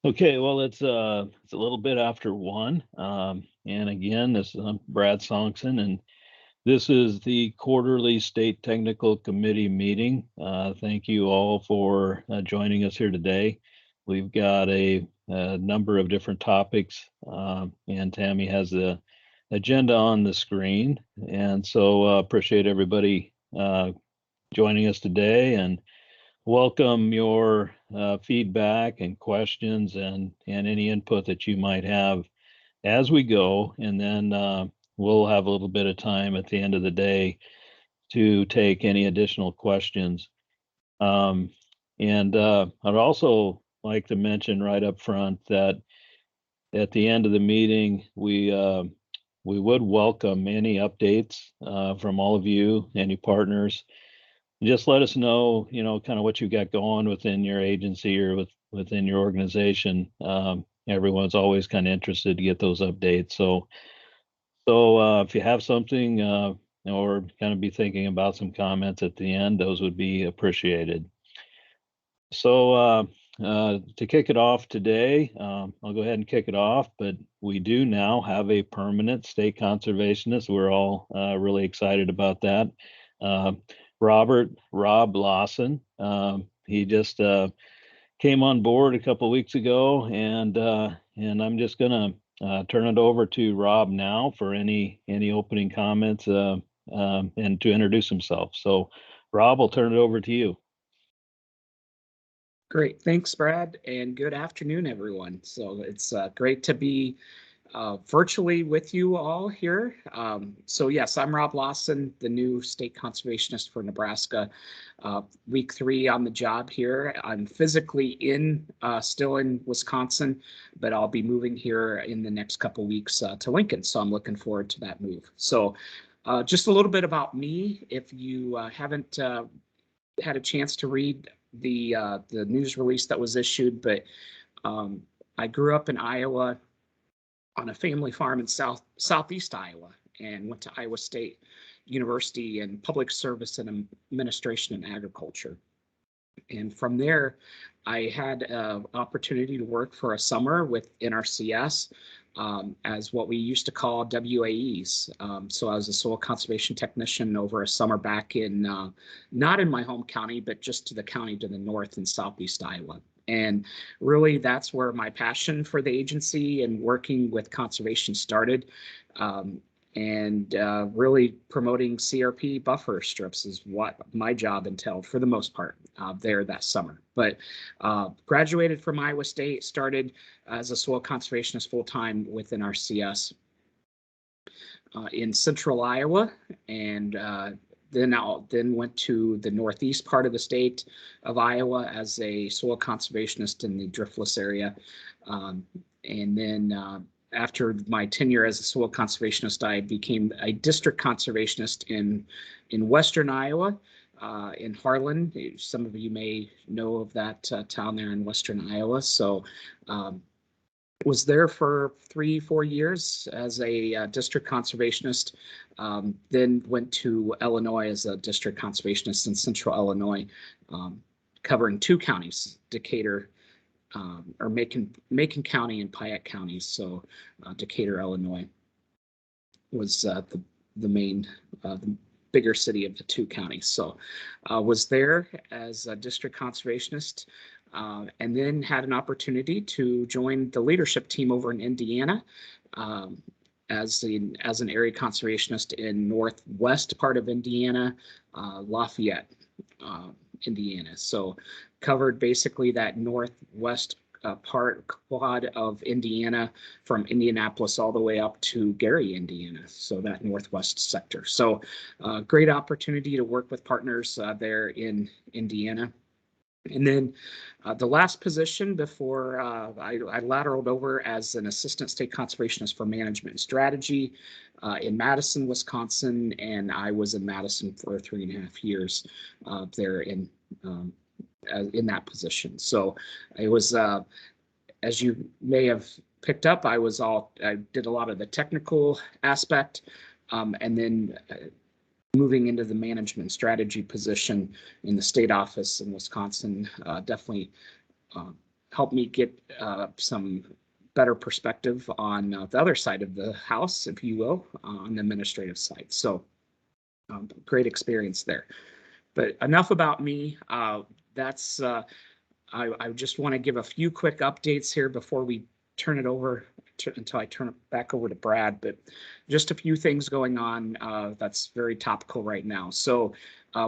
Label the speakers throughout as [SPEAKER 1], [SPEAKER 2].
[SPEAKER 1] Okay, well, it's a little bit after 1, and again, I'm Brad Sonkson, and this is the quarterly State Technical Committee meeting. Thank you all for joining us here today. We've got a number of different topics, and Tammy has the agenda on the screen, and so appreciate everybody joining us today, and welcome your feedback and questions and any input that you might have as we go. And then we'll have a little bit of time at the end of the day to take any additional questions. And I'd also like to mention right up front that at the end of the meeting, we would welcome any updates from all of you, any partners. Just let us know, kind of what you got going within your agency or within your organization. Everyone's always kind of interested to get those updates. So if you have something or kind of be thinking about some comments at the end, those would be appreciated. So to kick it off today, I'll go ahead and kick it off, but we do now have a permanent state conservationist. We're all really excited about that. Rob Lawson. He just came on board a couple of weeks ago, and I'm just gonna turn it over to Rob now for any opening comments and to introduce himself. So, Rob, I'll turn it over to you.
[SPEAKER 2] Great, thanks, Brad, and good afternoon, everyone. So it's great to be virtually with you all here. So yes, I'm Rob Lawson, the new state conservationist for Nebraska. Week 3 on the job here. I'm physically still in Wisconsin, but I'll be moving here in the next couple weeks to Lincoln. So I'm looking forward to that move. So just a little bit about me. If you haven't had a chance to read the news release that was issued, but I grew up in Iowa on a family farm in southeast Iowa, and went to Iowa State University in public service and administration and agriculture. And from there, I had an opportunity to work for a summer with NRCS as what we used to call WAEs. So I was a soil conservation technician over a summer back in, not in my home county, but just to the county to the north in southeast Iowa. And really, that's where my passion for the agency and working with conservation started. Really promoting CRP buffer strips is what my job entailed for the most part there that summer. But graduated from Iowa State, started as a soil conservationist full-time within NRCS in central Iowa, and then went to the northeast part of the state of Iowa as a soil conservationist in the driftless area. And then after my tenure as a soil conservationist, I became a district conservationist in western Iowa, in Harlan. Some of you may know of that town there in western Iowa. So was there for 3-4 years as a district conservationist, then went to Illinois as a district conservationist in central Illinois, covering 2 counties, Decatur, or Macon County and Piatt counties. So Decatur, Illinois was the main, the bigger city of the 2 counties. So was there as a district conservationist, and then had an opportunity to join the leadership team over in Indiana as an area conservationist in northwest part of Indiana, Lafayette, Indiana. So covered basically that northwest quad of Indiana, from Indianapolis all the way up to Gary, Indiana. So that northwest sector. So great opportunity to work with partners there in Indiana. And then the last position before I lateraled over as an assistant state conservationist for management and strategy in Madison, Wisconsin, and I was in Madison for 3.5 years there in that position. So it was, as you may have picked up, I did a lot of the technical aspect, and then moving into the management strategy position in the state office in Wisconsin, definitely helped me get some better perspective on the other side of the house, if you will, on the administrative side. So great experience there. But enough about me. I just want to give a few quick updates here before we turn it over until I turn it back over to Brad. But just a few things going on that's very topical right now. So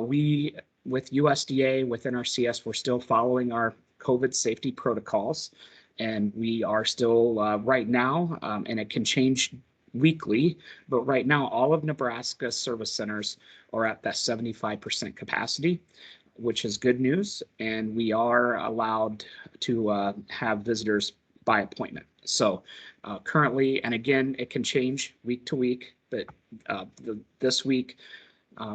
[SPEAKER 2] we, with USDA, with NRCS, we're still following our COVID safety protocols. And we are still right now, and it can change weekly, but right now all of Nebraska service centers are at that 75% capacity, which is good news. And we are allowed to have visitors by appointment. So currently, and again, it can change week to week, but this week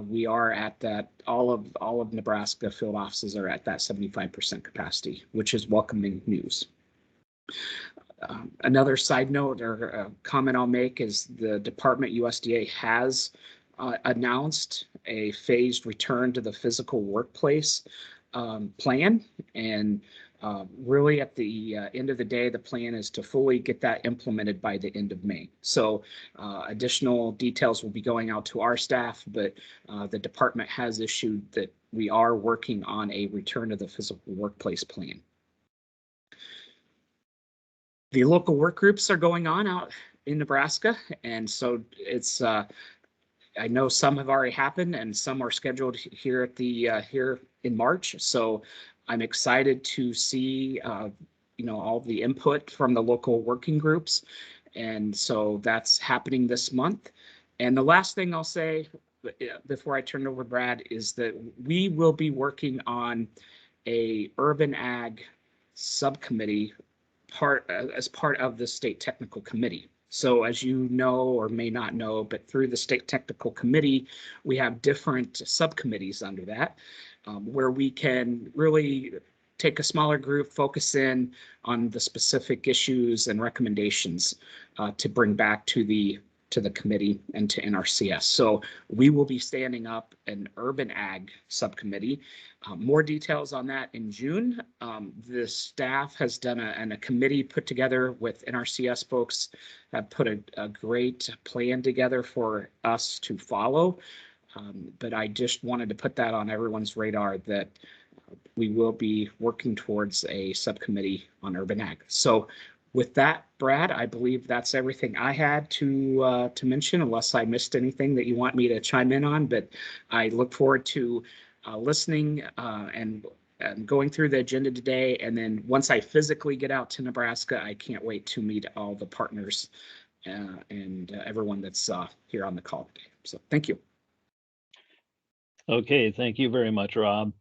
[SPEAKER 2] we are at that, all of Nebraska field offices are at that 75% capacity, which is welcoming news. Another side note or comment I'll make is the department, USDA, has announced a phased return to the physical workplace plan. And really at the end of the day, the plan is to fully get that implemented by the end of May. So additional details will be going out to our staff, but the department has issued that we are working on a return to the physical workplace plan. The local work groups are going on out in Nebraska, and so it's I know some have already happened and some are scheduled here at the here in March. So I'm excited to see you know, all the input from the local working groups, and so that's happening this month. And the last thing I'll say before I turn it over to Brad is that we will be working on a urban ag subcommittee as part of the state technical committee. So as you know, or may not know, but through the state technical committee, we have different subcommittees under that, where we can really take a smaller group, focus in on the specific issues and recommendations to bring back to the committee and to NRCS. So we will be standing up an urban ag subcommittee. More details on that in June. The staff has done a committee put together with NRCS folks, have put a great plan together for us to follow. But I just wanted to put that on everyone's radar that we will be working towards a subcommittee on urban ag. So with that, Brad, I believe that's everything I had to mention, unless I missed anything that you want me to chime in on. But I look forward to listening and going through the agenda today. And then once I physically get out to Nebraska, I can't wait to meet all the partners and everyone that's here on the call today. So thank you.
[SPEAKER 1] Okay, thank you very much, Rob.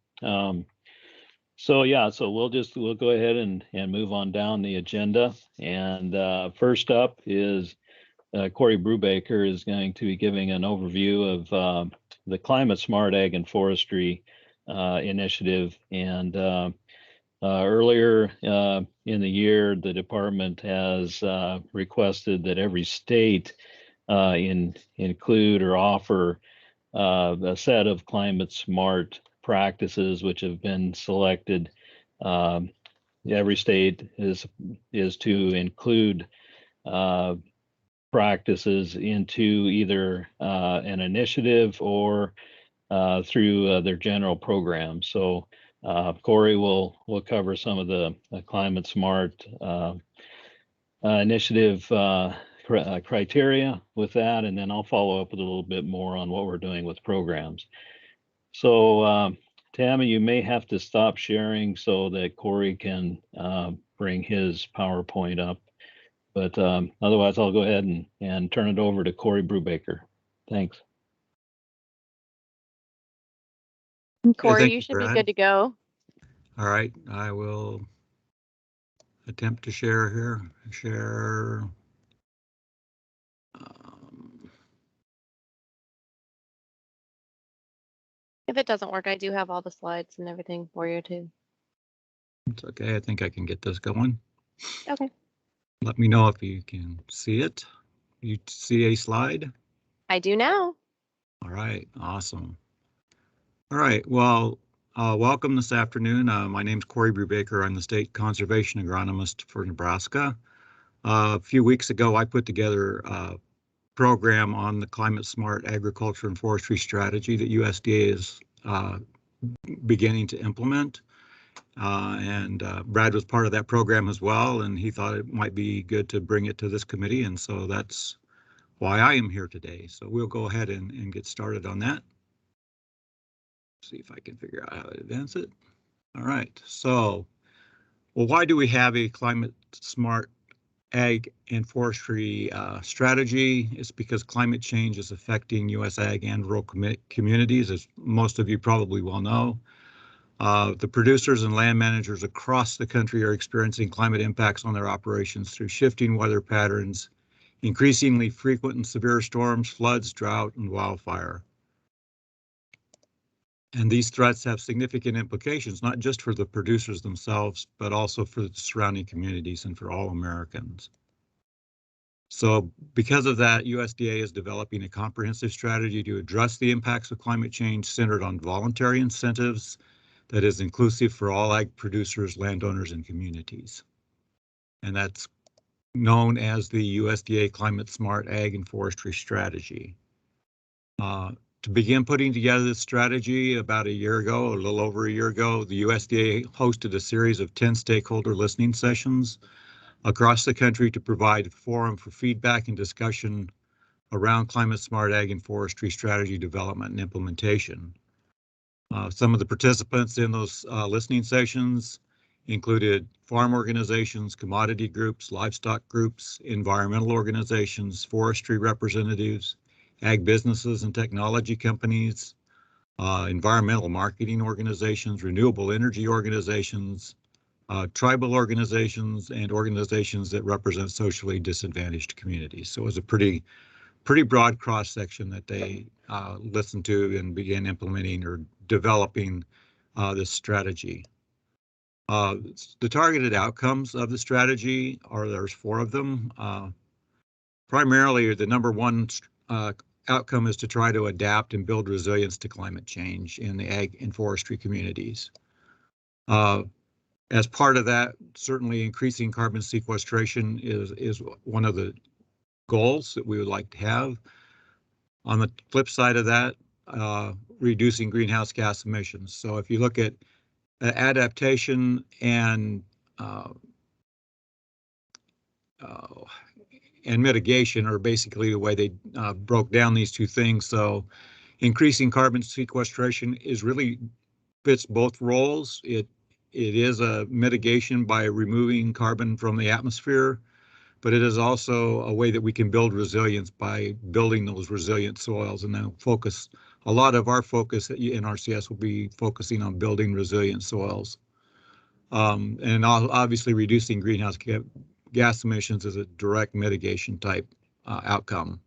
[SPEAKER 1] So yeah, so we'll go ahead and move on down the agenda. And first up is Corey Brubaker is going to be giving an overview of the Climate Smart Ag and Forestry initiative. And earlier in the year, the department has requested that every state include or offer a set of climate smart practices which have been selected. Every state is to include practices into either an initiative or through their general program. So Corey will cover some of the climate smart initiative criteria with that, and then I'll follow up with a little bit more on what we're doing with programs. So Tammy, you may have to stop sharing so that Corey can bring his PowerPoint up. But otherwise, I'll go ahead and turn it over to Corey Brubaker. Thanks.
[SPEAKER 3] Corey, you should be good to go.
[SPEAKER 4] All right, I will attempt to share here. Share.
[SPEAKER 3] If it doesn't work, I do have all the slides and everything for you too.
[SPEAKER 4] It's okay. I think I can get this going.
[SPEAKER 3] Okay.
[SPEAKER 4] Let me know if you can see it. You see a slide?
[SPEAKER 3] I do now.
[SPEAKER 4] All right, awesome. All right, well, Welcome this afternoon. My name is Corey Brubaker. I'm the State Conservation Agronomist for Nebraska. A few weeks ago, I put together a program on the climate smart agriculture and forestry strategy that USDA is beginning to implement. Brad was part of that program as well, and he thought it might be good to bring it to this committee, and so that's why I am here today. So we'll go ahead and get started on that. See if I can figure out how to advance it. All right, so, well, why do we have a climate smart ag and forestry strategy? It's because climate change is affecting U.S. ag and rural communities, as most of you probably well know. The producers and land managers across the country are experiencing climate impacts on their operations through shifting weather patterns, increasingly frequent and severe storms, floods, drought, and wildfire. And these threats have significant implications, not just for the producers themselves, but also for the surrounding communities and for all Americans. So because of that, USDA is developing a comprehensive strategy to address the impacts of climate change centered on voluntary incentives that is inclusive for all ag producers, landowners, and communities. And that's known as the USDA Climate Smart Ag and Forestry Strategy. To begin putting together this strategy about a year ago, a little over a year ago, the USDA hosted a series of 10 stakeholder listening sessions across the country to provide a forum for feedback and discussion around climate smart ag and forestry strategy development and implementation. Some of the participants in those listening sessions included farm organizations, commodity groups, livestock groups, environmental organizations, forestry representatives, ag businesses and technology companies, environmental marketing organizations, renewable energy organizations, tribal organizations, and organizations that represent socially disadvantaged communities. So it was a pretty broad cross-section that they listened to and began implementing or developing this strategy. The targeted outcomes of the strategy there's 4 of them. Primarily, the number one outcome is to try to adapt and build resilience to climate change in the ag and forestry communities. As part of that, certainly increasing carbon sequestration is one of the goals that we would like to have. On the flip side of that, reducing greenhouse gas emissions. So if you look at adaptation and mitigation are basically the way they broke down these 2 things. So increasing carbon sequestration is really fits both roles. It is a mitigation by removing carbon from the atmosphere, but it is also a way that we can build resilience by building those resilient soils. And then a lot of our focus at NRCS will be focusing on building resilient soils. And obviously reducing greenhouse gas emissions is a direct mitigation type outcome.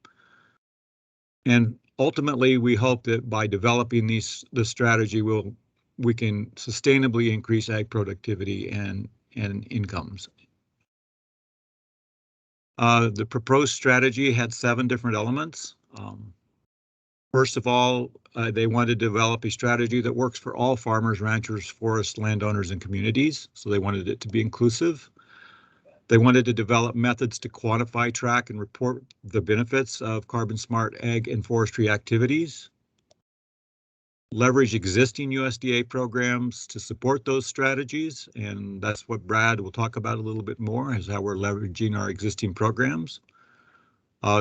[SPEAKER 4] And ultimately, we hope that by developing this strategy, we can sustainably increase ag productivity and incomes. The proposed strategy had 7 different elements. First of all, they wanted to develop a strategy that works for all farmers, ranchers, forests, landowners, and communities. So they wanted it to be inclusive. They wanted to develop methods to quantify, track, and report the benefits of carbon smart ag and forestry activities. Leverage existing USDA programs to support those strategies, and that's what Brad will talk about a little bit more, is how we're leveraging our existing programs.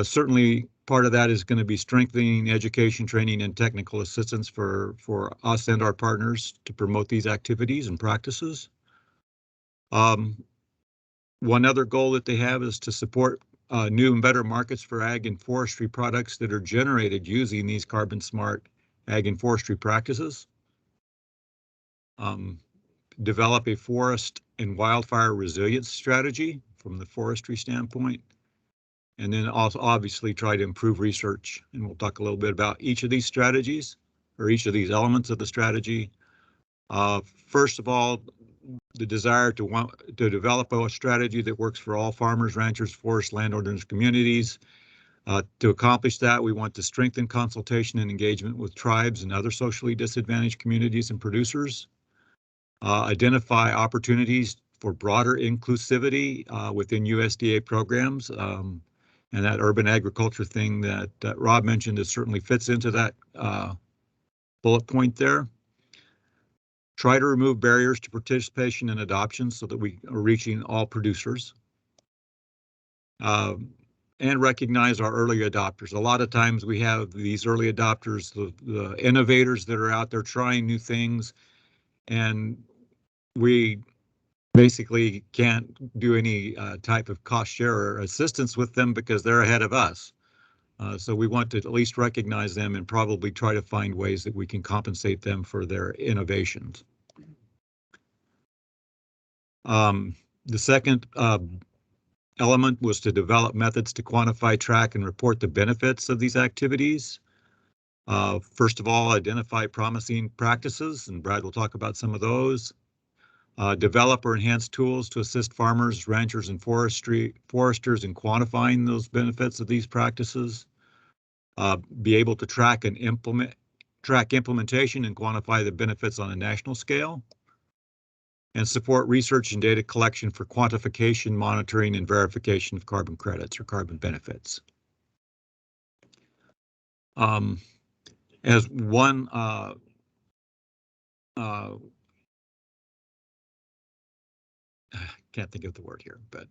[SPEAKER 4] Certainly, part of that is going to be strengthening education, training, and technical assistance for us and our partners to promote these activities and practices. One other goal that they have is to support new and better markets for ag and forestry products that are generated using these carbon smart ag and forestry practices. Develop a forest and wildfire resilience strategy from the forestry standpoint. And then also obviously try to improve research. And we'll talk a little bit about each of these strategies or each of these elements of the strategy. First of all, the desire to develop a strategy that works for all farmers, ranchers, forest landowners, communities. To accomplish that, we want to strengthen consultation and engagement with tribes and other socially disadvantaged communities and producers. Identify opportunities for broader inclusivity within USDA programs. And that urban agriculture thing that Rob mentioned, it certainly fits into that bullet point there. Try to remove barriers to participation and adoption so that we are reaching all producers. And recognize our early adopters. A lot of times we have these early adopters, the innovators that are out there trying new things, and we basically can't do any type of cost share or assistance with them because they're ahead of us. So we want to at least recognize them and probably try to find ways that we can compensate them for their innovations. The second element was to develop methods to quantify, track, and report the benefits of these activities. First of all, identify promising practices, and Brad will talk about some of those. Develop or enhance tools to assist farmers, ranchers, and foresters in quantifying those benefits of these practices. Be able to track implementation and quantify the benefits on a national scale. And support research and data collection for quantification, monitoring, and verification of carbon credits or carbon benefits. As one can't think of the word here, but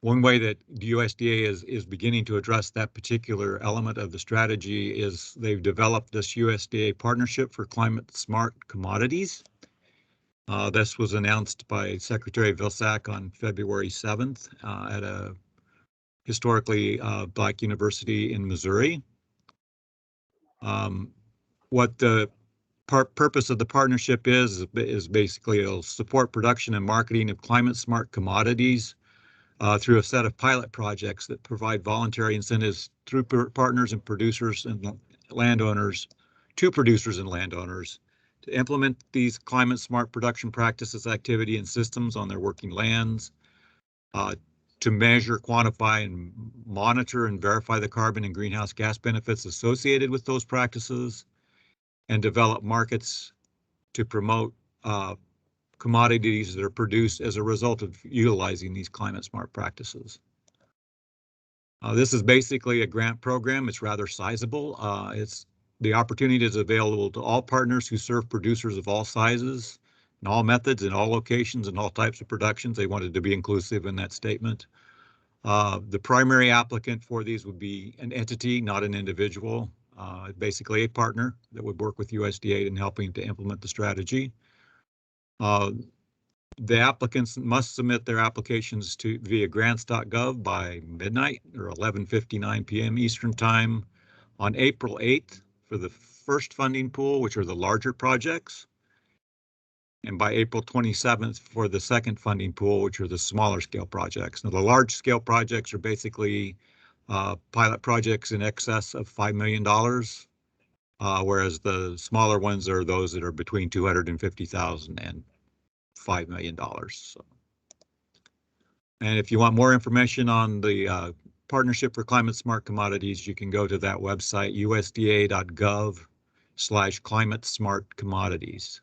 [SPEAKER 4] one way that the USDA is beginning to address that particular element of the strategy is they've developed this USDA partnership for climate smart commodities. This was announced by Secretary Vilsack on February 7th at a historically Black university in Missouri. What the purpose of the partnership is basically it'll support production and marketing of climate smart commodities through a set of pilot projects that provide voluntary incentives through partners and producers and landowners, to producers and landowners, to implement these climate smart production practices, activity, and systems on their working lands, to measure, quantify, and monitor and verify the carbon and greenhouse gas benefits associated with those practices, and develop markets to promote commodities that are produced as a result of utilizing these climate smart practices. This is basically a grant program. It's rather sizable. The opportunity is available to all partners who serve producers of all sizes and all methods and all locations and all types of productions. They wanted to be inclusive in that statement. The primary applicant for these would be an entity, not an individual, basically a partner that would work with USDA in helping to implement the strategy. The applicants must submit their applications via grants.gov by midnight or 11:59 p.m. Eastern Time on April 8th for the first funding pool, which are the larger projects, and by April 27th for the second funding pool, which are the smaller scale projects. Now, the large scale projects are basically pilot projects in excess of $5 million, whereas the smaller ones are those that are between $250,000 and $5 million. So. And if you want more information on the Partnership for Climate Smart Commodities, you can go to that website, usda.gov/climate smart commodities.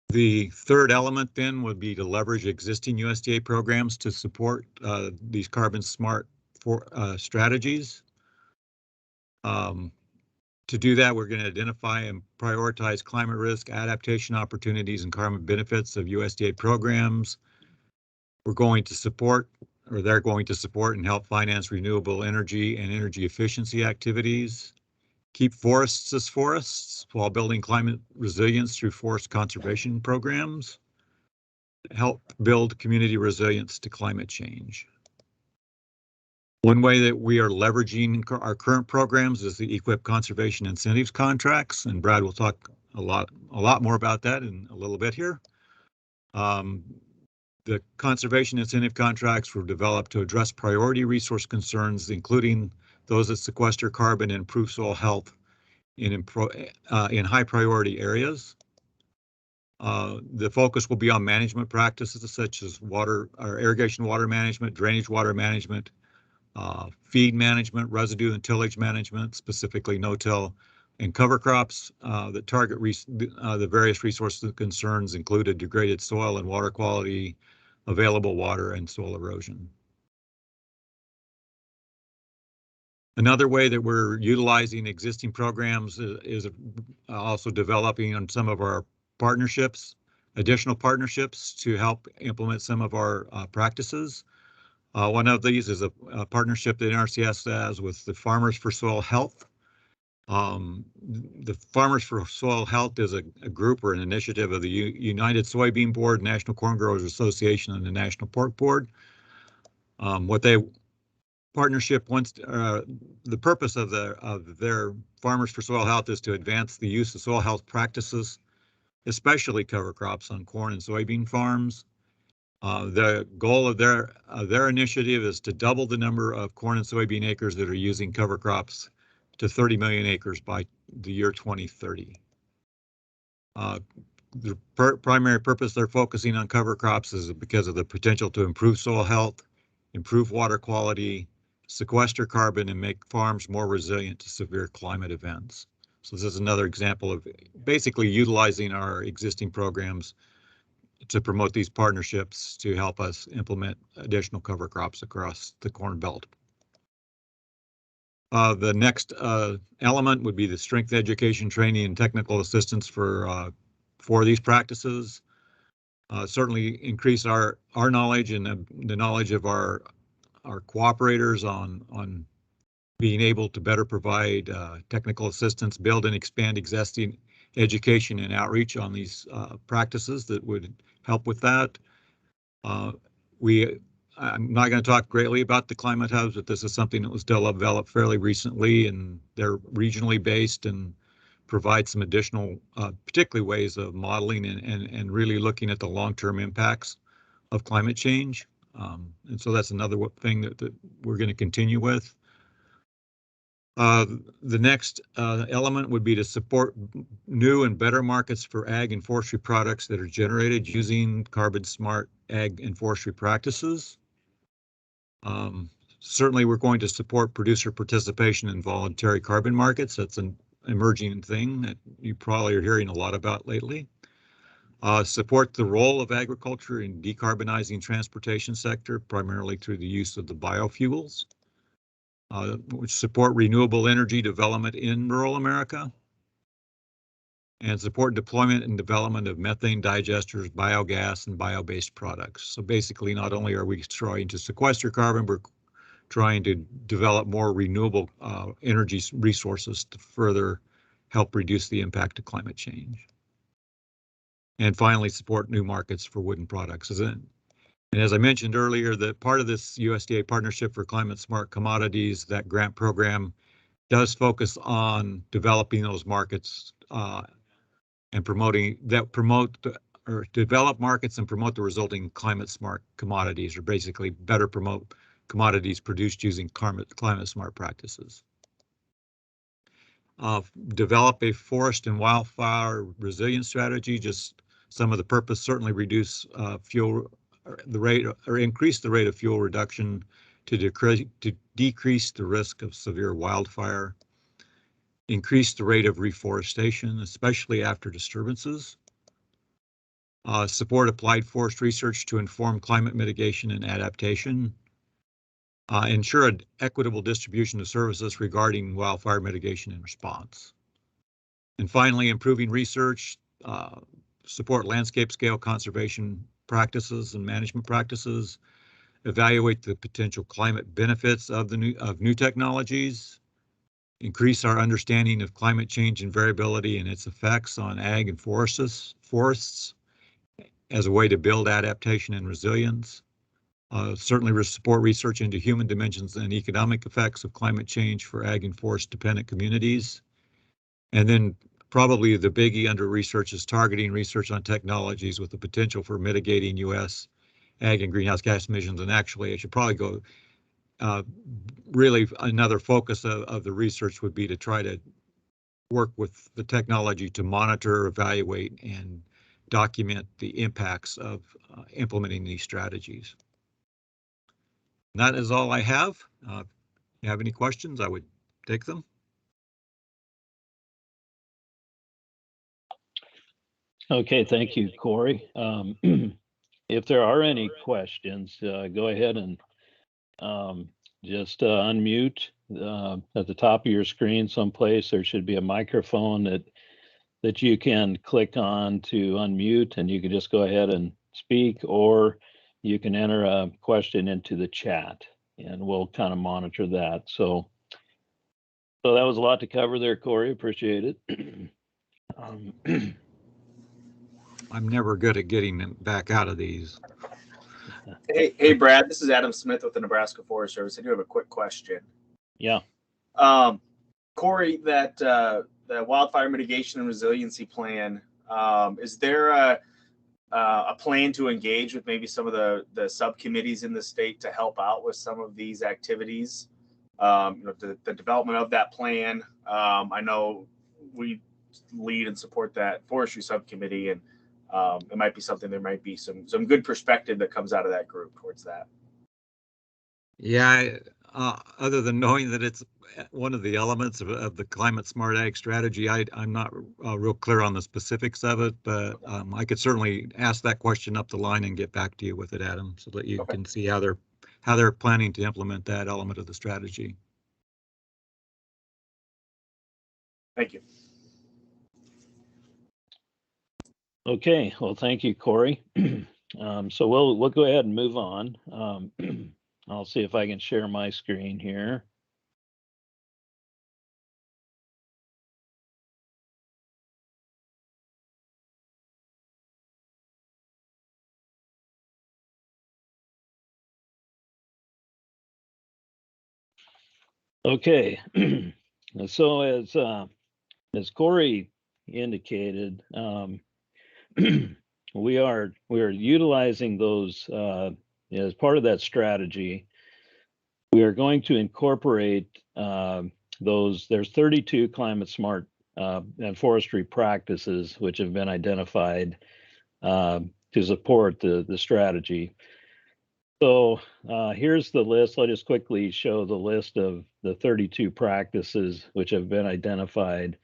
[SPEAKER 4] The third element then would be to leverage existing USDA programs to support these carbon smart strategies. To do that, we're going to identify and prioritize climate risk, adaptation opportunities, and carbon benefits of USDA programs. We're going to support, or they're going to support and help finance renewable energy and energy efficiency activities. Keep forests as forests while building climate resilience through forest conservation programs. Help build community resilience to climate change. One way that we are leveraging our current programs is the Equip Conservation Incentives contracts, and Brad will talk a lot more about that in a little bit here. The conservation incentive contracts were developed to address priority resource concerns, including those that sequester carbon and improve soil health in high priority areas. The focus will be on management practices such as water or irrigation water management, drainage water management, feed management, residue and tillage management, specifically no-till and cover crops that target the various resources and concerns included degraded soil and water quality, available water, and soil erosion. Another way that we're utilizing existing programs is also developing on some of our partnerships, additional partnerships to help implement some of our practices. One of these is a partnership that NRCS has with the Farmers for Soil Health. The Farmers for Soil Health is a group or an initiative of the United Soybean Board, National Corn Growers Association, and the National Pork Board. What they partnership wants the purpose of their Farmers for Soil Health is to advance the use of soil health practices, especially cover crops on corn and soybean farms. The goal of their initiative is to double the number of corn and soybean acres that are using cover crops to 30 million acres by the year 2030. The primary purpose they're focusing on cover crops is because of the potential to improve soil health, improve water quality, sequester carbon, and make farms more resilient to severe climate events. So this is another example of basically utilizing our existing programs to promote these partnerships to help us implement additional cover crops across the Corn Belt. The next element would be the strength education, training, and technical assistance for these practices. Certainly increase our knowledge and the knowledge of our cooperators on being able to better provide technical assistance, build and expand existing education and outreach on these practices that would help with that. I'm not going to talk greatly about the climate hubs, but this is something that was developed fairly recently, and they're regionally based and provide some additional, particularly ways of modeling and really looking at the long-term impacts of climate change. And so that's another thing that we're going to continue with. The next element would be to support new and better markets for ag and forestry products that are generated using carbon smart ag and forestry practices. Certainly we're going to support producer participation in voluntary carbon markets. That's an emerging thing that you probably are hearing a lot about lately. Support the role of agriculture in decarbonizing transportation sector, primarily through the use of the biofuels. Which support renewable energy development in rural America, and support deployment and development of methane digesters, biogas, and bio-based products. So basically, not only are we trying to sequester carbon, we're trying to develop more renewable energy resources to further help reduce the impact of climate change. And finally, support new markets for wooden products. And as I mentioned earlier, that part of this USDA Partnership for Climate Smart Commodities, that grant program, does focus on developing those markets and develop markets and promote the resulting climate smart commodities, or basically better promote commodities produced using climate smart practices. Develop a forest and wildfire resilience strategy. Just some of the purpose: certainly reduce fuel. Increase the rate of fuel reduction to decrease the risk of severe wildfire, increase the rate of reforestation, especially after disturbances, support applied forest research to inform climate mitigation and adaptation, ensure an equitable distribution of services regarding wildfire mitigation and response. And finally, improving research, support landscape scale conservation practices and management practices, evaluate the potential climate benefits of new technologies, increase our understanding of climate change and variability and its effects on ag and forests as a way to build adaptation and resilience. Certainly support research into human dimensions and economic effects of climate change for ag and forest dependent communities. And then probably the biggie under research is targeting research on technologies with the potential for mitigating U.S. ag and greenhouse gas emissions. And actually, I should probably go, really another focus of the research would be to try to work with the technology to monitor, evaluate, and document the impacts of implementing these strategies. And that is all I have. If you have any questions, I would take them.
[SPEAKER 1] Okay, thank you, Corey. If there are any questions, go ahead and just unmute at the top of your screen someplace. There should be a microphone that you can click on to unmute, and you can just go ahead and speak, or you can enter a question into the chat, and we'll kind of monitor that. So that was a lot to cover there, Corey. Appreciate it.
[SPEAKER 4] I'm never good at getting them back out of these.
[SPEAKER 5] Hey, Brad, this is Adam Smith with the Nebraska Forest Service. I do have a quick question.
[SPEAKER 1] Yeah.
[SPEAKER 5] Corey, that wildfire mitigation and resiliency plan, is there a plan to engage with maybe some of the subcommittees in the state to help out with some of these activities? The development of that plan. I know we lead and support that forestry subcommittee, and it might be something, there might be some good perspective that comes out of that group towards that.
[SPEAKER 4] Yeah, other than knowing that it's one of the elements of the climate smart ag strategy, I'm not real clear on the specifics of it, but I could certainly ask that question up the line and get back to you with it, Adam, so that you can see how they're planning to implement that element of the strategy.
[SPEAKER 5] Thank you.
[SPEAKER 1] Okay, well, thank you, Corey. So we'll go ahead and move on. I'll see if I can share my screen here. Okay, so as Corey indicated, we are utilizing those as part of that strategy. We are going to incorporate those. There's 32 climate smart and forestry practices which have been identified to support the strategy. So here's the list. I'll just quickly show the list of the 32 practices which have been identified,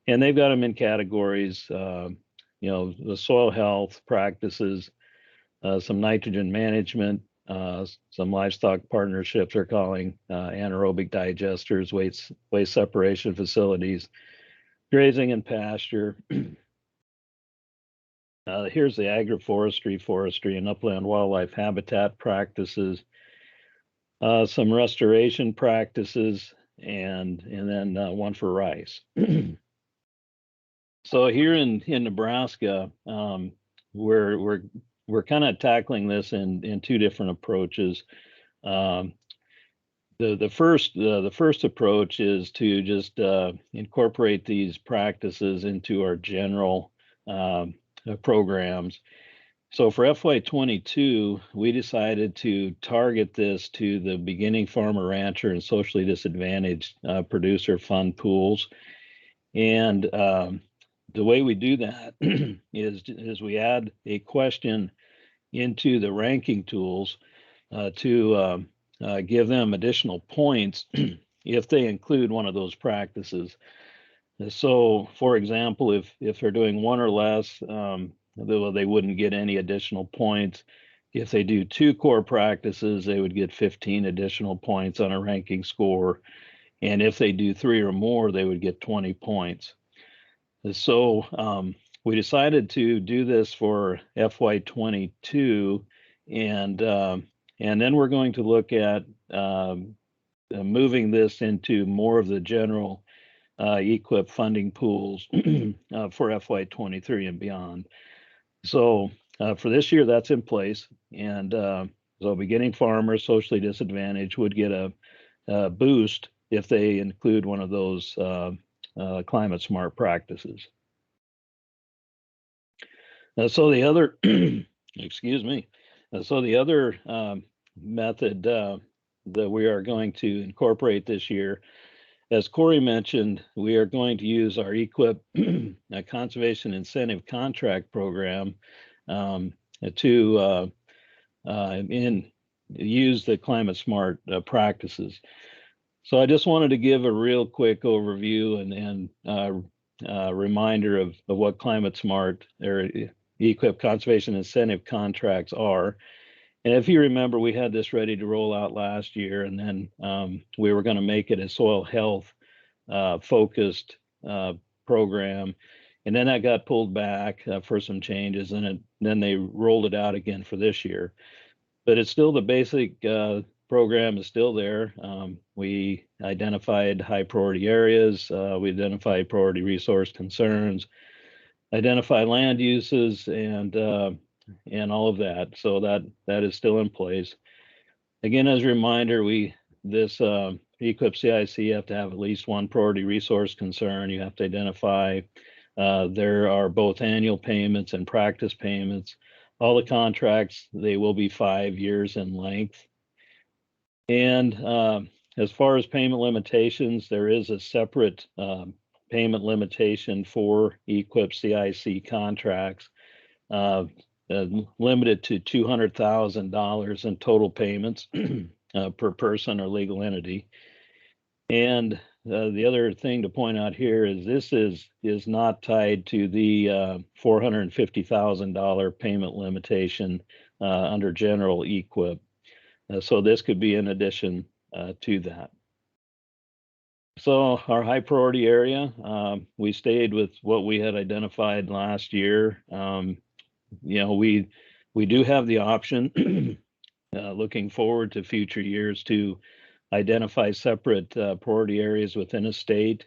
[SPEAKER 1] and they've got them in categories. The soil health practices, some nitrogen management, some livestock partnerships are calling, anaerobic digesters, waste separation facilities, grazing and pasture. Here's the agroforestry, forestry, and upland wildlife habitat practices, some restoration practices, and then one for rice. So here in Nebraska, we're kind of tackling this in two different approaches. The first approach is to just incorporate these practices into our general programs. So for FY22, we decided to target this to the beginning farmer, rancher, and socially disadvantaged producer fund pools. And the way we do that is we add a question into the ranking tools to give them additional points if they include one of those practices. So, for example, if they're doing one or less, they wouldn't get any additional points. If they do two core practices, they would get 15 additional points on a ranking score. And if they do three or more, they would get 20 points. So we decided to do this for FY22, and then we're going to look at moving this into more of the general Equip funding pools for FY23 and beyond. So for this year, that's in place, and so beginning farmers, socially disadvantaged, would get a boost if they include one of those climate smart practices. So the other, excuse me. So the other method that we are going to incorporate this year as Corey mentioned, we are going to use our Equip Conservation Incentive Contract Program to use the climate smart practices. So I just wanted to give a real quick overview and reminder of what climate smart or Equip Conservation Incentive Contracts are. And if you remember, we had this ready to roll out last year, and then we were going to make it a soil health focused program. And then that got pulled back for some changes, and then they rolled it out again for this year. But it's still the basic program is still there. We identified high priority areas. We identified priority resource concerns, identified land uses, and all of that. So that is still in place. Again, as a reminder, this Equip CIC, you have to have at least one priority resource concern. You have to identify. There are both annual payments and practice payments. All the contracts, they will be 5 years in length. And as far as payment limitations, there is a separate payment limitation for Equip CIC contracts, limited to $200,000 in total payments per person or legal entity. And the other thing to point out here is this is not tied to the $450,000 payment limitation under general Equip. So this could be in addition to that. So our high priority area, we stayed with what we had identified last year. We do have the option looking forward to future years to identify separate priority areas within a state,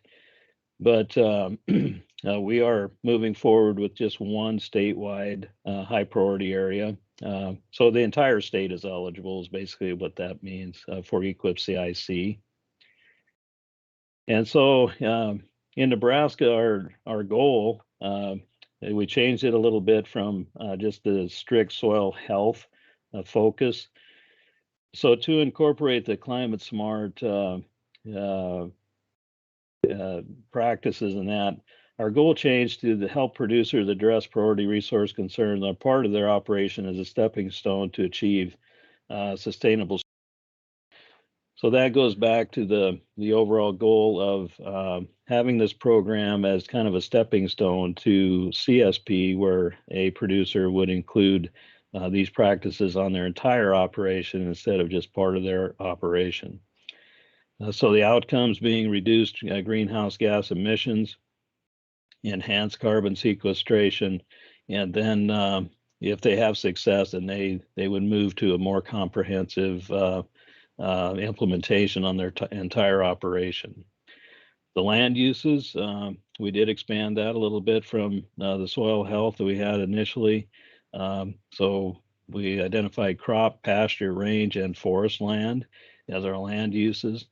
[SPEAKER 1] but we are moving forward with just one statewide high priority area. So the entire state is eligible is basically what that means for Equip CIC. And so in Nebraska, our goal, we changed it a little bit from just the strict soil health focus. So to incorporate the climate smart practices in that, our goal changed to help producers address priority resource concerns on part of their operation as a stepping stone to achieve sustainable. So that goes back to the overall goal of having this program as kind of a stepping stone to CSP, where a producer would include these practices on their entire operation instead of just part of their operation. So the outcomes being reduced greenhouse gas emissions, enhanced carbon sequestration, and then if they have success, then they would move to a more comprehensive implementation on their entire operation. The land uses, we did expand that a little bit from the soil health that we had initially. So we identified crop, pasture, range, and forest land as our land uses.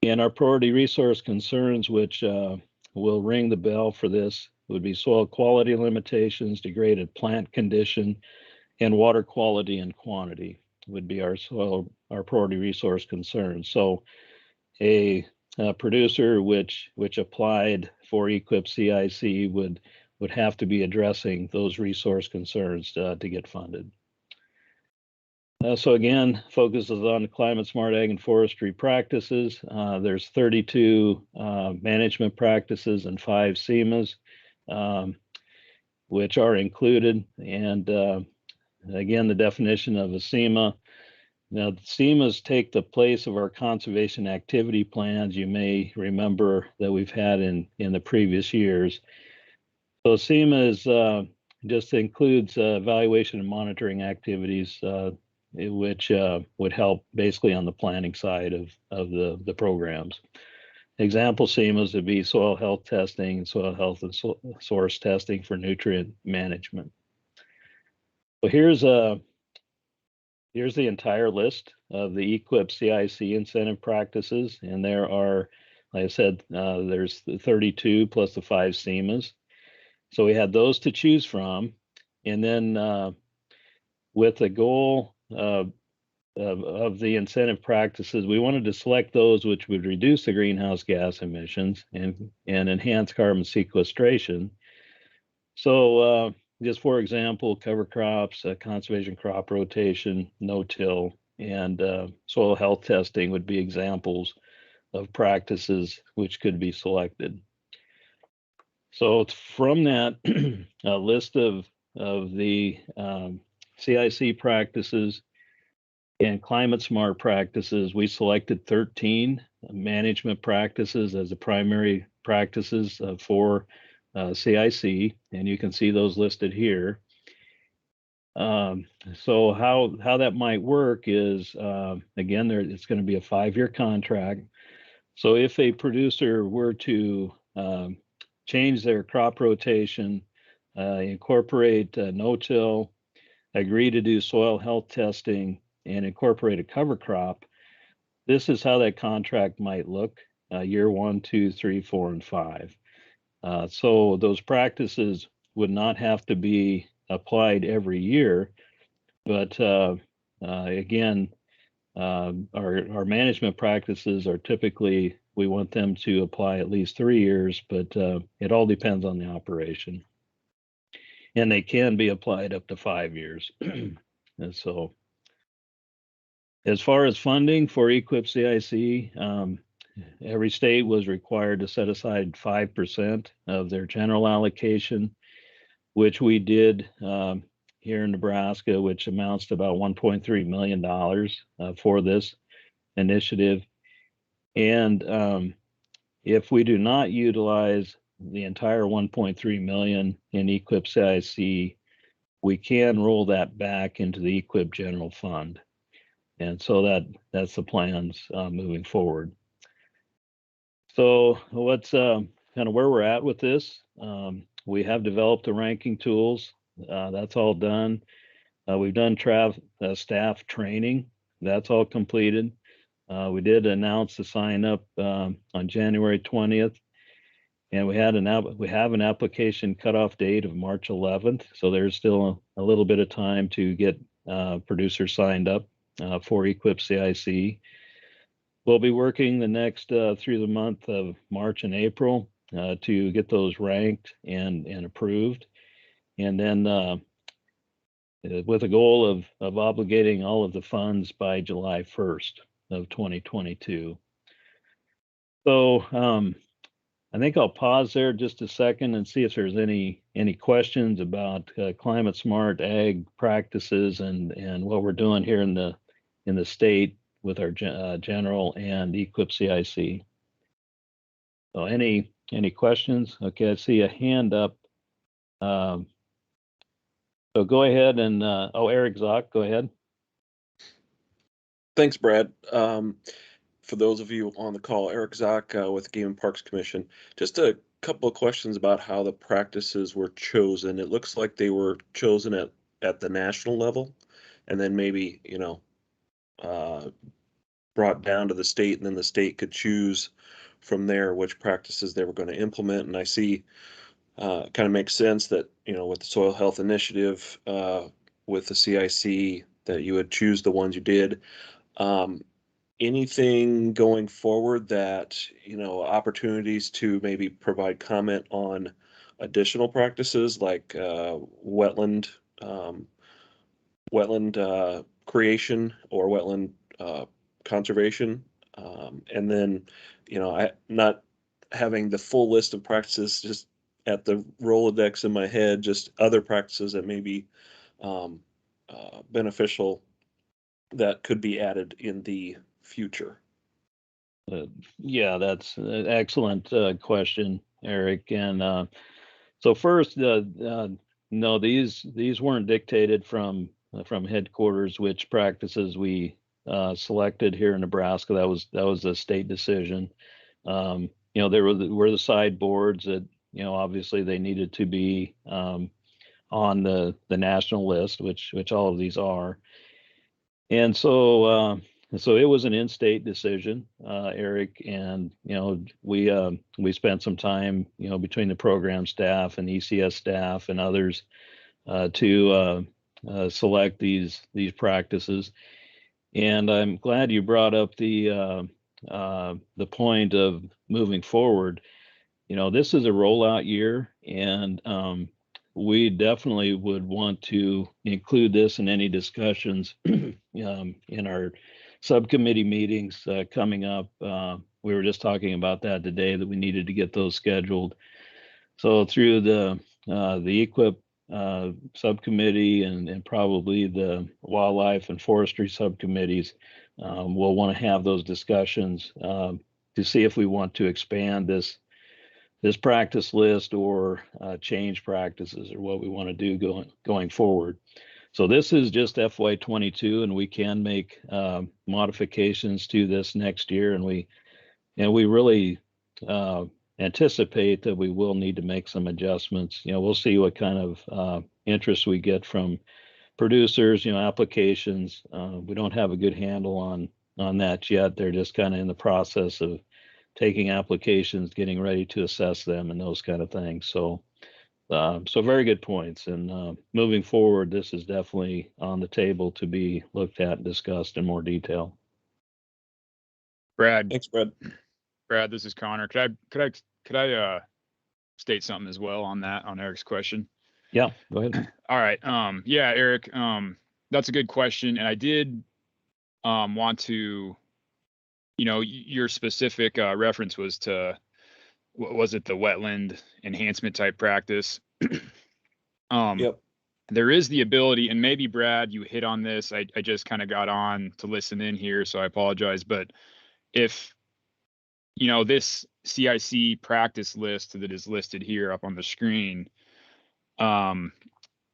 [SPEAKER 1] And our priority resource concerns, which will ring the bell for this, would be soil quality limitations, degraded plant condition, and water quality and quantity would be our priority resource concerns. So a producer which applied for Equip CIC would have to be addressing those resource concerns to get funded. So again, focuses on climate smart ag and forestry practices. There's 32 management practices and 5 CEMAs, which are included. And again, the definition of a CEMA. Now, the CEMAs take the place of our conservation activity plans. You may remember that we've had in the previous years. So CEMA just includes evaluation and monitoring activities, which would help basically on the planning side of the programs. Example CEMAs would be soil health testing, soil health and source testing for nutrient management. Well, here's the entire list of the Equip CIC incentive practices, and there are, like I said, there's the 32 plus the 5 CEMAs. So we had those to choose from, and then with the goal of the incentive practices, we wanted to select those which would reduce the greenhouse gas emissions and enhance carbon sequestration. So just for example, cover crops, conservation crop rotation, no-till, and soil health testing would be examples of practices which could be selected. So it's from that list of the CIC practices and climate smart practices, we selected 13 management practices as the primary practices for CIC, and you can see those listed here. So how that might work is, again, it's going to be a 5-year contract. So if a producer were to change their crop rotation, incorporate no-till, agree to do soil health testing, and incorporate a cover crop, this is how that contract might look year 1, 2, 3, 4, and 5. So those practices would not have to be applied every year, but again, our management practices are typically, we want them to apply at least 3 years, but it all depends on the operation. And they can be applied up to 5 years. And so, as far as funding for Equip Cic, every state was required to set aside 5% of their general allocation, which we did here in Nebraska, which amounts to about $1.3 million for this initiative. And if we do not utilize the entire 1.3 million in Equip Cic, we can roll that back into the Equip General Fund. And so that's the plans moving forward. So what's kind of where we're at with this? We have developed the ranking tools. That's all done. We've done staff training. That's all completed. We did announce the sign up on January 20th. And we have an application cutoff date of March 11th. So there's still a little bit of time to get producers signed up for Equip Cic. We'll be working the next through the month of March and April to get those ranked and approved. And then with a goal of obligating all of the funds by July 1st of 2022. So I think I'll pause there just a second and see if there's any questions about climate smart ag practices and what we're doing here in the state with our general and Equip Cic. So any questions? Okay, I see a hand up. So go ahead and Eric Zock, go ahead.
[SPEAKER 6] Thanks, Brad. For those of you on the call, Eric Zock with Game and Parks Commission. Just a couple of questions about how the practices were chosen. It looks like they were chosen at the national level, and then maybe, brought down to the state, and then the state could choose from there which practices they were going to implement. And I see kind of makes sense that, with the soil health initiative, with the CIC, that you would choose the ones you did. Anything going forward that, opportunities to maybe provide comment on additional practices like wetland creation or wetland conservation, and then, I not having the full list of practices just at the Rolodex in my head, just other practices that may be beneficial that could be added in the future.
[SPEAKER 1] Yeah, that's an excellent question, Eric. And so first, no, these weren't dictated from headquarters which practices we selected here in Nebraska. That was a state decision. There were the sideboards that, obviously they needed to be on the national list, which all of these are. And so it was an in-state decision, Eric, and we spent some time, between the program staff and ECS staff and others to select these practices. And I'm glad you brought up the point of moving forward. You know, this is a rollout year, and we definitely would want to include this in any discussions in our subcommittee meetings coming up. We were just talking about that today, that we needed to get those scheduled. So through the Equip subcommittee and probably the wildlife and forestry subcommittees, we'll want to have those discussions to see if we want to expand this practice list or change practices, or what we want to do going forward. So this is just FY22, and we can make modifications to this next year, and we really anticipate that we will need to make some adjustments. You know, we'll see what kind of interest we get from producers, you know, applications. We don't have a good handle on that yet. They're just kind of in the process of taking applications, getting ready to assess them, and those kind of things. So very good points. And moving forward, this is definitely on the table to be looked at and discussed in more detail.
[SPEAKER 7] Brad,
[SPEAKER 6] Thanks, Brad.
[SPEAKER 7] Brad, this is Connor. Could I state something as well on that, on Eric's question?
[SPEAKER 1] Yeah, go ahead.
[SPEAKER 7] All right. Yeah, Eric, that's a good question. And I did want to, you know, your specific reference was to, was it the wetland enhancement type practice?
[SPEAKER 6] Yep.
[SPEAKER 7] There is the ability, and maybe Brad, you hit on this. I just kind of got on to listen in here, so I apologize. But if, you know, this CIC practice list that is listed here up on the screen,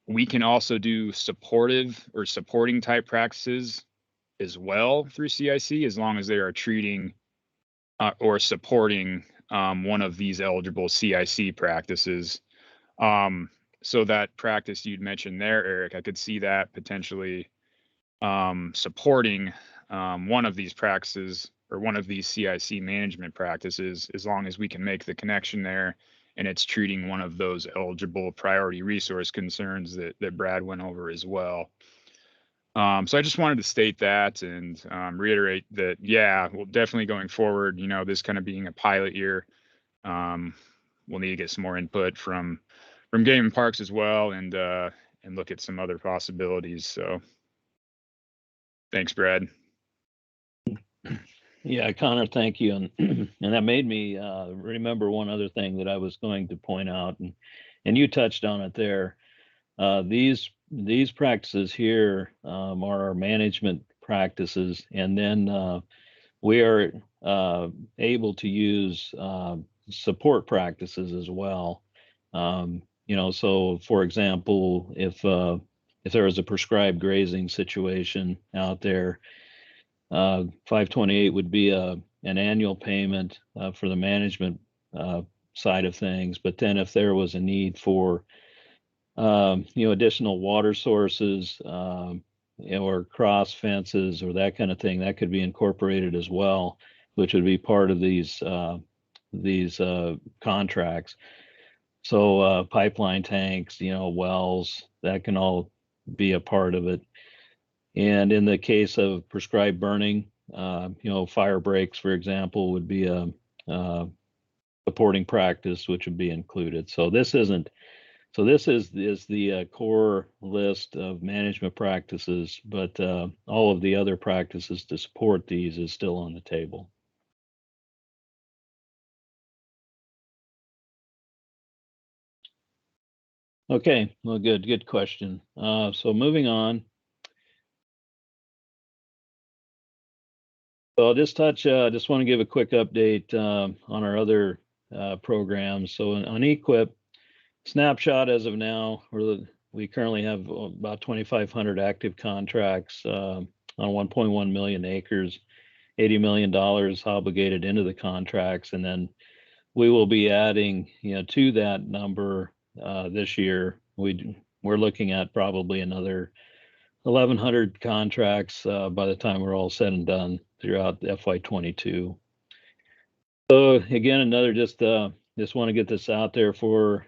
[SPEAKER 7] we can also do supportive or supporting type practices as well through CIC, as long as they are treating or supporting one of these eligible CIC practices. So that practice you'd mentioned there, Eric, I could see that potentially supporting one of these practices or one of these CIC management practices, as long as we can make the connection there and it's treating one of those eligible priority resource concerns that Brad went over as well. So I just wanted to state that and reiterate that, yeah, well, definitely going forward, you know, this kind of being a pilot year, we'll need to get some more input from Game and Parks as well, and look at some other possibilities. So thanks, Brad.
[SPEAKER 1] Yeah, Connor, thank you. And and that made me remember one other thing that I was going to point out, and you touched on it there. These practices here are our management practices, and then we are able to use support practices as well. You know, so for example, if there is a prescribed grazing situation out there, 528 would be an annual payment for the management side of things. But then if there was a need for you know, additional water sources, you know, or cross fences or that kind of thing, that could be incorporated as well, which would be part of these contracts. So pipeline tanks, you know, wells, that can all be a part of it. And in the case of prescribed burning, you know, fire breaks, for example, would be a supporting practice, which would be included. So this isn't. So this is the core list of management practices, but all of the other practices to support these is still on the table. Okay, well, good question. So moving on. So I'll just touch, just want to give a quick update on our other programs. So on Equip, snapshot as of now, we currently have about 2,500 active contracts on 1.1 million acres, $80 million obligated into the contracts. And then we will be adding, you know, to that number this year. We're looking at probably another 1,100 contracts by the time we're all said and done throughout FY22. So again, another just want to get this out there for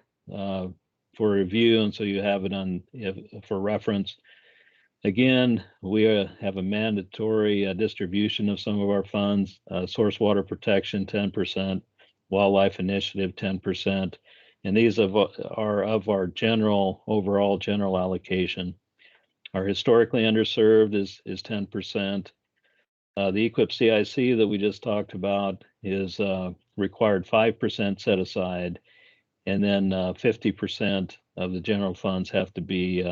[SPEAKER 1] review, and so you have it on for reference. Again, we have a mandatory distribution of some of our funds, source water protection 10%, wildlife initiative 10%, and these are of our overall general allocation. Our historically underserved is 10%. The Equip CIC that we just talked about is required 5% set aside, and then 50% of the general funds have to be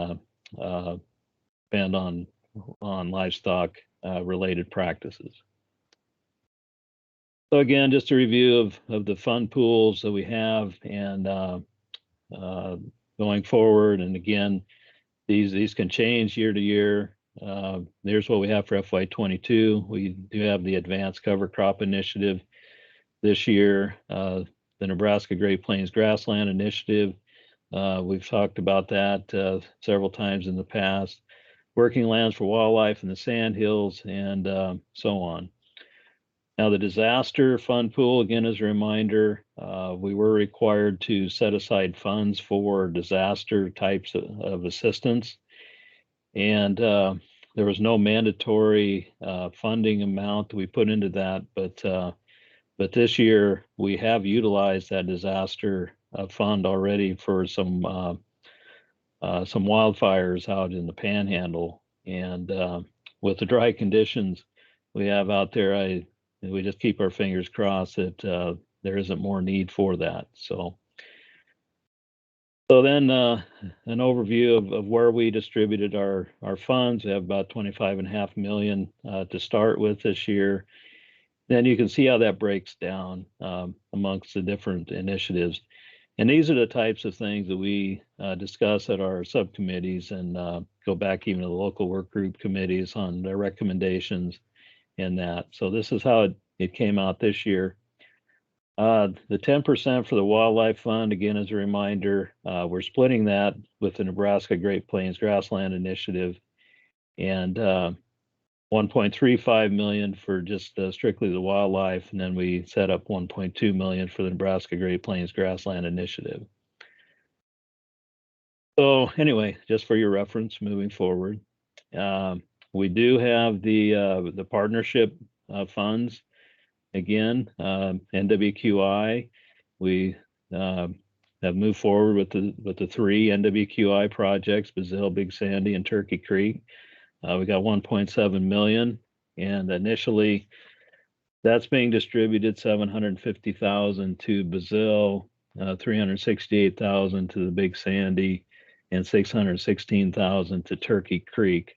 [SPEAKER 1] spent on livestock related practices. So again, just a review of the fund pools that we have and going forward. And again, these can change year to year. There's what we have for FY22. We do have the Advanced Cover Crop Initiative this year, the Nebraska Great Plains Grassland Initiative. We've talked about that several times in the past. Working lands for wildlife in the sandhills, and so on. Now, the disaster fund pool, again, as a reminder, we were required to set aside funds for disaster types of assistance. And there was no mandatory funding amount that we put into that, but this year we have utilized that disaster fund already for some wildfires out in the Panhandle, and with the dry conditions we have out there, we just keep our fingers crossed that there isn't more need for that. So then an overview of where we distributed our funds. We have about 25.5 million to start with this year. Then you can see how that breaks down amongst the different initiatives. And these are the types of things that we discuss at our subcommittees and go back even to the local work group committees on their recommendations and that. So this is how it came out this year. The 10% for the Wildlife Fund, again, as a reminder, we're splitting that with the Nebraska Great Plains Grassland Initiative, and 1.35 million for just strictly the wildlife, and then we set up 1.2 million for the Nebraska Great Plains Grassland Initiative. So anyway, just for your reference moving forward, we do have the partnership funds. Again, NWQI, we have moved forward with the 3 NWQI projects: Brazil, Big Sandy, and Turkey Creek. We got 1.7 million, and initially that's being distributed 750,000 to Brazil, 368,000 to the Big Sandy, and 616,000 to Turkey Creek.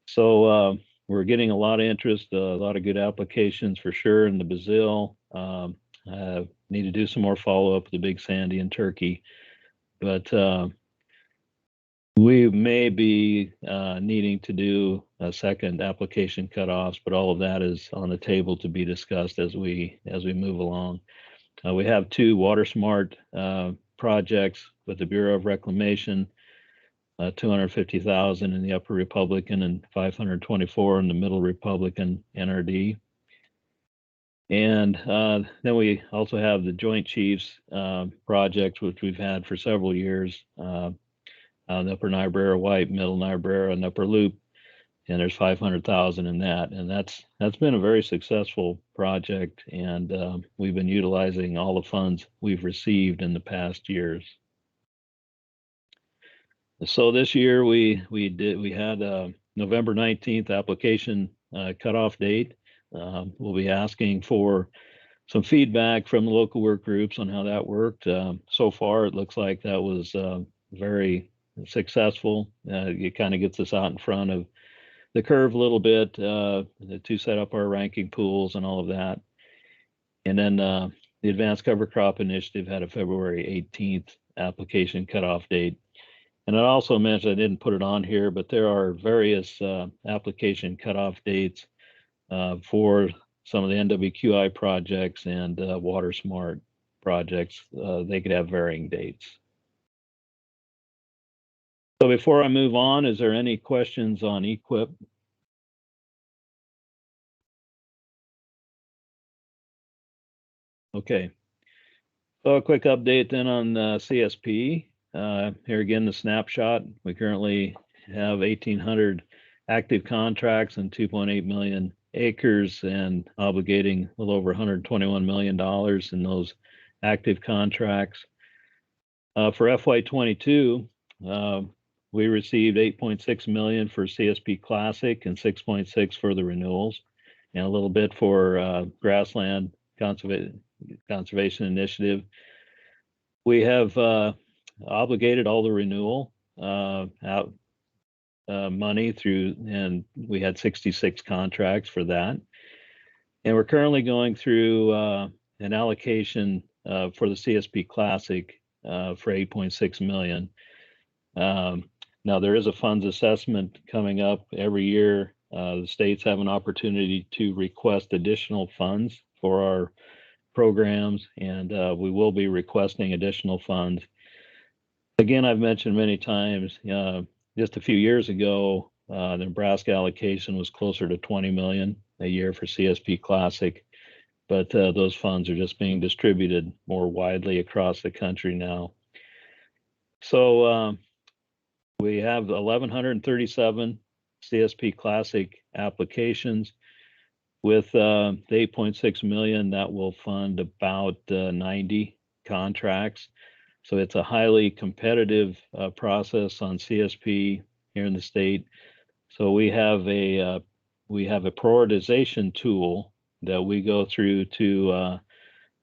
[SPEAKER 1] So we're getting a lot of interest, a lot of good applications for sure in the Brazil. Need to do some more follow-up with the Big Sandy and Turkey, but we may be needing to do a second application cutoffs, but all of that is on the table to be discussed as we move along. We have 2 Water Smart projects with the Bureau of Reclamation, 250,000 in the Upper Republican and 524 in the Middle Republican NRD. And then we also have the Joint Chiefs project, which we've had for several years. The Upper Niobrara White, Middle Niobrara, and Upper Loop, and there's 500,000 in that, and that's been a very successful project, and we've been utilizing all the funds we've received in the past years. So this year we had a November 19th application cutoff date. We'll be asking for some feedback from the local work groups on how that worked. So far, it looks like that was very successful. It kind of gets us out in front of the curve a little bit to set up our ranking pools and all of that. And then the Advanced Cover Crop Initiative had a February 18th application cutoff date. And I also mentioned, I didn't put it on here, but there are various application cutoff dates for some of the NWQI projects and Water Smart projects. They could have varying dates. So before I move on, is there any questions on Equip? Okay. So a quick update then on CSP. Here again, the snapshot. We currently have 1,800 active contracts and 2.8 million acres and obligating a little over $121 million in those active contracts. For FY22, we received 8.6 million for CSP Classic and 6.6 for the renewals, and a little bit for Grassland Conservation Initiative. We have obligated all the renewal money through, and we had 66 contracts for that. And we're currently going through an allocation for the CSP Classic for 8.6 million. Now there is a funds assessment coming up every year. The states have an opportunity to request additional funds for our programs, and we will be requesting additional funds. Again, I've mentioned many times, just a few years ago, the Nebraska allocation was closer to 20 million a year for CSP Classic, but those funds are just being distributed more widely across the country now. So we have 1,137 CSP Classic applications. With the 8.6 million, that will fund about 90 contracts. So it's a highly competitive process on CSP here in the state. So we have a prioritization tool that we go through to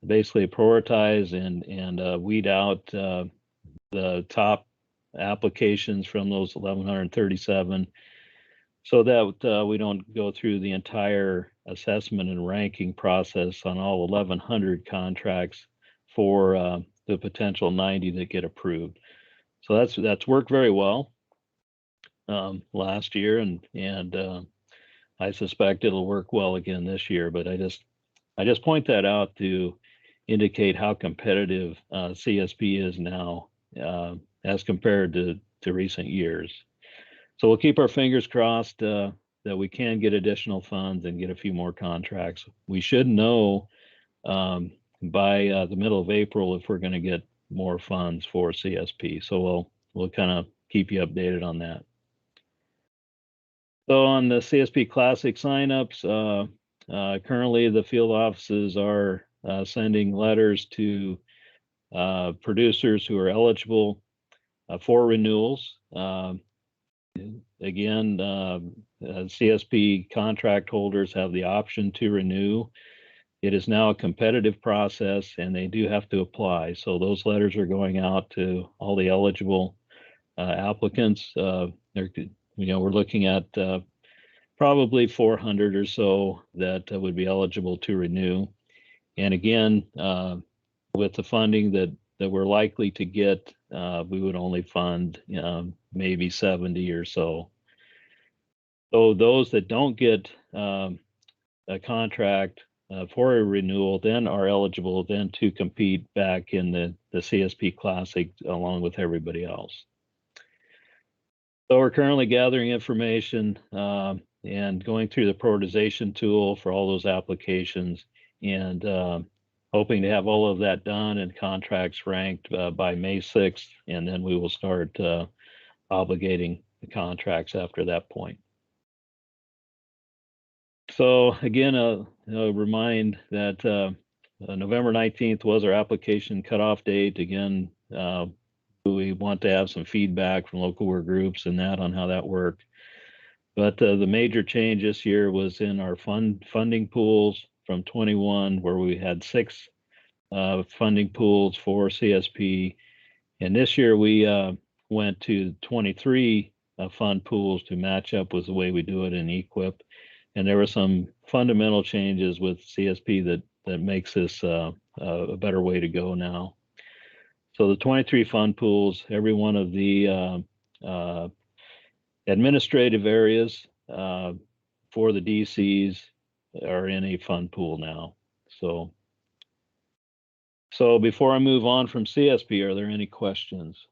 [SPEAKER 1] basically prioritize and weed out the top applications from those 1,137, so that we don't go through the entire assessment and ranking process on all 1,100 contracts for the potential 90 that get approved. So that's worked very well last year, and I suspect it'll work well again this year. But I just point that out to indicate how competitive CSP is now as compared to recent years. So we'll keep our fingers crossed that we can get additional funds and get a few more contracts. We should know by the middle of April if we're going to get more funds for CSP. So we'll kind of keep you updated on that. So on the CSP Classic signups, currently the field offices are sending letters to producers who are eligible for renewals. Again, CSP contract holders have the option to renew. It is now a competitive process, and they do have to apply. So those letters are going out to all the eligible applicants. We're looking at probably 400 or so that would be eligible to renew. And again, with the funding that we're likely to get, we would only fund maybe 70 or so. So those that don't get a contract for a renewal then are eligible then to compete back in the CSP Classic along with everybody else. So we're currently gathering information and going through the prioritization tool for all those applications, and hoping to have all of that done and contracts ranked by May 6th, and then we will start obligating the contracts after that point. So again, I'll remind that November 19th was our application cutoff date. Again, we want to have some feedback from local work groups and that on how that worked. But the major change this year was in our funding pools from 21, where we had 6 funding pools for CSP. And this year we went to 23 fund pools to match up with the way we do it in Equip. And there were some fundamental changes with CSP that makes this a better way to go now. So the 23 fund pools, every one of the administrative areas for the DCs are in a fund pool now. So before I move on from CSP, are there any questions?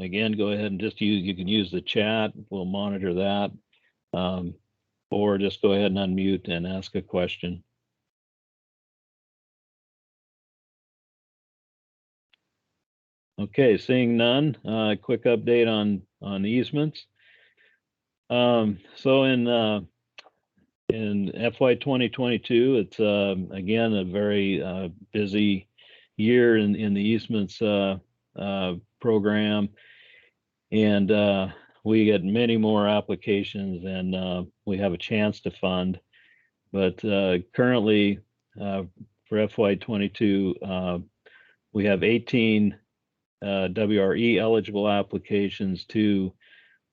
[SPEAKER 1] Again, go ahead and just you can use the chat. We'll monitor that. Or just go ahead and unmute and ask a question. Okay, seeing none, quick update on easements. So in FY 2022, it's again a very busy year in the easements program, and we get many more applications than we have a chance to fund. But currently, for FY 22, we have 18 WRE eligible applications, 2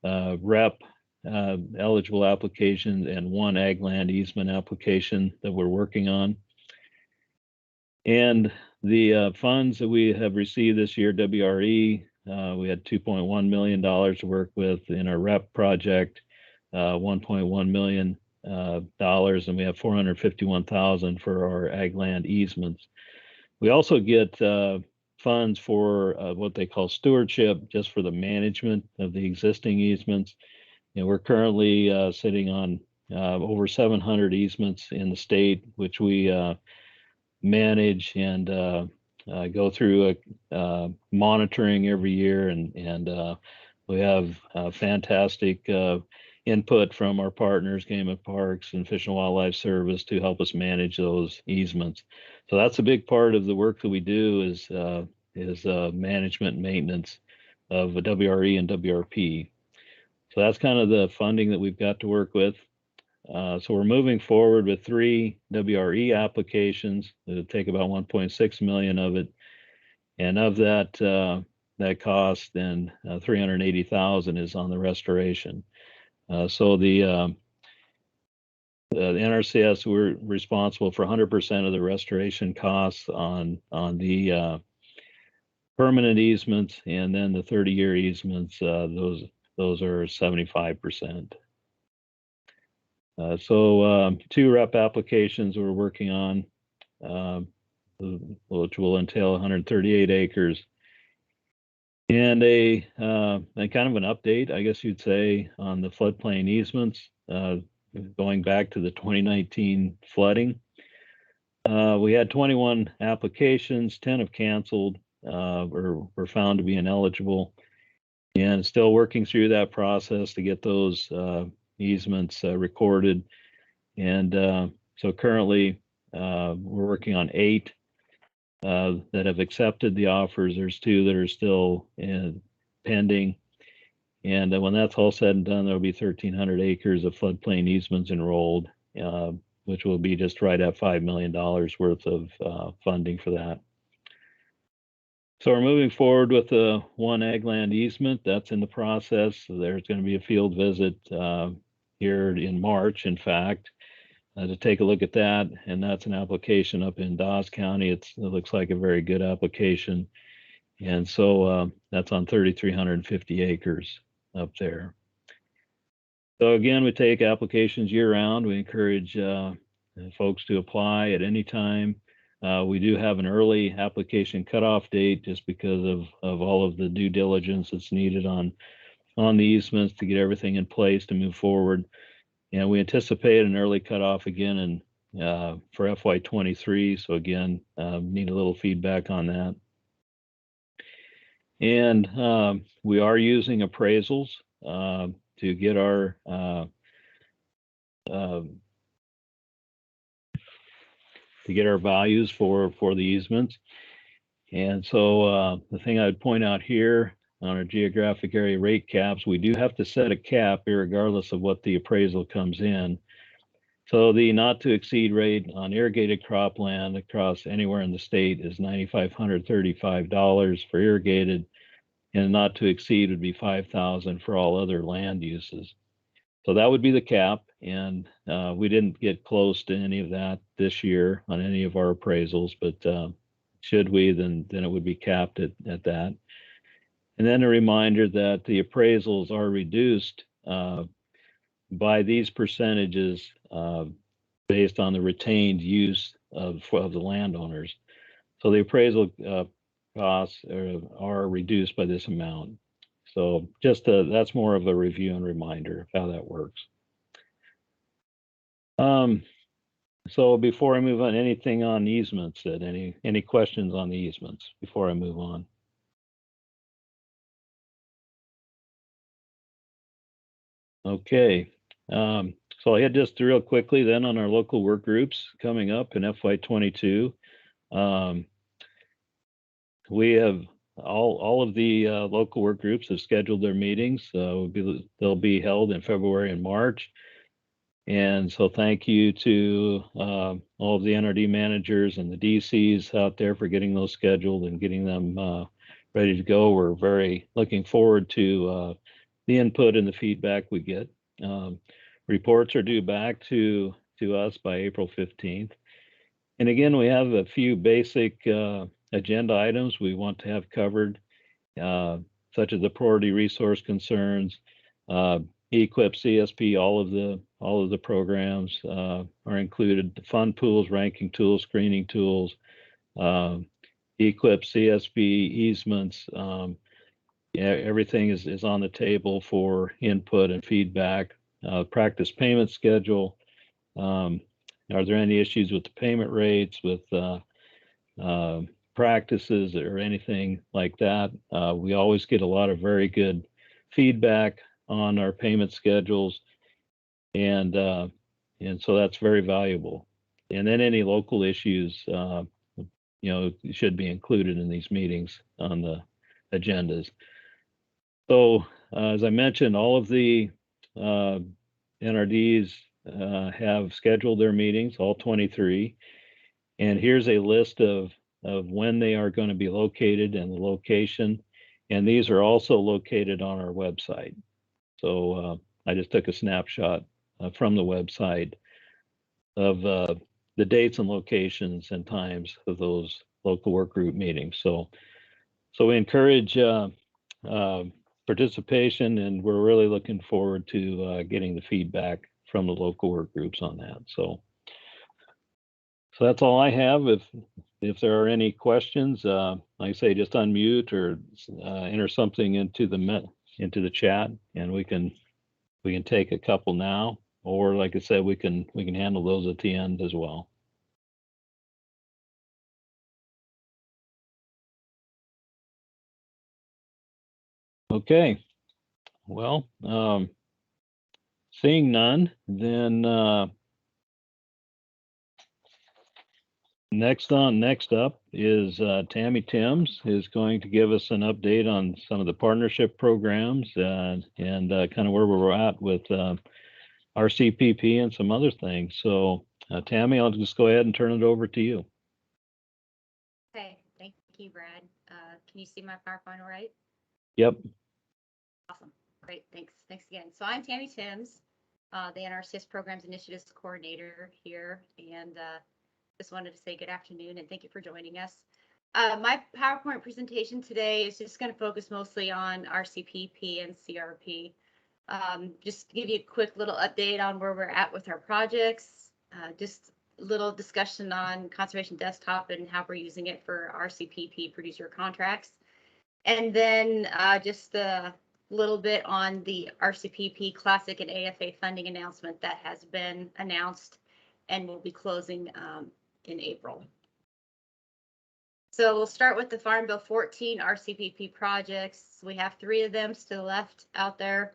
[SPEAKER 1] REP eligible applications, and 1 ag land easement application that we're working on. And the funds that we have received this year, WRE, we had $2.1 million to work with in our REP project, $1.1 million, and we have $451,000 for our ag land easements. We also get funds for what they call stewardship, just for the management of the existing easements. And we're currently sitting on over 700 easements in the state, which we manage and go through monitoring every year, and we have fantastic input from our partners, Game and Parks and Fish and Wildlife Service, to help us manage those easements. So that's a big part of the work that we do is management and maintenance of the WRE and WRP. So that's kind of the funding that we've got to work with. So we're moving forward with 3 WRE applications. It'll take about 1.6 million of it, and of that that cost, then 380,000 is on the restoration. So the NRCS, we're responsible for 100% of the restoration costs on the permanent easements, and then the 30-year easements, those are 75%. So 2 REP applications we're working on, which will entail 138 acres. And a kind of an update, I guess you'd say, on the floodplain easements, going back to the 2019 flooding. We had 21 applications, 10 have canceled, or were found to be ineligible, and still working through that process to get those easements recorded. And so currently we're working on 8 that have accepted the offers. There's 2 that are still pending. And when that's all said and done, there'll be 1,300 acres of floodplain easements enrolled, which will be just right at $5 million worth of funding for that. So we're moving forward with the 1 ag land easement. That's in the process. So there's going to be a field visit here in March, in fact, to take a look at that. And that's an application up in Dawes County. It looks like a very good application. And so that's on 3,350 acres up there. So again, we take applications year round. We encourage folks to apply at any time. We do have an early application cutoff date just because of all of the due diligence that's needed on the easements to get everything in place to move forward. And we anticipate an early cutoff again for FY 23. So again, need a little feedback on that. And we are using appraisals to get our values for the easements. And so the thing I would point out here on our geographic area rate caps, we do have to set a cap regardless of what the appraisal comes in. So the not to exceed rate on irrigated cropland across anywhere in the state is $9,535 for irrigated, and not to exceed would be $5,000 for all other land uses. So that would be the cap, and we didn't get close to any of that this year on any of our appraisals, but should we, then it would be capped at that. And then a reminder that the appraisals are reduced by these percentages based on the retained use of the landowners. So the appraisal costs are reduced by this amount. So just that's more of a review and reminder of how that works. So before I move on, anything on easements? Any questions on the easements before I move on? Okay. So I had just real quickly then on our local work groups coming up in FY22. We have all of the local work groups have scheduled their meetings. They'll be held in February and March. And so thank you to all of the NRD managers and the DCs out there for getting those scheduled and getting them ready to go. We're very looking forward to the input and the feedback we get. Reports are due back to us by April 15th. And again, we have a few basic agenda items we want to have covered, such as the priority resource concerns, Equip CSP, all of the programs are included. The fund pools, ranking tools, screening tools, Equip CSP, easements. Everything is on the table for input and feedback. Practice payment schedule. Are there any issues with the payment rates, with practices or anything like that? We always get a lot of very good feedback on our payment schedules, and so that's very valuable. And then any local issues, should be included in these meetings on the agendas. So as I mentioned, all of the NRDs have scheduled their meetings, all 23. And here's a list of when they are going to be located and the location. And these are also located on our website. So I just took a snapshot from the website of the dates and locations and times of those local work group meetings. So we encourage participation, and we're really looking forward to getting the feedback from the local work groups on that. So that's all I have. If there are any questions, like I say, just unmute or enter something into the chat, and we can take a couple now, or like I said, we can handle those at the end as well. Okay. Well, seeing none, then next up is Tammy Timms is going to give us an update on some of the partnership programs and kind of where we're at with Rcpp and some other things. So Tammy, I'll just go ahead and turn it over to you.
[SPEAKER 8] Okay, thank you, Brad. Can you see my PowerPoint all right?
[SPEAKER 1] Yep.
[SPEAKER 8] Awesome, great, thanks again. So I'm Tammy Timms, the NRCS Programs Initiatives Coordinator here, and just wanted to say good afternoon and thank you for joining us. My PowerPoint presentation today is just going to focus mostly on Rcpp and CRP. Just to give you a quick little update on where we're at with our projects, just a little discussion on Conservation Desktop and how we're using it for Rcpp producer contracts. And then just a little bit on the Rcpp Classic and AFA funding announcement that has been announced and will be closing in April. So we'll start with the Farm Bill 14 Rcpp projects. We have 3 of them to the left out there.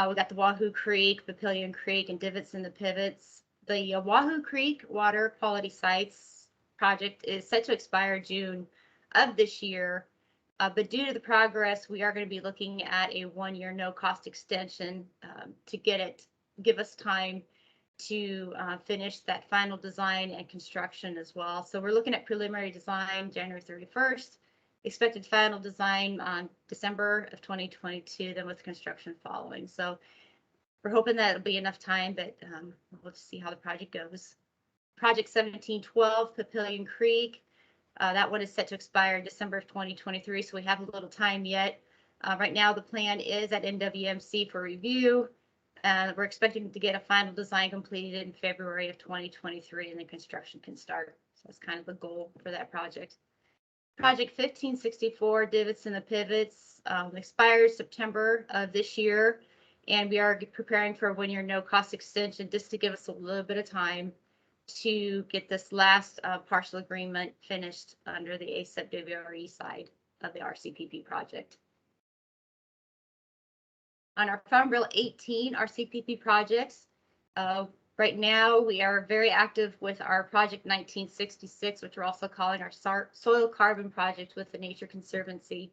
[SPEAKER 8] We got the Wahoo Creek, Papillion Creek, and Divots in the Pivots. The Wahoo Creek Water Quality Sites project is set to expire June of this year, but due to the progress, we are going to be looking at a 1-year no-cost extension to give us time to finish that final design and construction as well. So we're looking at preliminary design January 31st, expected final design on December of 2022, then with construction following. So we're hoping that it'll be enough time, but we'll just see how the project goes. Project 1712 Papillion Creek, that one is set to expire in December of 2023, so we have a little time yet. Right now the plan is at NWMC for review. We're expecting to get a final design completed in February of 2023, and then construction can start. So that's kind of the goal for that project. Project 1564, Divots in the Pivots, expires September of this year, and we are preparing for a 1-year no-cost extension just to give us a little bit of time to get this last partial agreement finished under the ASEP WRE side of the Rcpp project. On our Farm Bill 18 RCPP projects, right now we are very active with our project 1966, which we're also calling our soil carbon project with the Nature Conservancy.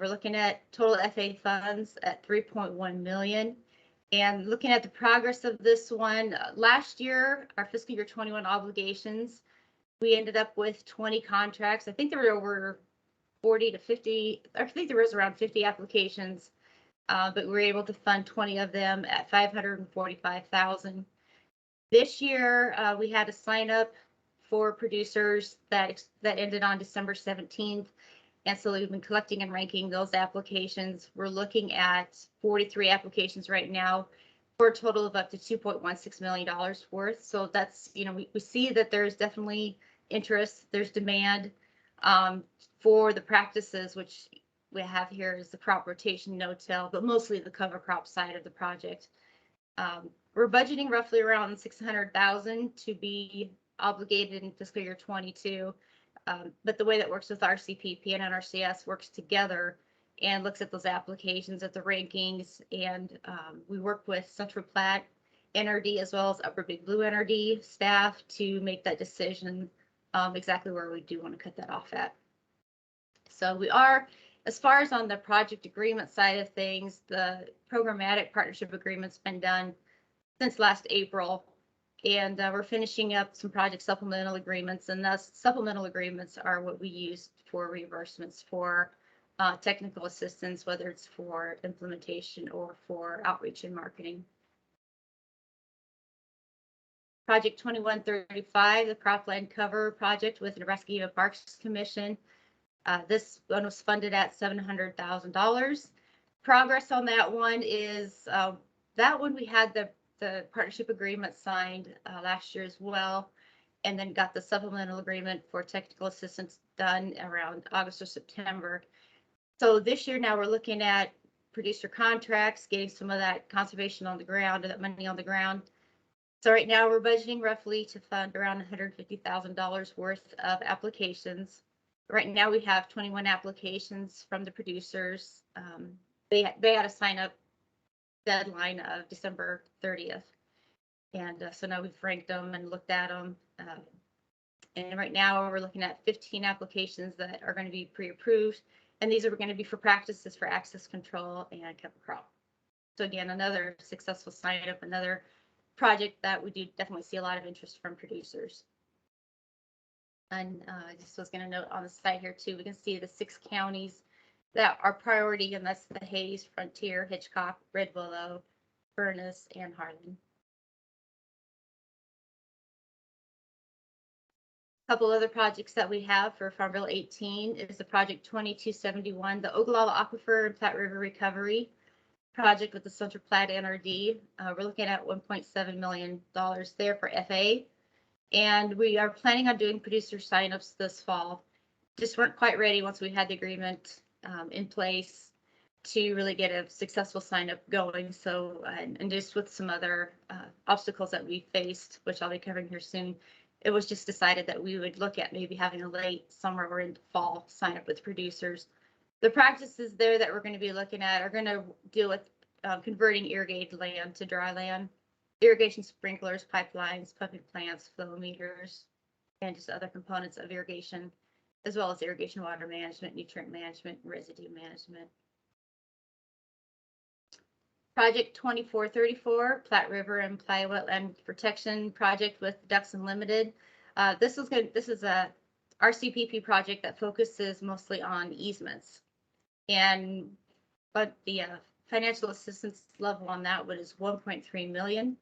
[SPEAKER 8] We're looking at total FA funds at 3.1 million. And looking at the progress of this one, last year, our fiscal year 21 obligations, we ended up with 20 contracts. I think there were over 40 to 50, I think there was around 50 applications, but we were able to fund 20 of them at 545,000. This year, we had a sign up for producers that ended on December 17th. And so we've been collecting and ranking those applications. We're looking at 43 applications right now for a total of up to $2.16 million worth. So that's, you know, we see that there's definitely interest, there's demand for the practices, which we have here is the crop rotation, no-till, but mostly the cover crop side of the project. We're budgeting roughly around 600,000 to be obligated in fiscal year 22. But the way that works with RCPP and NRCS works together and looks at those applications, at the rankings, and we work with Central Platte NRD as well as Upper Big Blue NRD staff to make that decision exactly where we do want to cut that off at. So we are, as far as on the project agreement side of things, the programmatic partnership agreement's been done since last April. And we're finishing up some project supplemental agreements, and those supplemental agreements are what we use for reimbursements for technical assistance, whether it's for implementation or for outreach and marketing. Project 2135, the cropland cover project with Nebraska Game Parks Commission. This one was funded at $700,000. Progress on that one is that one we had the partnership agreement signed last year as well, and then got the supplemental agreement for technical assistance done around August or September. So this year now we're looking at producer contracts, getting some of that conservation on the ground, that money on the ground. So right now we're budgeting roughly to fund around $150,000 worth of applications. Right now we have 21 applications from the producers. They had a sign up deadline of December 30th. And so now we've ranked them and looked at them. And right now we're looking at 15 applications that are going to be pre-approved. And these are going to be for practices for access control and cover crop. So again, another successful sign up, another project that we do definitely see a lot of interest from producers. And I just was going to note on the side here too, we can see the 6 counties that are priority, and that's the Hayes, Frontier, Hitchcock, Red Willow, Furnace, and Harlan. A couple other projects that we have for Farm Bill 18 is the project 2271, the Ogallala Aquifer and Platte River Recovery project with the Central Platte NRD. We're looking at $1.7 million there for FA. And we are planning on doing producer signups this fall. Just weren't quite ready once we had the agreement in place to really get a successful sign up going. So, and just with some other obstacles that we faced, which I'll be covering here soon, it was just decided that we would look at maybe having a late summer or into fall sign up with producers. The practices there that we're going to be looking at are going to deal with converting irrigated land to dry land, irrigation sprinklers, pipelines, pumping plants, flow meters, and just other components of irrigation, as well as irrigation water management, nutrient management, and residue management. Project 2434, Platte River and Plywood Wetland Protection Project with Ducks Unlimited. This is a RCPP project that focuses mostly on easements, but the financial assistance level on that one is 1.3 million,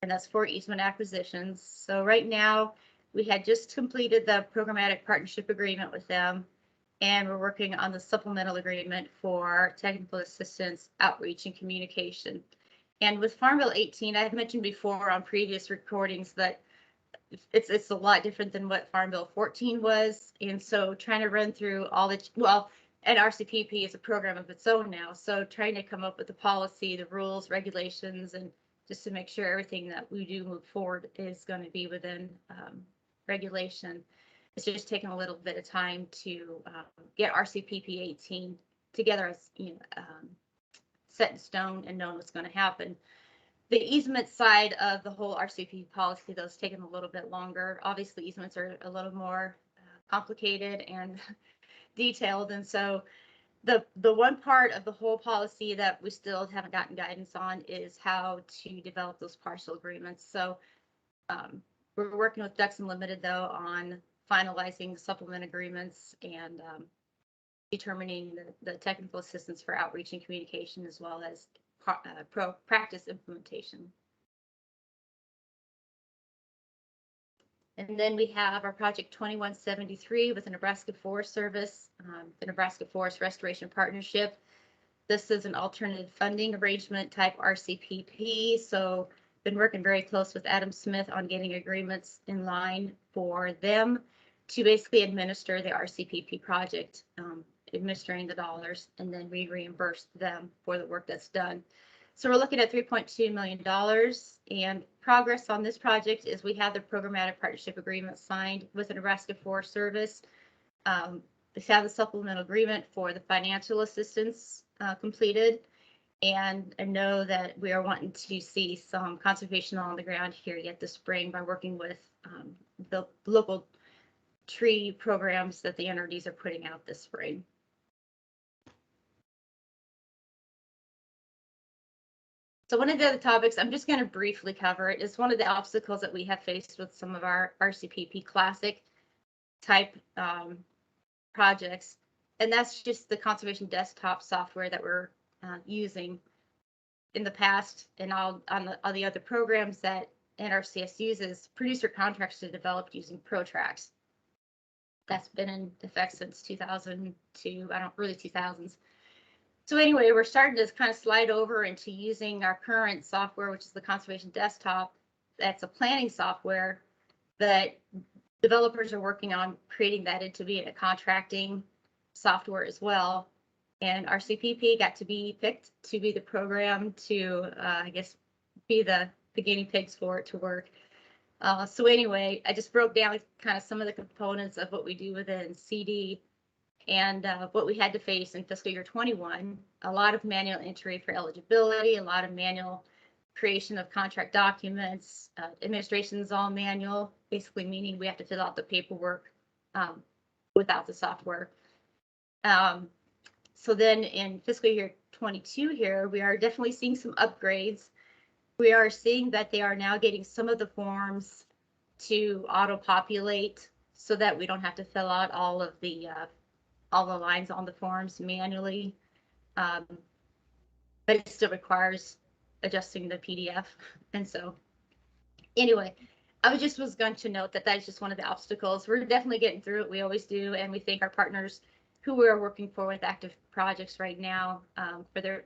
[SPEAKER 8] and that's for easement acquisitions. So right now we had just completed the programmatic partnership agreement with them, and we're working on the supplemental agreement for technical assistance, outreach, and communication. And with Farm Bill 18, I've mentioned before on previous recordings that it's a lot different than what Farm Bill 14 was. And so trying to run through all the, well, and RCPP is a program of its own now. So trying to come up with the policy, the rules, regulations, and just to make sure everything that we do move forward is going to be within regulation. It's just taken a little bit of time to get RCPP 18 together as set in stone and known what's going to happen. The easement side of the whole RCP policy, though, has taken a little bit longer. Obviously, easements are a little more complicated and detailed, and so the one part of the whole policy that we still haven't gotten guidance on is how to develop those parcel agreements. So we're working with Ducks Unlimited, though, on finalizing supplement agreements and determining the technical assistance for outreach and communication, as well as practice implementation. And then we have our project 2173 with the Nebraska Forest Service, the Nebraska Forest Restoration Partnership. This is an alternative funding arrangement type RCPP. So been working very close with Adam Smith on getting agreements in line for them to basically administer the RCPP project, administering the dollars, and then we reimburse them for the work that's done. So we're looking at $3.2 million, and progress on this project is we have the programmatic partnership agreement signed with the Nebraska Forest Service. We have the supplemental agreement for the financial assistance completed, and I know that we are wanting to see some conservation on the ground here yet this spring by working with the local tree programs that the NRDs are putting out this spring. So one of the other topics I'm just going to briefly cover it is one of the obstacles that we have faced with some of our Rcpp Classic type projects, and that's just the conservation desktop software that we're using in the past, and all the other programs that NRCS uses. Producer contracts to develop using ProTracks. That's been in effect since 2002, early 2000s. So anyway, we're starting to kind of slide over into using our current software, which is the Conservation Desktop. That's a planning software that developers are working on creating that into being a contracting software as well. And Rcpp got to be picked to be the program to, I guess, be the guinea pigs for it to work. So anyway, I just broke down kind of some of the components of what we do within CD. And what we had to face in fiscal year 21, a lot of manual entry for eligibility, a lot of manual creation of contract documents, administration is all manual, basically meaning we have to fill out the paperwork without the software. So then in fiscal year 22 here, we are definitely seeing some upgrades. We are seeing that they are now getting some of the forms to auto-populate so that we don't have to fill out all the lines on the forms manually, but it still requires adjusting the PDF. And so anyway, I was going to note that that's just one of the obstacles. We're definitely getting through it. We always do. And we thank our partners who we are working for with active projects right now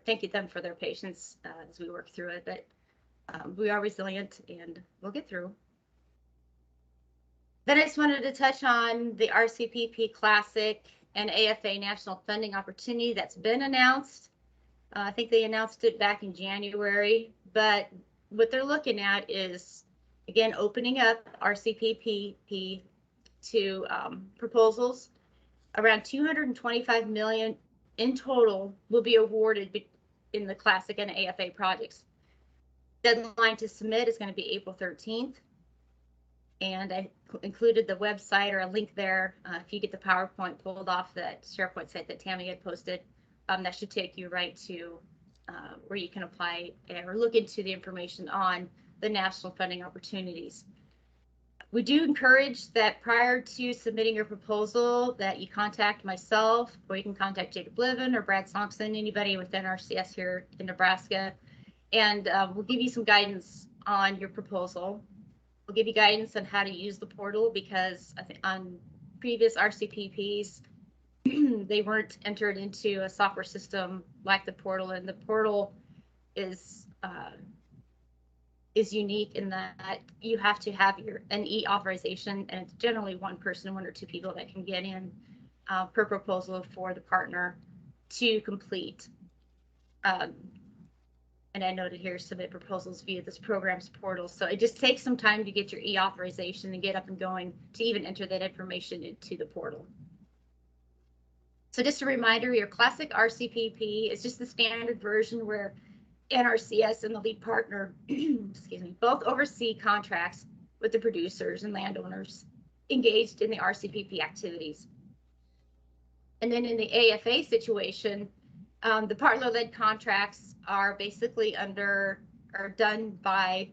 [SPEAKER 8] thank them for their patience as we work through it. But we are resilient and we'll get through. Then I just wanted to touch on the Rcpp Classic and AFA National Funding Opportunity that's been announced. I think they announced it back in January, but what they're looking at is, again, opening up Rcpp to proposals. Around $225 million in total will be awarded in the Classic and AFA projects. Deadline to submit is going to be April 13th. And I included the website or a link there. If you get the PowerPoint pulled off that SharePoint site that Tammy had posted, that should take you right to where you can apply or look into the information on the national funding opportunities. We do encourage that prior to submitting your proposal that you contact myself, or you can contact Jacob Livin or Brad Thompson, anybody within RCS here in Nebraska, and we'll give you some guidance on your proposal. We'll give you guidance on how to use the portal, because I think on previous RCPPs, they weren't entered into a software system like the portal, and the portal is unique in that you have to have an e-authorization, and it's generally one person, one or two people that can get in per proposal for the partner to complete. And I noted here, submit proposals via this program's portal. So it just takes some time to get your e-authorization and get up and going to even enter that information into the portal. So just a reminder, your classic RCPP is just the standard version where NRCS and the lead partner, excuse me, both oversee contracts with the producers and landowners engaged in the RCPP activities. And then in the AFA situation, the partner-led contracts are basically done by,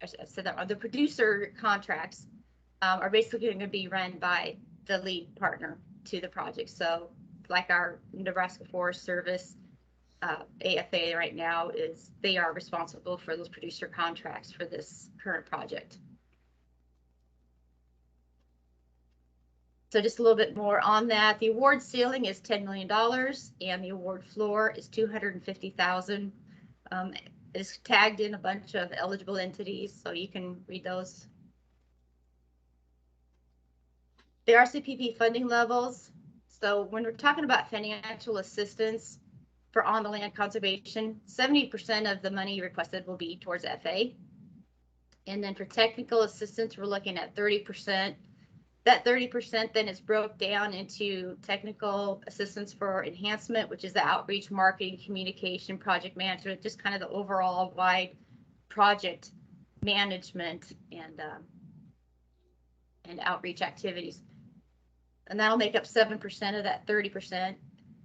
[SPEAKER 8] I said that wrong, the producer contracts are basically going to be run by the lead partner to the project. So like our Nebraska Forest Service, AFA right now they are responsible for those producer contracts for this current project. So just a little bit more on that. The award ceiling is $10 million and the award floor is $250,000. It's tagged in a bunch of eligible entities, so you can read those. The RCPP funding levels. So when we're talking about financial assistance for on the land conservation, 70% of the money requested will be towards FA. And then for technical assistance, we're looking at 30%. That 30% then is broke down into technical assistance for enhancement, which is the outreach, marketing, communication, project management, just kind of the overall wide project management and outreach activities. And that'll make up 7% of that 30%.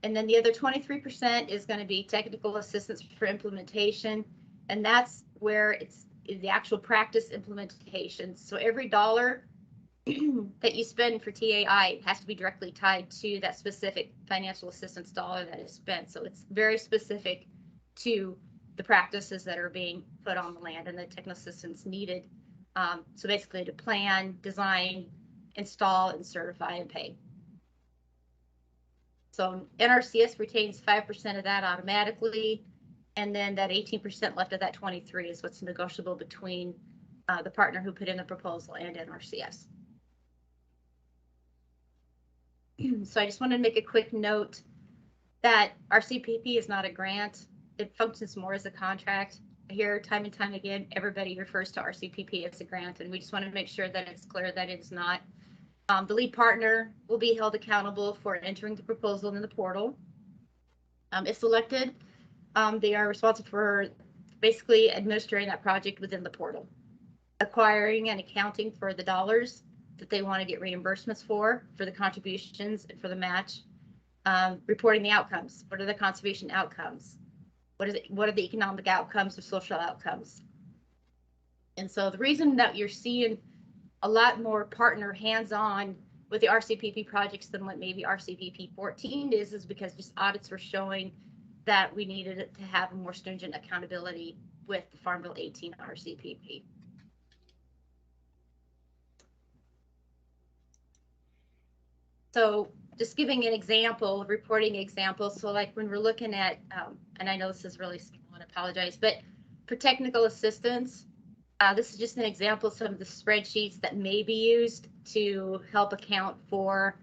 [SPEAKER 8] And then the other 23% is going to be technical assistance for implementation. And that's where it's the actual practice implementation. So every dollar that you spend for TAI has to be directly tied to that specific financial assistance dollar that is spent. So it's very specific to the practices that are being put on the land and the technical assistance needed. So basically to plan, design, install, and certify and pay. So NRCS retains 5% of that automatically. And then that 18% left of that 23 is what's negotiable between the partner who put in the proposal and NRCS. So I just wanted to make a quick note that RCPP is not a grant. It functions more as a contract. I hear time and time again, everybody refers to RCPP as a grant, and we just want to make sure that it's clear that it's not. The lead partner will be held accountable for entering the proposal in the portal. If selected, they are responsible for basically administering that project within the portal, acquiring and accounting for the dollars that they want to get reimbursements for the contributions and for the match, reporting the outcomes. What are the conservation outcomes? What are the economic outcomes or social outcomes? And so the reason that you're seeing a lot more partner hands-on with the RCPP projects than what maybe RCPP 14 is because just audits were showing that we needed it to have a more stringent accountability with the Farm Bill 18 RCPP. So just giving an example, a reporting example. So like when we're looking at, and I know this is really small, I apologize, but for technical assistance, this is just an example of some of the spreadsheets that may be used to help account for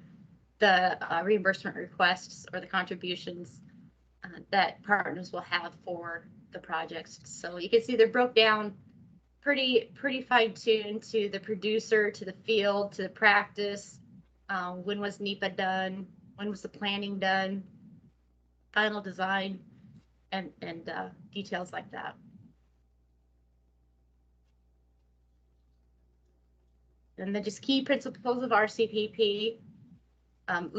[SPEAKER 8] the reimbursement requests or the contributions that partners will have for the projects. So you can see they're broke down pretty fine-tuned to the producer, to the field, to the practice. When was NEPA done? When was the planning done? Final design and details like that. And then just key principles of RCPP.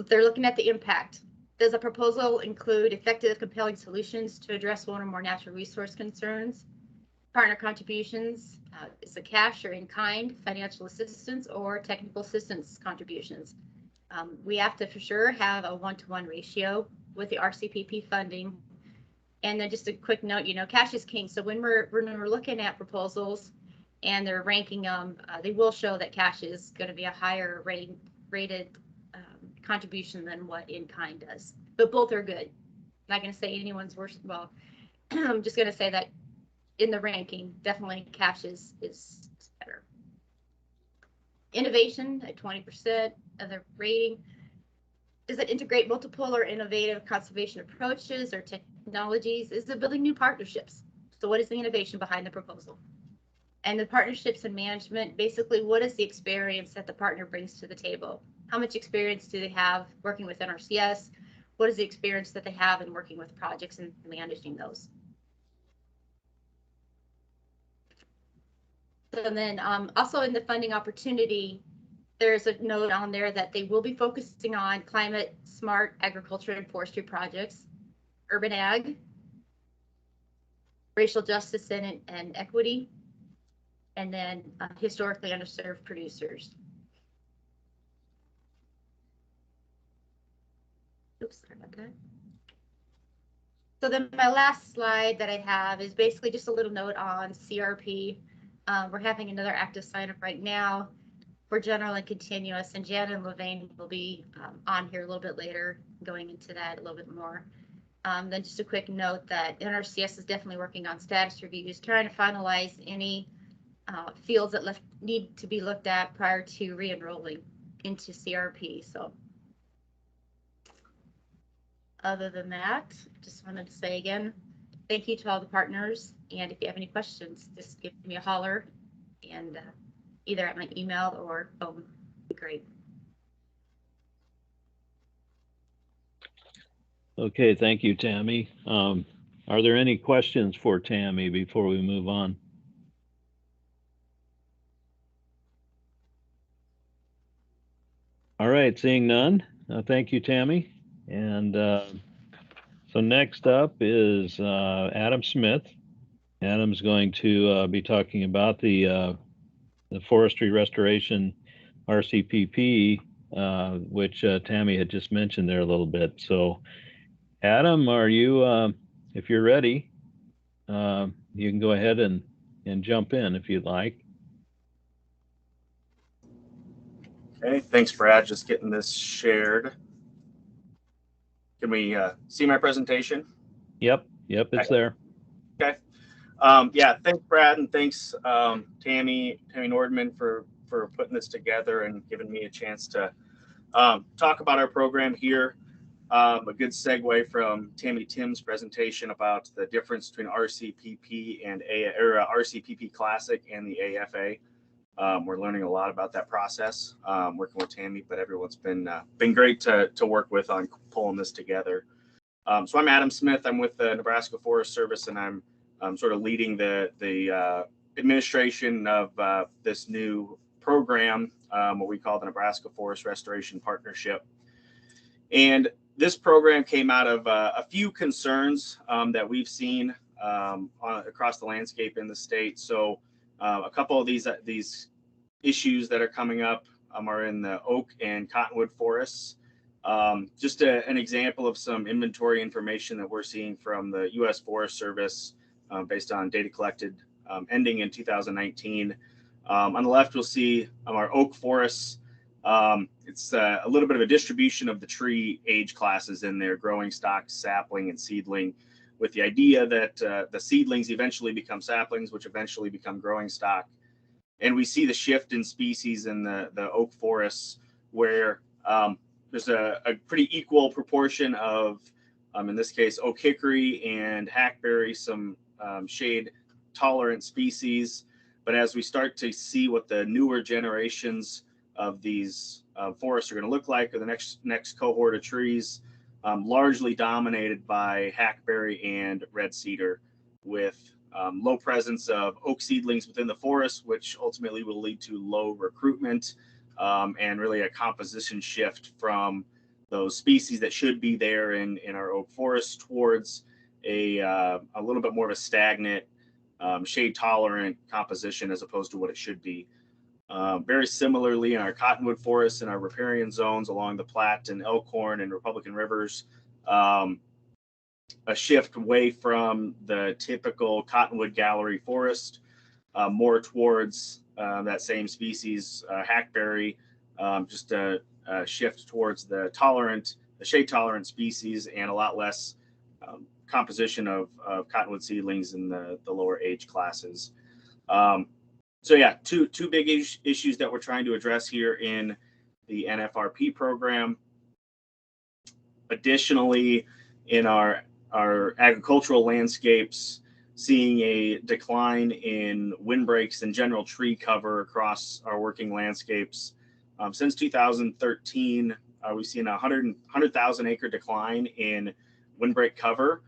[SPEAKER 8] They're looking at the impact. Does a proposal include effective, compelling solutions to address one or more natural resource concerns? Partner contributions, is it cash or in-kind, financial assistance, or technical assistance contributions? We have to for sure have a 1-to-1 ratio with the RCPP funding. And then just a quick note, you know, cash is king. So when we're looking at proposals and they're ranking them, they will show that cash is going to be a higher rated contribution than what in-kind does. But both are good. I'm not going to say anyone's worse. Well, I'm just going to say that in the ranking, definitely cash is better. Innovation at 20% of the rating. Does it integrate multiple or innovative conservation approaches or technologies? Is it building new partnerships? So what is the innovation behind the proposal? And the partnerships and management, basically, what is the experience that the partner brings to the table? How much experience do they have working with NRCS, what is the experience that they have in working with projects and managing those. And then also in the funding opportunity, there's a note on there that they will be focusing on climate smart agriculture and forestry projects, urban ag, racial justice and equity, and then historically underserved producers. Oops, sorry about that. So then my last slide that I have is basically just a little note on CRP. We're having another active sign up right now for general and continuous, and Jan and Levain will be on here a little bit later, going into that a little bit more. Then just a quick note that NRCS is definitely working on status reviews, trying to finalize any fields that need to be looked at prior to re-enrolling into CRP. So other than that, just wanted to say again, thank you to all the partners. And if you have any questions, just give me a holler, and either at my email or phone would be great.
[SPEAKER 1] Okay, thank you, Tammy. Are there any questions for Tammy before we move on? All right, seeing none, thank you, Tammy. And so next up is Adam Smith. Adam's going to be talking about the forestry restoration RCPP, which Tammy had just mentioned there a little bit. So Adam, are you, if you're ready, you can go ahead and jump in if you'd like.
[SPEAKER 5] Okay, thanks, Brad. Just getting this shared. Can we see my presentation?
[SPEAKER 1] Yep, it's there.
[SPEAKER 5] Okay. Yeah, thanks, Brad, and thanks, Tammy Nordman for putting this together and giving me a chance to talk about our program here. A good segue from Tammy Tim's presentation about the difference between RCPP and RCPP Classic and the AFA. We're learning a lot about that process, working with Tammy, but everyone's been great to work with on pulling this together. So I'm Adam Smith. I'm with the Nebraska Forest Service, and I'm sort of leading the administration of this new program, what we call the Nebraska Forest Restoration Partnership. And this program came out of a few concerns that we've seen across the landscape in the state. So a couple of these issues that are coming up are in the oak and cottonwood forests. Just an example of some inventory information that we're seeing from the U.S. Forest Service based on data collected ending in 2019. On the left, we'll see our oak forests. It's a little bit of a distribution of the tree age classes in there: growing stock, sapling, and seedling, with the idea that the seedlings eventually become saplings, which eventually become growing stock. And we see the shift in species in the oak forests, where there's a pretty equal proportion of, in this case, oak hickory and hackberry, some shade tolerant species. But as we start to see what the newer generations of these forests are going to look like, or the next cohort of trees, largely dominated by hackberry and red cedar, with low presence of oak seedlings within the forest, which ultimately will lead to low recruitment and really a composition shift from those species that should be there in our oak forest towards a little bit more of a stagnant, shade tolerant composition as opposed to what it should be. Very similarly, in our cottonwood forests and our riparian zones along the Platte and Elkhorn and Republican rivers, a shift away from the typical cottonwood gallery forest, more towards that same species, hackberry, just a shift towards the shade tolerant species, and a lot less composition of cottonwood seedlings in the lower age classes. So yeah, two big issues that we're trying to address here in the Nfrp program. Additionally, in our agricultural landscapes, seeing a decline in windbreaks and general tree cover across our working landscapes. Since 2013, we've seen 100,000 acre decline in windbreak cover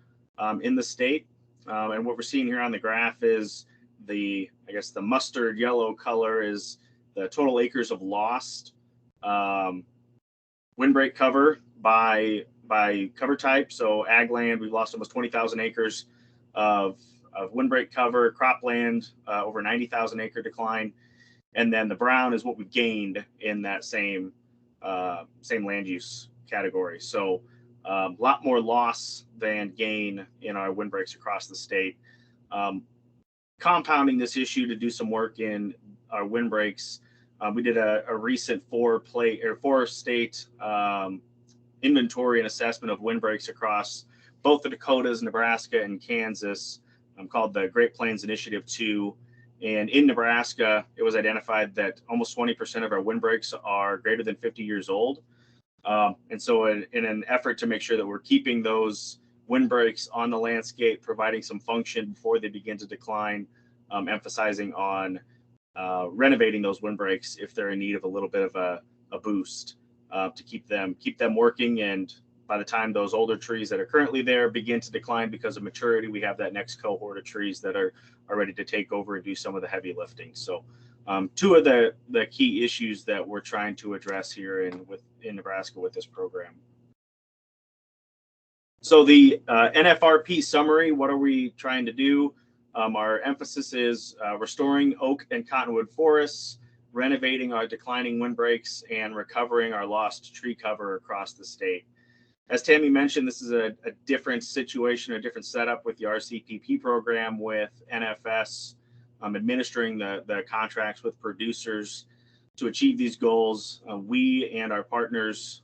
[SPEAKER 5] in the state. And what we're seeing here on the graph is the mustard yellow color is the total acres of lost windbreak cover by cover type. So ag land, we've lost almost 20,000 acres of windbreak cover. Cropland, over 90,000 acre decline. And then the brown is what we've gained in that same land use category. So a lot more loss than gain in our windbreaks across the state. Compounding this issue to do some work in our windbreaks, we did a recent four state inventory and assessment of windbreaks across both the Dakotas, Nebraska, and Kansas, called the Great Plains Initiative 2. And in Nebraska, it was identified that almost 20% of our windbreaks are greater than 50 years old. And so in an effort to make sure that we're keeping those windbreaks on the landscape, providing some function before they begin to decline, emphasizing on renovating those windbreaks if they're in need of a little bit of a boost to keep them working. And by the time those older trees that are currently there begin to decline because of maturity, we have that next cohort of trees that are ready to take over and do some of the heavy lifting. So two of the key issues that we're trying to address here in Nebraska with this program. So the Nfrp Summary, what are we trying to do? Our emphasis is restoring oak and cottonwood forests, renovating our declining windbreaks, and recovering our lost tree cover across the state. As Tammy mentioned, this is a different situation, a different setup with the Rcpp program, with NFS administering the contracts with producers to achieve these goals. We and our partners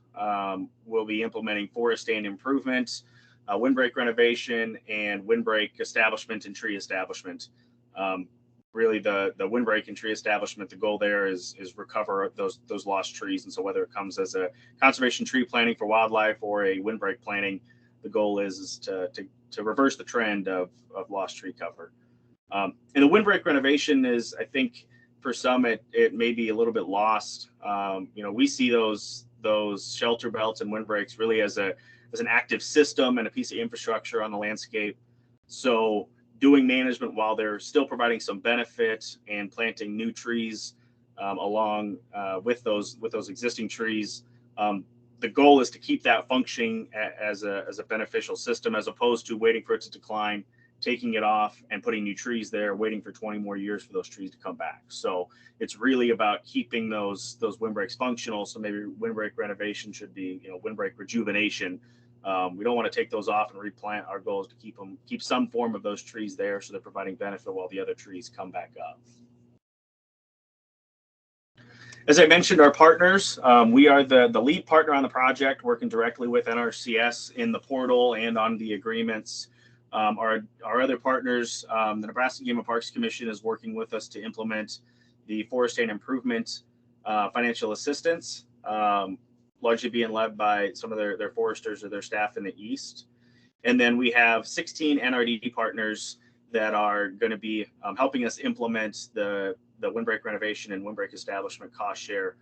[SPEAKER 5] will be implementing forest stand improvement, windbreak renovation, and windbreak establishment and tree establishment. Really, the windbreak and tree establishment, the goal there is recover those lost trees. And so whether it comes as a conservation tree planting for wildlife or a windbreak planting, the goal is to reverse the trend of lost tree cover. And the windbreak renovation is, I think, for some it may be a little bit lost. We see those shelter belts and windbreaks really as an active system and a piece of infrastructure on the landscape. So doing management while they're still providing some benefit and planting new trees along with those existing trees. The goal is to keep that functioning as a beneficial system, as opposed to waiting for it to decline, taking it off and putting new trees there, waiting for 20 more years for those trees to come back. So it's really about keeping those windbreaks functional. So maybe windbreak renovation should be, windbreak rejuvenation. We don't want to take those off and replant. Our goal is to keep some form of those trees there so they're providing benefit while the other trees come back up. As I mentioned, our partners, we are the lead partner on the project, working directly with NRCS in the portal and on the agreements. Our other partners, the Nebraska Game and Parks Commission, is working with us to implement the forest stand improvement financial assistance, largely being led by some of their foresters or their staff in the East. And then we have 16 NRD partners that are going to be helping us implement the windbreak renovation and windbreak establishment cost share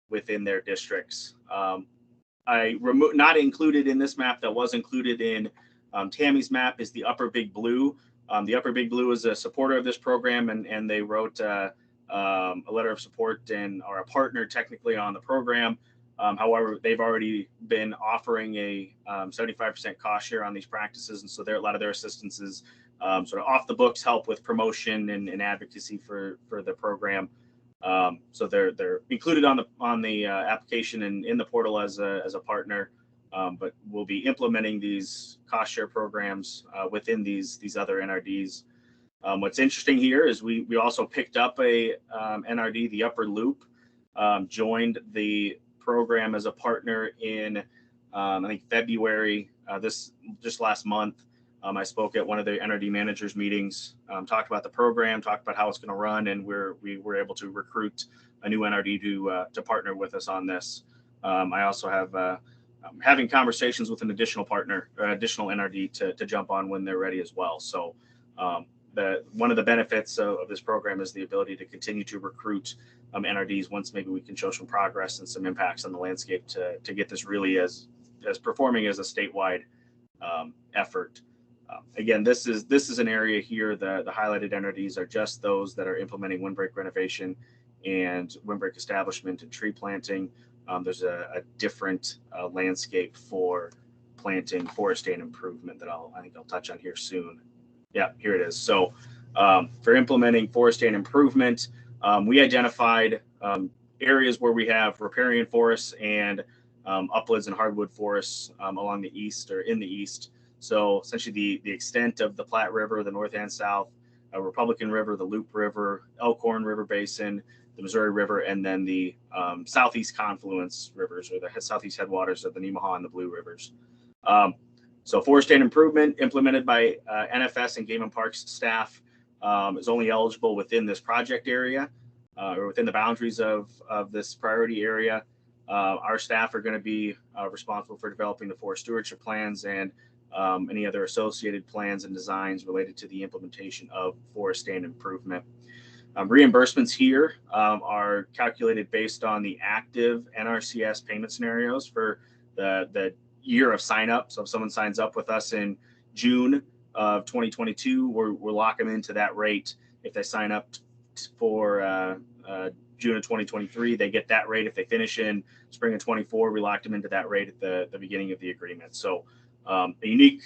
[SPEAKER 5] within their districts. Not included in this map, that was included in Tammy's map, is the Upper Big Blue. The Upper Big Blue is a supporter of this program, and they wrote a letter of support and are a partner technically on the program. However, they've already been offering a 75% cost share on these practices, and so a lot of their assistance is sort of off the books help with promotion and advocacy for the program. So they're included on the application and in the portal as a partner, but we'll be implementing these cost share programs within these other NRDs. What's interesting here is we also picked up a NRD, the Upper Loop, joined the program as a partner in I think February, just last month. I spoke at one of the NRD managers meetings, talked about the program, talked about how it's going to run, and we were able to recruit a new NRD to partner with us on this. I also have having conversations with an additional partner, additional NRD to jump on when they're ready as well. So one of the benefits of this program is the ability to continue to recruit NRDs once maybe we can show some progress and some impacts on the landscape to get this really as performing as a statewide effort. Again, this is an area here. The highlighted NRDs are just those that are implementing windbreak renovation and windbreak establishment and tree planting. There's a different landscape for planting, forest stand improvement that I think I'll touch on here soon. Yeah, here it is. So for implementing forest stand improvement, we identified areas where we have riparian forests and uplands and hardwood forests along the east or in the east. So essentially the extent of the Platte River, the north and south, Republican River, the Loop River, Elkhorn River Basin, the Missouri River, and then the southeast confluence rivers, or the southeast headwaters of the Nemaha and the Blue Rivers. So forest stand improvement implemented by NFS and Game and Parks staff is only eligible within this project area or within the boundaries of this priority area. Our staff are going to be responsible for developing the forest stewardship plans and any other associated plans and designs related to the implementation of forest stand improvement. Reimbursements here are calculated based on the active NRCS payment scenarios for the year of sign up. So if someone signs up with us in June of 2022, we're locking them into that rate. If they sign up for June of 2023, they get that rate. If they finish in spring of 24, we locked them into that rate at the beginning of the agreement. So a unique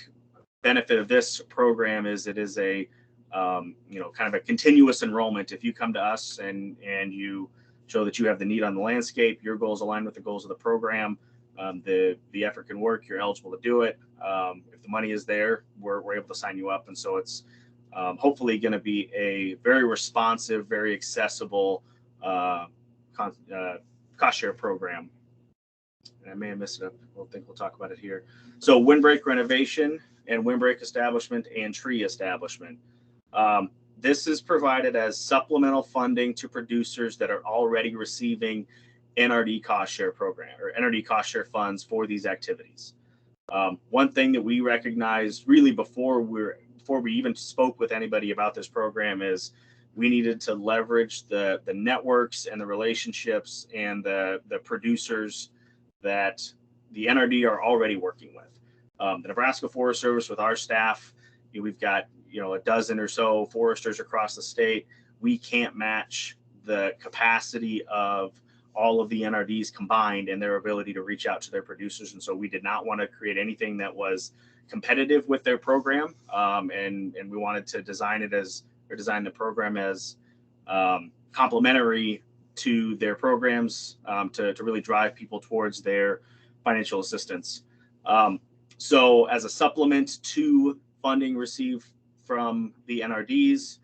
[SPEAKER 5] benefit of this program is it is a kind of a continuous enrollment. If you come to us and you show that you have the need on the landscape, your goals align with the goals of the program, the effort can work, you're eligible to do it. If the money is there, we're able to sign you up. And so it's hopefully going to be a very responsive, very accessible cost share program. And I may have missed it up. I think we'll talk about it here. So windbreak renovation and windbreak establishment and tree establishment. This is provided as supplemental funding to producers that are already receiving NRD cost share program or NRD cost share funds for these activities. One thing that we recognized really before we even spoke with anybody about this program is we needed to leverage the networks and the relationships and the producers that the NRD are already working with. The Nebraska Forest Service with our staff, we've got a dozen or so foresters across the state. We can't match the capacity of all of the NRDs combined and their ability to reach out to their producers. And so we did not want to create anything that was competitive with their program. And we wanted to design the program as complementary to their programs to really drive people towards their financial assistance. So as a supplement to funding received from the NRDs,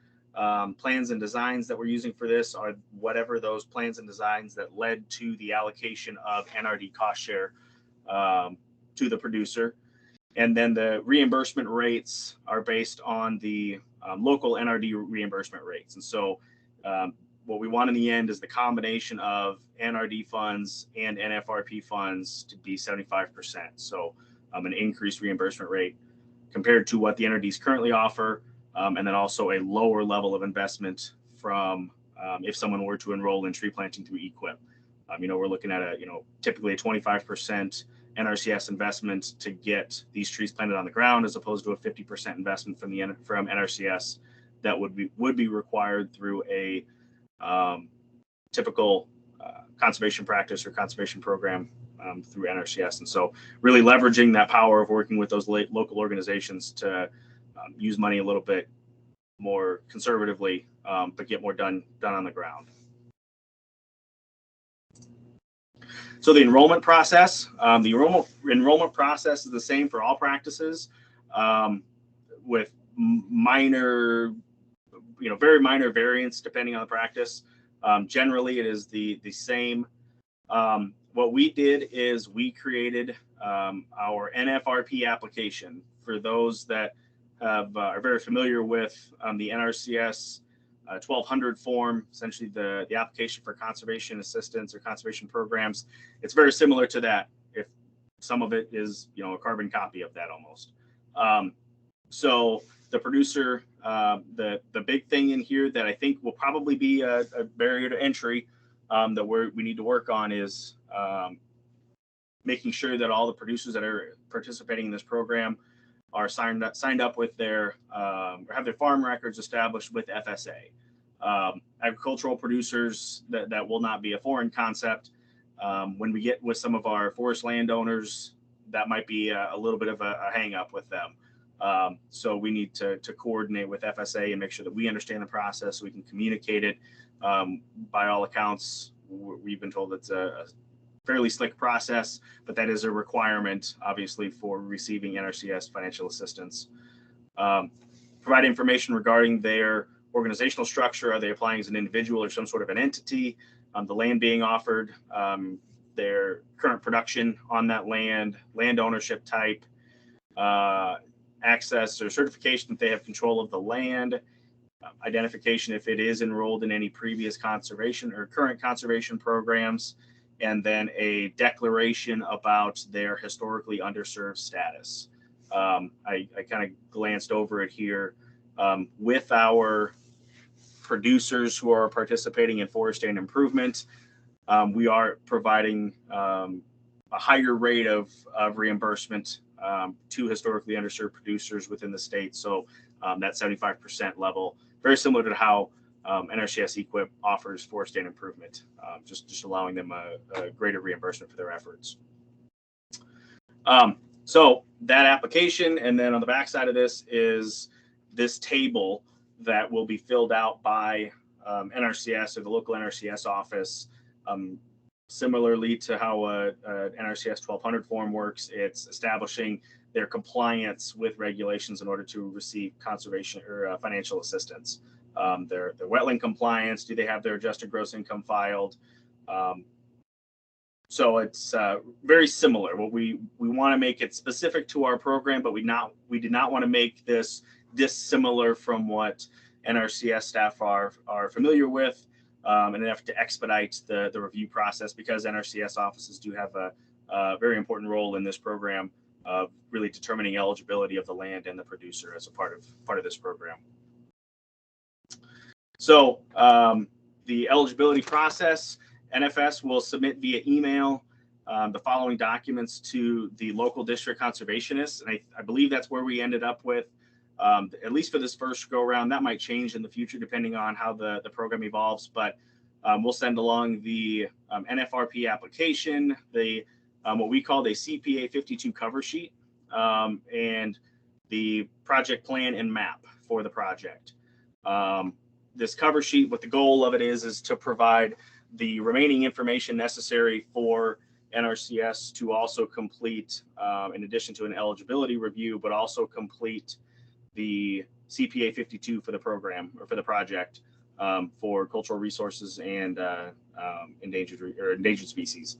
[SPEAKER 5] plans and designs that we're using for this are whatever those plans and designs that led to the allocation of NRD cost share to the producer. And then the reimbursement rates are based on the local NRD reimbursement rates. And so what we want in the end is the combination of NRD funds and NFRP funds to be 75%. So an increased reimbursement rate compared to what the NRDs currently offer, and then also a lower level of investment from if someone were to enroll in tree planting through Equip. We're looking at typically a 25% NRCS investment to get these trees planted on the ground, as opposed to a 50% investment from NRCS that would be required through a typical conservation practice or conservation program through NRCS. And so really leveraging that power of working with those local organizations to use money a little bit more conservatively, but get more done on the ground. So the enrollment process, enrollment process is the same for all practices, with minor, very minor variance depending on the practice. Generally, it is the same. What we did is we created our Nfrp application. For those that are very familiar with the NRCS 1200 form, essentially the application for conservation assistance or conservation programs, it's very similar to that. If some of it is, a carbon copy of that almost. So the producer, the big thing in here that I think will probably be a barrier to entry that we need to work on is making sure that all the producers that are participating in this program are signed up with their or have their farm records established with FSA. Agricultural producers, that will not be a foreign concept. When we get with some of our forest landowners, that might be a little bit of a hang up with them. So we need to coordinate with FSA and make sure that we understand the process so we can communicate it. By all accounts, we've been told it's a fairly slick process, but that is a requirement, obviously, for receiving NRCS financial assistance. Provide information regarding their organizational structure. Are they applying as an individual or some sort of an entity? The land being offered, their current production on that land ownership type, access or certification that they have control of the land, identification if it is enrolled in any previous conservation or current conservation programs, and then a declaration about their historically underserved status. I kind of glanced over it here. With our producers who are participating in forestry and improvement, we are providing a higher rate of reimbursement to historically underserved producers within the state. So that 75% level, very similar to how NRCS Equip offers forestry and improvement, just allowing them a greater reimbursement for their efforts. So that application, and then on the backside of this is this table that will be filled out by NRCS or the local NRCS office. Similarly to how a NRCS 1200 form works, it's establishing their compliance with regulations in order to receive conservation or financial assistance. Their wetland compliance, do they have their adjusted gross income filed? So it's very similar. What we want to make it specific to our program, but we did not want to make this dissimilar from what NRCS staff are familiar with, in an effort to expedite the review process, because NRCS offices do have a very important role in this program of really determining eligibility of the land and the producer as a part of this program. So the eligibility process, NFS will submit via email the following documents to the local district conservationists, and I believe that's where we ended up with. At least for this first go around. That might change in the future depending on how the program evolves, but we'll send along the Nfrp application, the what we called a CPA 52 cover sheet, and the project plan and map for the project. This cover sheet, what the goal of it is to provide the remaining information necessary for NRCS to also complete, in addition to an eligibility review, but also complete the CPA 52 for the program or for the project, for cultural resources and endangered species.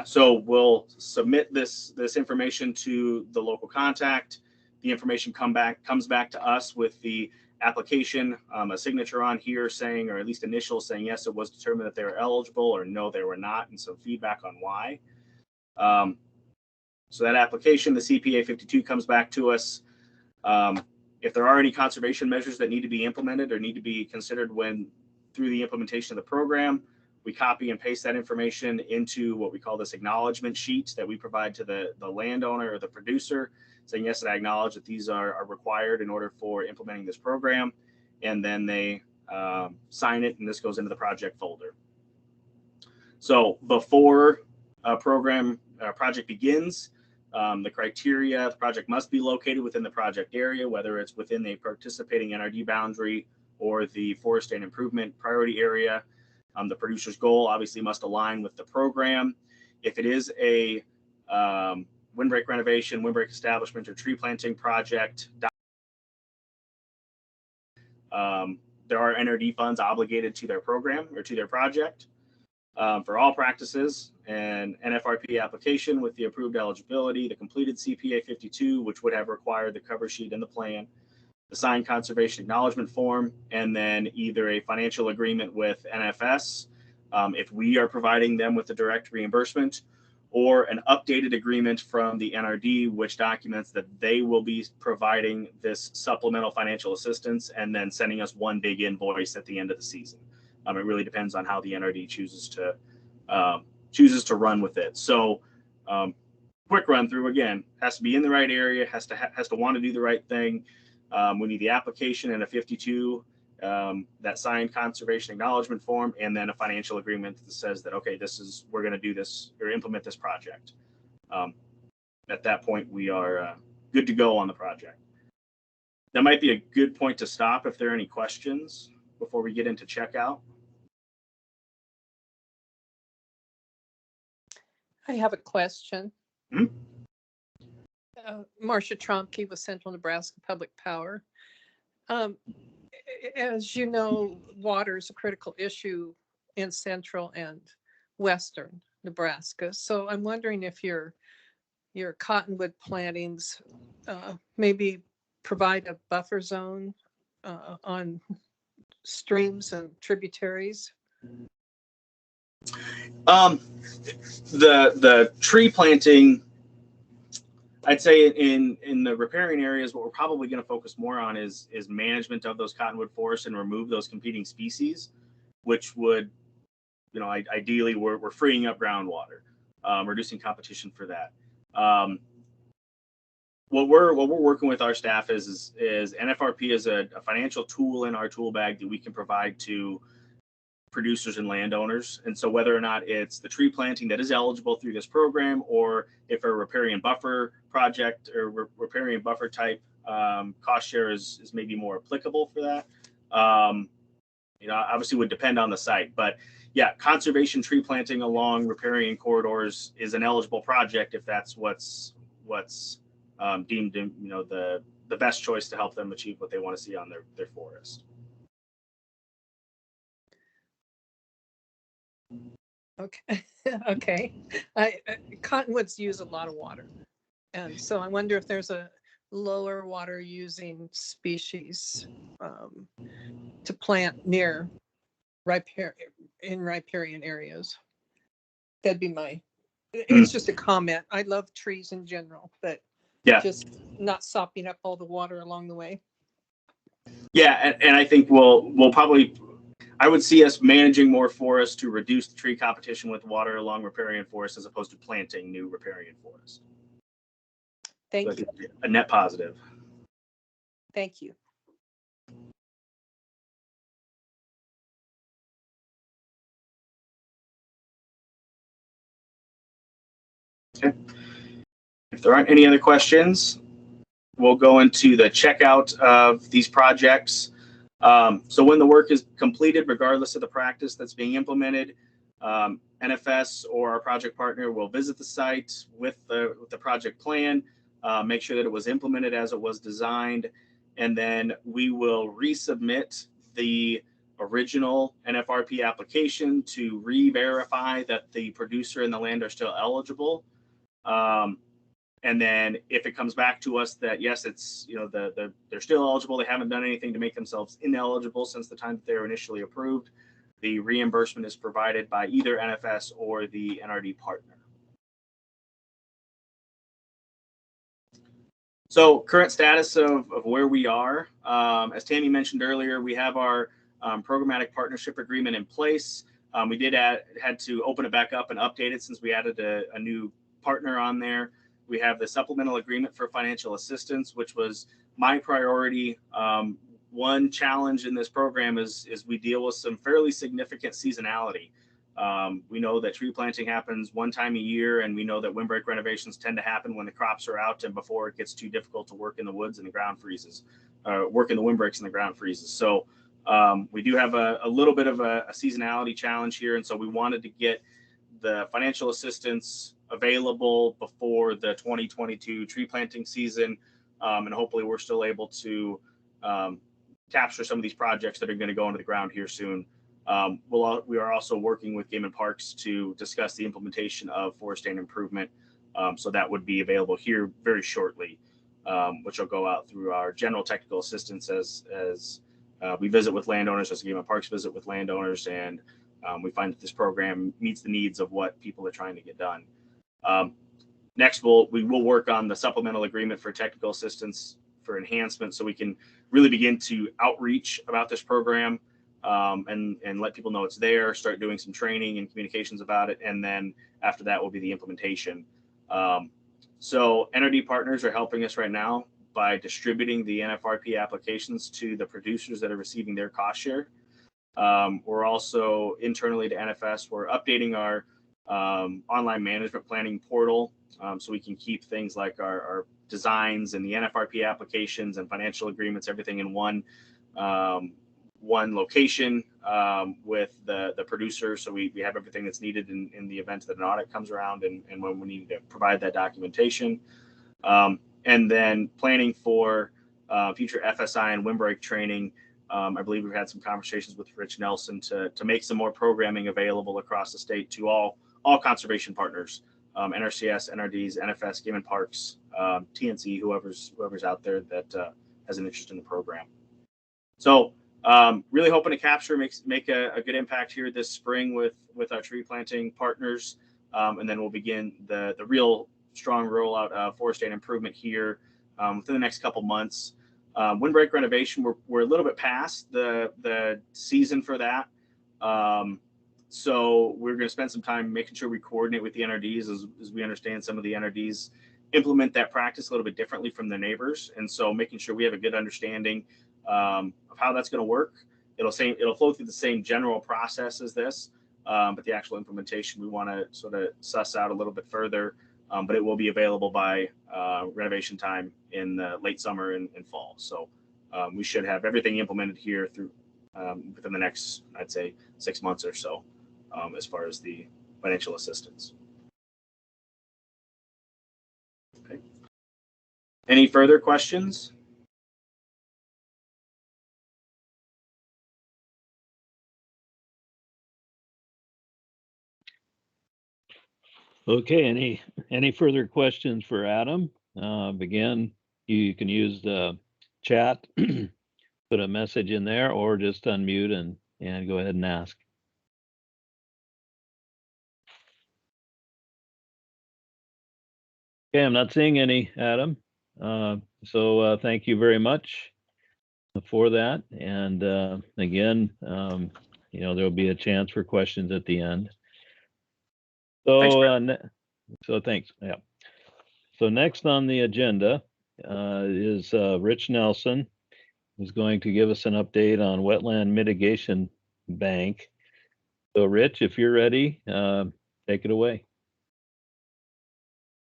[SPEAKER 5] So we'll submit this information to the local contact. The information comes back to us with the application, a signature on here saying, or at least initial saying, yes, it was determined that they were eligible, or no, they were not, and some feedback on why. So that application, the CPA 52, comes back to us. If there are any conservation measures that need to be implemented or need to be considered through the implementation of the program, we copy and paste that information into what we call this acknowledgement sheet that we provide to the landowner or the producer, saying, yes, I acknowledge that these are required in order for implementing this program. And then they sign it, and this goes into the project folder. So before a project begins, the criteria, the project must be located within the project area, whether it's within the participating NRD boundary or the forest and improvement priority area. The producer's goal obviously must align with the program. If it is a windbreak renovation, windbreak establishment, or tree planting project, there are NRD funds obligated to their program or to their project. For all practices, an Nfrp application with the approved eligibility, the completed CPA 52, which would have required the cover sheet and the plan, the signed conservation acknowledgement form, and then either a financial agreement with NFS, if we are providing them with the direct reimbursement, or an updated agreement from the NRD, which documents that they will be providing this supplemental financial assistance and then sending us one big invoice at the end of the season. It really depends on how the NRD chooses to run with it. So quick run through again, has to be in the right area, has to want to do the right thing. We need the application and a 52, that signed conservation acknowledgement form, and then a financial agreement that says that, okay, we're going to do this or implement this project. At that point, we are good to go on the project. That might be a good point to stop if there are any questions before we get into checkout.
[SPEAKER 9] I have a question.
[SPEAKER 5] Hmm?
[SPEAKER 9] Marcia Tromke with Central Nebraska Public Power. As you know, water is a critical issue in central and western Nebraska. So I'm wondering if your cottonwood plantings maybe provide a buffer zone on streams and tributaries.
[SPEAKER 5] The tree planting, I'd say in the riparian areas, what we're probably going to focus more on is management of those cottonwood forests and remove those competing species, which would, ideally we're freeing up groundwater, reducing competition for that. What we're working with our staff is NFRP is a financial tool in our tool bag that we can provide to producers and landowners. And so whether or not it's the tree planting that is eligible through this program, or if a riparian buffer project or riparian buffer type cost share is maybe more applicable for that, obviously would depend on the site. But yeah, conservation tree planting along riparian corridors is an eligible project if that's what's deemed the best choice to help them achieve what they want to see on their forest.
[SPEAKER 9] Okay. Okay. Cottonwoods use a lot of water. And so I wonder if there's a lower water using species to plant near riparian areas. That'd be it's just a comment. I love trees in general, but
[SPEAKER 5] yeah,
[SPEAKER 9] just not sopping up all the water along the way.
[SPEAKER 5] Yeah, and I think we'll probably, I would see us managing more forests to reduce the tree competition with water along riparian forests as opposed to planting new riparian forests.
[SPEAKER 9] Thank you.
[SPEAKER 5] A net positive.
[SPEAKER 9] Thank you.
[SPEAKER 5] Okay. If there aren't any other questions, we'll go into the checkout of these projects. So when the work is completed, regardless of the practice that's being implemented, NFS or our project partner will visit the site with the project plan, make sure that it was implemented as it was designed, and then we will resubmit the original NFRP application to re-verify that the producer and the land are still eligible. And then if it comes back to us that yes, it's they're still eligible, they haven't done anything to make themselves ineligible since the time that they were initially approved, the reimbursement is provided by either NFS or the NRD partner. So current status of where we are, as Tammy mentioned earlier, we have our programmatic partnership agreement in place. We had to open it back up and update it since we added a new partner on there. We have the supplemental agreement for financial assistance, which was my priority. One challenge in this program is we deal with some fairly significant seasonality. We know that tree planting happens one time a year, and we know that windbreak renovations tend to happen when the crops are out and before it gets too difficult to work in the woods and the ground freezes, work in the windbreaks and the ground freezes. So we do have a little bit of a seasonality challenge here, and so we wanted to get the financial assistance available before the 2022 tree planting season, and hopefully we're still able to capture some of these projects that are going to go into the ground here soon. We are also working with Game and Parks to discuss the implementation of forest stand improvement, so that would be available here very shortly, which will go out through our general technical assistance as we visit with landowners, as Game and Parks visit with landowners, and we find that this program meets the needs of what people are trying to get done. Next, we will work on the supplemental agreement for technical assistance for enhancement, so we can really begin to outreach about this program, and let people know it's there, start doing some training and communications about it. And then after that will be the implementation. So NRD partners are helping us right now by distributing the Nfrp applications to the producers that are receiving their cost share. We're also internally to NFS, we're updating our online management planning portal, so we can keep things like our designs and the Nfrp applications and financial agreements, everything in one location, with the producer. So we have everything that's needed in the event that an audit comes around and when we need to provide that documentation. And then planning for future FSI and windbreak training. I believe we've had some conversations with Rich Nelson to make some more programming available across the state to all conservation partners, NRCS, NRDs, NFS, Game and Parks, TNC, whoever's out there that has an interest in the program. So really hoping to capture, make a good impact here this spring with our tree planting partners, and then we'll begin the real strong rollout of forest and improvement here within the next couple months. Windbreak renovation, we're a little bit past the season for that. So we're going to spend some time making sure we coordinate with the NRDs as we understand some of the NRDs implement that practice a little bit differently from their neighbors. And so making sure we have a good understanding of how that's going to work. It'll flow through the same general process as this, but the actual implementation, we want to sort of suss out a little bit further. But it will be available by renovation time in the late summer and fall. So we should have everything implemented here through within the next, I'd say, 6 months or so, as far as the financial assistance. Okay. Any further questions?
[SPEAKER 1] Okay, any further questions for Adam? Again, you can use the chat, put a message in there, or just unmute and go ahead and ask. Okay, I'm not seeing any, Adam. So thank you very much for that. And again, there'll be a chance for questions at the end. So, so thanks. Yeah. So next on the agenda is Rich Nelson, who's going to give us an update on Wetland Mitigation Bank. So Rich, if you're ready, take it away.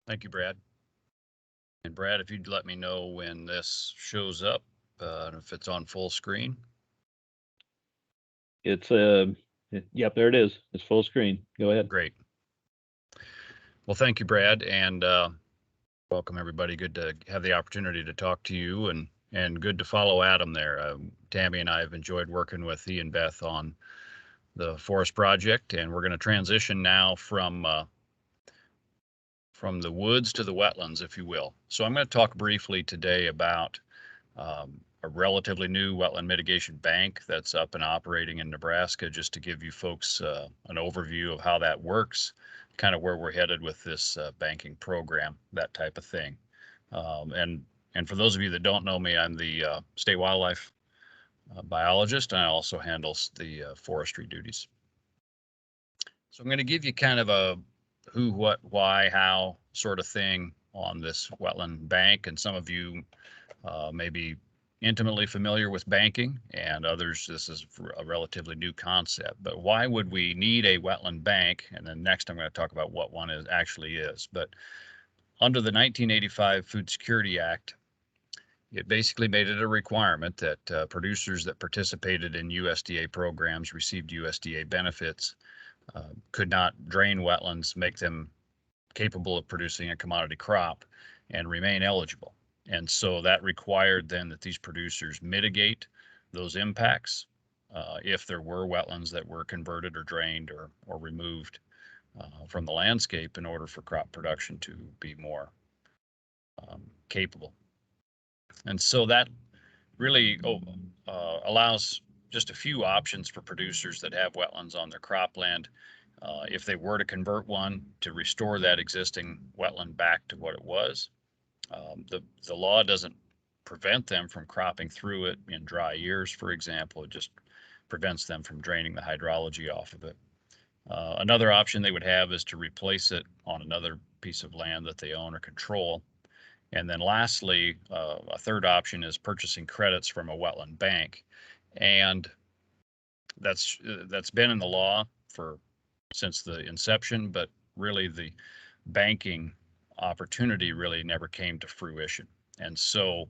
[SPEAKER 10] Thank you, Brad. And Brad, if you'd let me know when this shows up, if it's on full screen.
[SPEAKER 1] It's yep, there it is. It's full screen. Go ahead.
[SPEAKER 10] Great. Well, thank you, Brad, and welcome everybody. Good to have the opportunity to talk to you, and good to follow Adam there. Tammy and I have enjoyed working with he and Beth on the forest project, and we're going to transition now from the woods to the wetlands, if you will. So I'm going to talk briefly today about a relatively new wetland mitigation bank that's up and operating in Nebraska, just to give you folks an overview of how that works, kind of where we're headed with this banking program, that type of thing. And for those of you that don't know me, I'm the state wildlife biologist, and I also handle the forestry duties. So I'm going to give you kind of a who, what, why, how sort of thing on this wetland bank. And some of you may be intimately familiar with banking, and others, this is a relatively new concept. But why would we need a wetland bank? And then next I'm going to talk about what one actually is. But under the 1985 Food Security Act, it basically made it a requirement that producers that participated in USDA programs, received USDA benefits, could not drain wetlands, make them capable of producing a commodity crop, and remain eligible. And so that required then that these producers mitigate those impacts if there were wetlands that were converted or drained or removed from the landscape in order for crop production to be more capable. And so that really allows just a few options for producers that have wetlands on their cropland If they were to convert one, to restore that existing wetland back to what it was. The law doesn't prevent them from cropping through it in dry years, for example. It just prevents them from draining the hydrology off of it. Another option they would have is to replace it on another piece of land that they own or control. And then lastly, a third option is purchasing credits from a wetland bank. And that's been in the law since the inception, but really the banking opportunity really never came to fruition. And so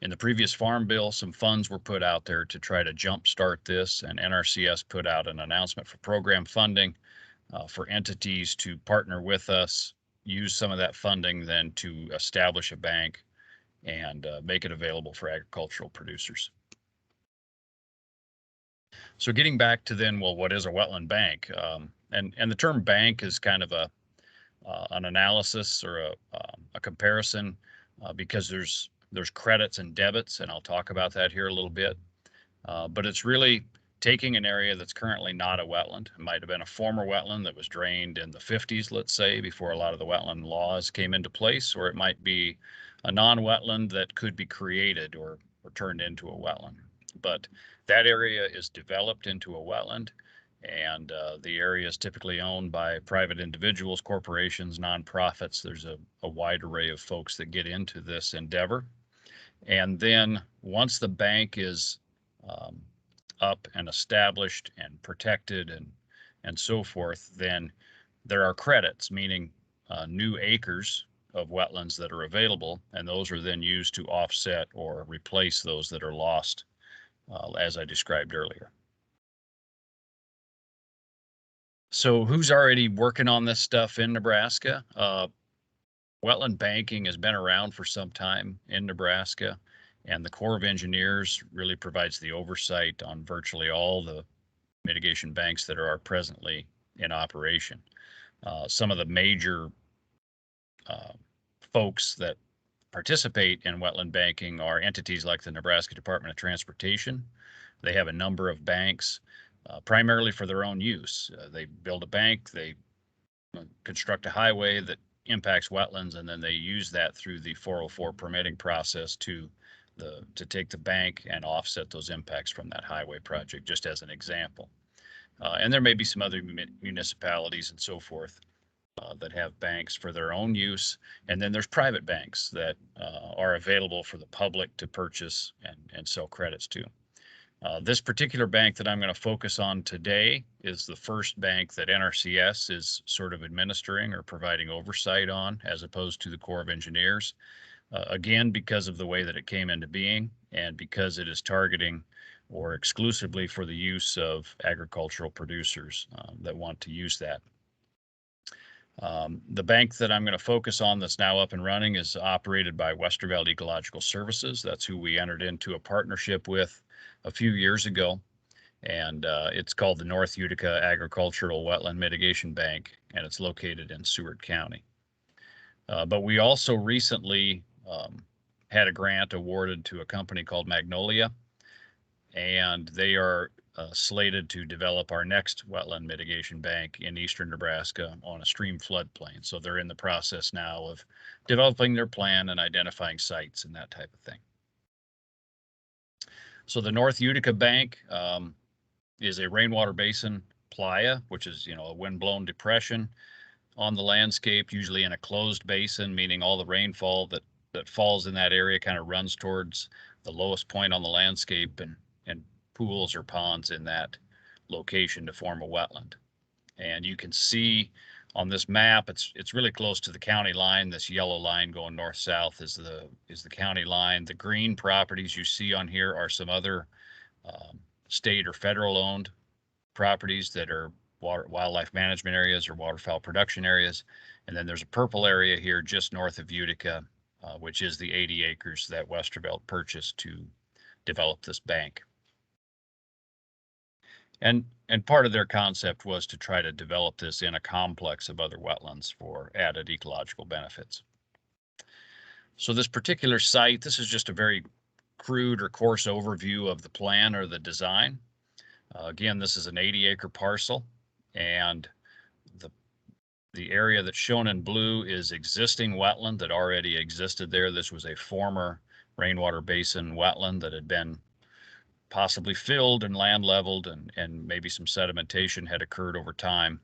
[SPEAKER 10] in the previous farm bill, some funds were put out there to try to jumpstart this, and NRCS put out an announcement for program funding for entities to partner with us, use some of that funding then to establish a bank and make it available for agricultural producers. So getting back to then, well, what is a wetland bank? And the term bank is kind of an analysis or a comparison because there's credits and debits, and I'll talk about that here a little bit. But it's really taking an area that's currently not a wetland. It might have been a former wetland that was drained in the 50s, let's say, before a lot of the wetland laws came into place, or it might be a non-wetland that could be created or turned into a wetland. But that area is developed into a wetland, and the area is typically owned by private individuals, corporations, nonprofits. There's a wide array of folks that get into this endeavor. And then once the bank is up and established and protected and so forth, then there are credits, meaning new acres of wetlands that are available, and those are then used to offset or replace those that are lost, as I described earlier. So who's already working on this stuff in Nebraska? Wetland banking has been around for some time in Nebraska, and the Corps of Engineers really provides the oversight on virtually all the mitigation banks that are presently in operation. Some of the major folks that participate in wetland banking are entities like the Nebraska Department of Transportation. They have a number of banks, primarily for their own use. They build a bank, they construct a highway that impacts wetlands, and then they use that through the 404 permitting process to take the bank and offset those impacts from that highway project, just as an example. And there may be some other municipalities and so forth that have banks for their own use. And then there's private banks that are available for the public to purchase and sell credits to. This particular bank that I'm going to focus on today is the first bank that NRCS is sort of administering or providing oversight on, as opposed to the Corps of Engineers. Again, because of the way that it came into being, and because it is targeting or exclusively for the use of agricultural producers that want to use that. The bank that I'm going to focus on that's now up and running is operated by Westerveld Ecological Services. That's who we entered into a partnership with a few years ago, and it's called the North Utica Agricultural Wetland Mitigation Bank, and it's located in Seward County. But we also recently had a grant awarded to a company called Magnolia, and they are slated to develop our next wetland mitigation bank in eastern Nebraska on a stream floodplain. So they're in the process now of developing their plan and identifying sites and that type of thing. So the North Utica Bank is a rainwater basin playa, which is, a wind-blown depression on the landscape, usually in a closed basin, meaning all the rainfall that falls in that area kind of runs towards the lowest point on the landscape, and pools or ponds in that location to form a wetland. And you can see on this map, it's really close to the county line. This yellow line going north-south is the county line. The green properties you see on here are some other state or federal-owned properties that are wildlife management areas or waterfowl production areas. And then there's a purple area here just north of Utica, which is the 80 acres that Westerveld purchased to develop this bank. And part of their concept was to try to develop this in a complex of other wetlands for added ecological benefits. So this particular site, this is just a very crude or coarse overview of the plan or the design. Again, this is an 80-acre parcel, And the area that's shown in blue is existing wetland that already existed there. This was a former rainwater basin wetland that had been possibly filled and land leveled, and maybe some sedimentation had occurred over time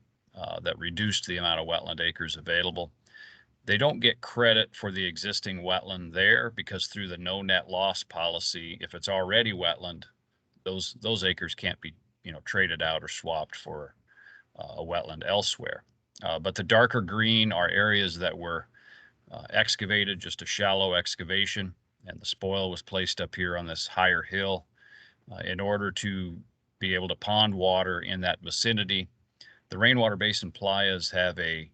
[SPEAKER 10] that reduced the amount of wetland acres available. They don't get credit for the existing wetland there because through the no net loss policy, if it's already wetland, those acres can't be, traded out or swapped for a wetland elsewhere. But the darker green are areas that were excavated, just a shallow excavation, and the spoil was placed up here on this higher hill in order to be able to pond water in that vicinity. The rainwater basin playas have a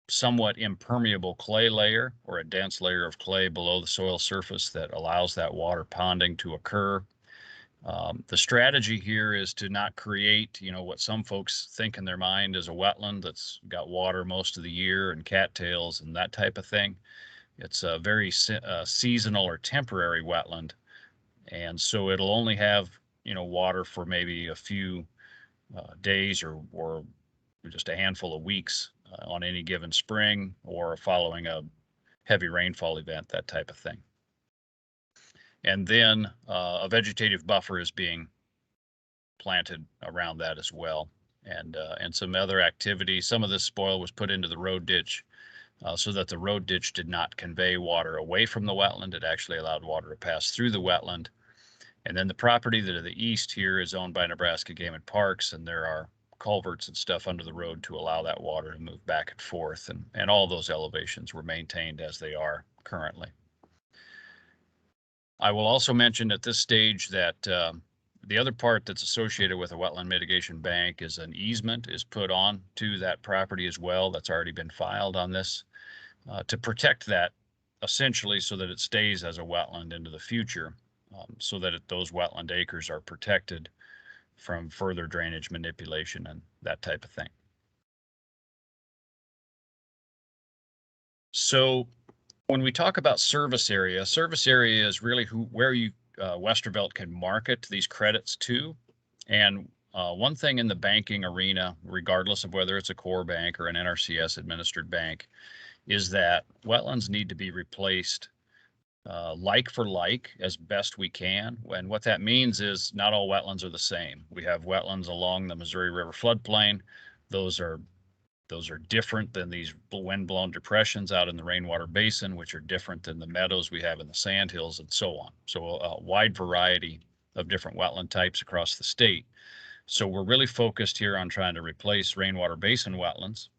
[SPEAKER 10] somewhat impermeable clay layer, or a dense layer of clay below the soil surface that allows that water ponding to occur. The strategy here is to not create, what some folks think in their mind is a wetland that's got water most of the year and cattails and that type of thing. It's a very seasonal or temporary wetland. And so it'll only have, water for maybe a few days or just a handful of weeks on any given spring or following a heavy rainfall event, that type of thing. And then a vegetative buffer is being planted around that as well, and some other activity. Some of this spoil was put into the road ditch so that the road ditch did not convey water away from the wetland. It actually allowed water to pass through the wetland. And then the property to the east here is owned by Nebraska Game and Parks, and there are culverts and stuff under the road to allow that water to move back and forth, and all those elevations were maintained as they are currently. I will also mention at this stage that the other part that's associated with a wetland mitigation bank is an easement is put on to that property as well. That's already been filed on this to protect that essentially so that it stays as a wetland into the future, so that those wetland acres are protected from further drainage manipulation and that type of thing. So when we talk about service area is really where you Westervelt can market these credits to. And one thing in the banking arena, regardless of whether it's a core bank or an NRCS administered bank, is that wetlands need to be replaced like for like as best we can. And what that means is not all wetlands are the same. We have wetlands along the Missouri River floodplain. Those are different than these wind-blown depressions out in the rainwater basin, which are different than the meadows we have in the sandhills and so on. So a wide variety of different wetland types across the state. So we're really focused here on trying to replace rainwater basin wetlands,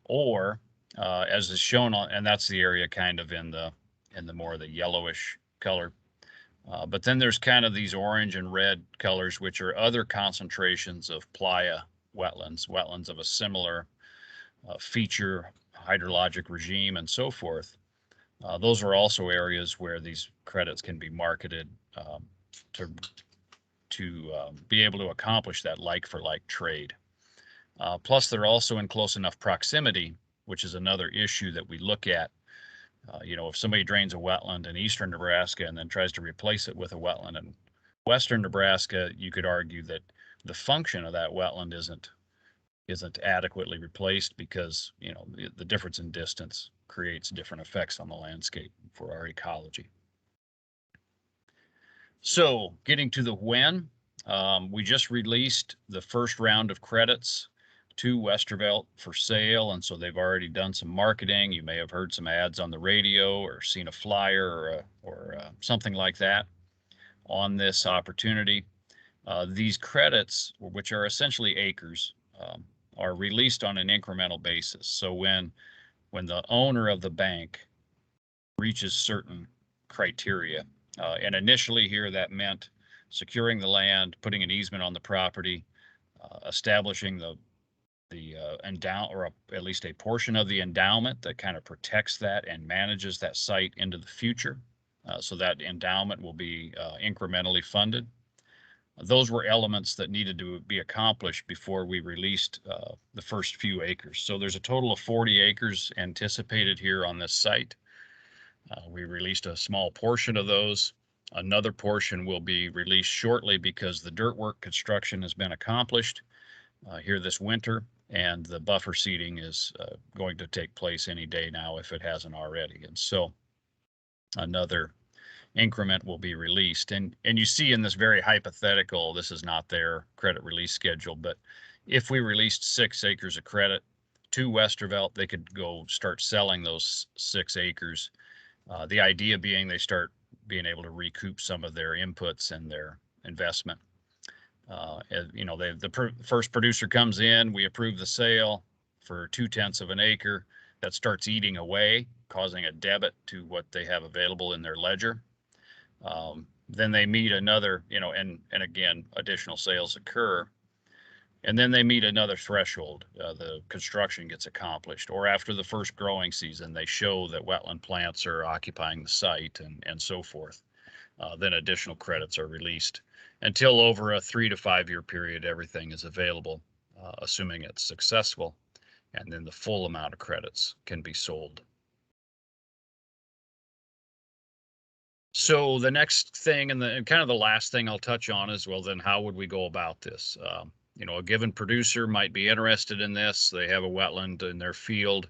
[SPEAKER 10] or as is shown on, and that's the area kind of in the more of the yellowish color. But then there's kind of these orange and red colors, which are other concentrations of playa wetlands of a similar feature, hydrologic regime, and so forth. Those are also areas where these credits can be marketed to be able to accomplish that like-for-like trade. Plus, they're also in close enough proximity, which is another issue that we look at. If somebody drains a wetland in eastern Nebraska and then tries to replace it with a wetland in western Nebraska, you could argue that the function of that wetland isn't adequately replaced because the difference in distance creates different effects on the landscape for our ecology. So getting to the when, we just released the first round of credits to Westervelt for sale, and so they've already done some marketing. You may have heard some ads on the radio or seen a flyer or something like that on this opportunity. These credits, which are essentially acres, are released on an incremental basis. So when the owner of the bank reaches certain criteria, and initially here that meant securing the land, putting an easement on the property, establishing the endow, or at least a portion of the endowment that kind of protects that and manages that site into the future. So that endowment will be incrementally funded. Those were elements that needed to be accomplished before we released the first few acres. So there's a total of 40 acres anticipated here on this site. We released a small portion of those. Another portion will be released shortly because the dirt work construction has been accomplished. here this winter, and the buffer seeding is going to take place any day now if it hasn't already. And so another increment will be released. And you see in this very hypothetical, this is not their credit release schedule, but if we released 6 acres of credit to Westervelt, they could go start selling those 6 acres. The idea being they start being able to recoup some of their inputs and their investment. You know, the first producer comes in, we approve the sale for 0.2 of an acre. That starts eating away, causing a debit to what they have available in their ledger. Then they meet another, you know, and again, additional sales occur. And then they meet another threshold. The construction gets accomplished, or after the first growing season, they show that wetland plants are occupying the site and so forth. Then additional credits are released until over a 3 to 5 year period, everything is available, assuming it's successful. And then the full amount of credits can be sold. So the next thing and kind of the last thing I'll touch on is, well, then how would we go about this? You know, a given producer might be interested in this. They have a wetland in their field.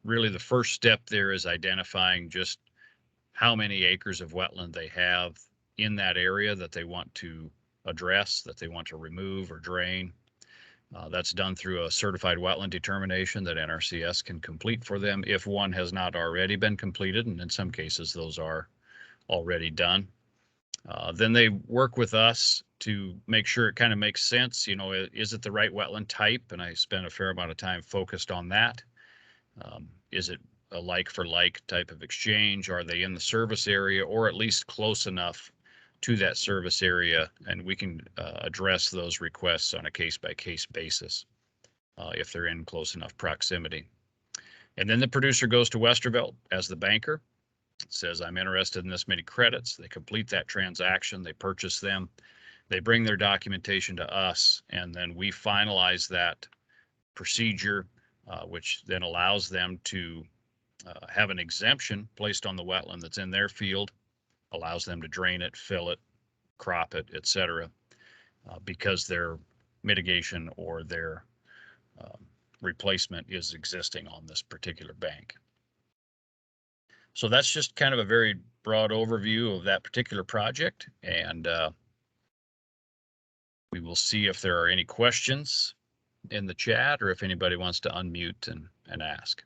[SPEAKER 10] Really, the first step there is identifying just how many acres of wetland they have in that area that they want to address, that they want to remove or drain. That's done through a certified wetland determination that NRCS can complete for them if one has not already been completed, and in some cases those are already done. Then they work with us to make sure it kind of makes sense. You know, is it the right wetland type? And I spent a fair amount of time focused on that. Is it a like for like type of exchange? Are they in the service area or at least close enough to that service area? And we can address those requests on a case-by-case basis if they're in close enough proximity. And then the producer goes to Westervelt as the banker, says, I'm interested in this many credits. They complete that transaction, they purchase them, they bring their documentation to us, and then we finalize that procedure, which then allows them to have an exemption placed on the wetland that's in their field, allows them to drain it, fill it, crop it, etc., because their mitigation or their replacement is existing on this particular bank. So that's just kind of a very broad overview of that particular project, and we will see if there are any questions in the chat or if anybody wants to unmute and ask.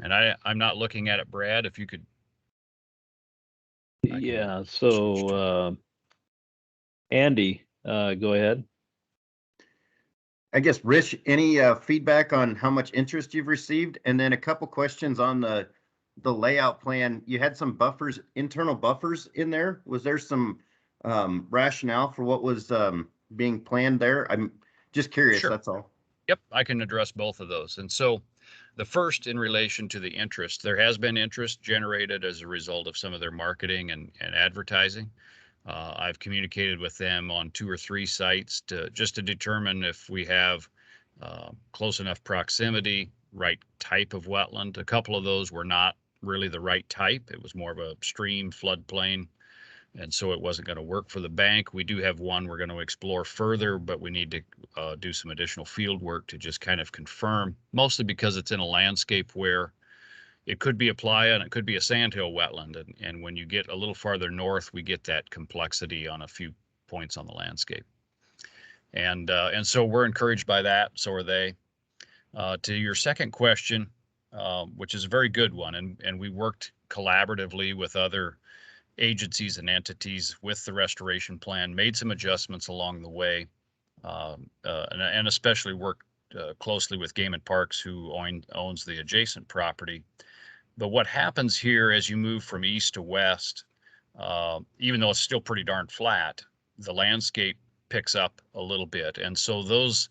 [SPEAKER 10] And I'm not looking at it, Brad, if you could.
[SPEAKER 1] Yeah, so Andy, go ahead.
[SPEAKER 11] I guess, Rich, any feedback on how much interest you've received? And then a couple questions on the layout plan. You had some buffers, internal buffers in there. Was there some rationale for what was being planned there? I'm just curious,
[SPEAKER 10] Sure.
[SPEAKER 11] That's all.
[SPEAKER 10] Yep, I can address both of those. And so the first, in relation to the interest, there has been interest generated as a result of some of their marketing and advertising. I've communicated with them on 2 or 3 sites just to determine if we have close enough proximity, right type of wetland. A couple of those were not really the right type. It was more of a stream floodplain, and so it wasn't going to work for the bank. We do have one we're going to explore further, but we need to do some additional field work to just kind of confirm, mostly because it's in a landscape where it could be a playa and it could be a sandhill wetland. And when you get a little farther north, we get that complexity on a few points on the landscape. And so we're encouraged by that. So are they. To your second question, which is a very good one, and we worked collaboratively with other agencies and entities with the restoration plan, made some adjustments along the way, and especially worked closely with Game and Parks, who owns the adjacent property. But what happens here as you move from east to west, even though it's still pretty darn flat, the landscape picks up a little bit. And so those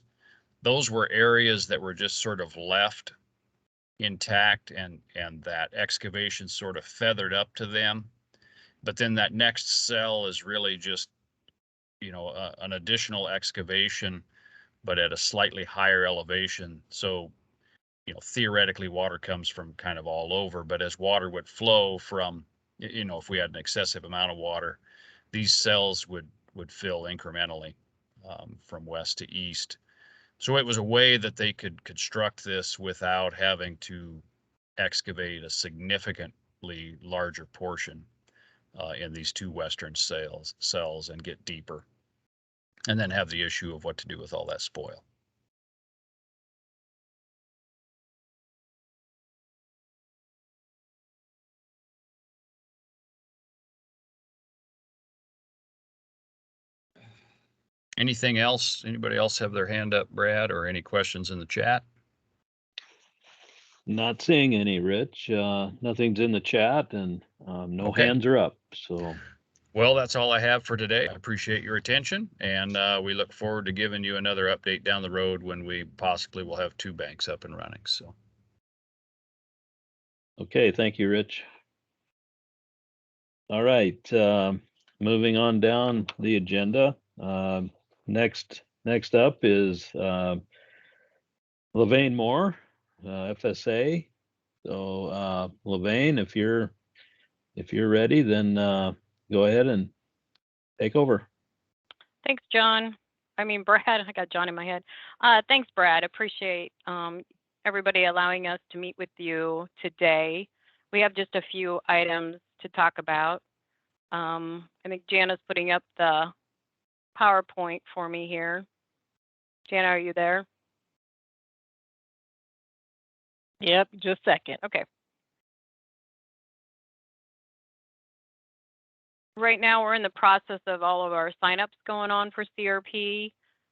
[SPEAKER 10] were areas that were just sort of left intact, and that excavation sort of feathered up to them. But then that next cell is really just, you know, an additional excavation, but at a slightly higher elevation. So theoretically water comes from kind of all over, but as water would flow from, if we had an excessive amount of water, these cells would fill incrementally from west to east. So it was a way that they could construct this without having to excavate a significantly larger portion in these two western cells and get deeper, and then have the issue of what to do with all that spoil. Anything else? Anybody else have their hand up, Brad, or any questions in the chat?
[SPEAKER 1] Not seeing any, Rich. Nothing's in the chat, and no
[SPEAKER 10] Okay.
[SPEAKER 1] hands are up. So,
[SPEAKER 10] Well, that's all I have for today. I appreciate your attention, and we look forward to giving you another update down the road when we possibly will have 2 banks up and running. So,
[SPEAKER 1] okay, thank you, Rich. All right, moving on down the agenda. Next up is Levain Moore, FSA. So, Levain, if you're ready, then go ahead and take over.
[SPEAKER 12] Thanks, John. Brad, I got John in my head. Thanks, Brad. Appreciate everybody allowing us to meet with you today. We have just a few items to talk about. I think Jana's putting up the PowerPoint for me here. Jana, are you there? Yep, just a second. Okay. Right now, we're in the process of all of our signups going on for CRP.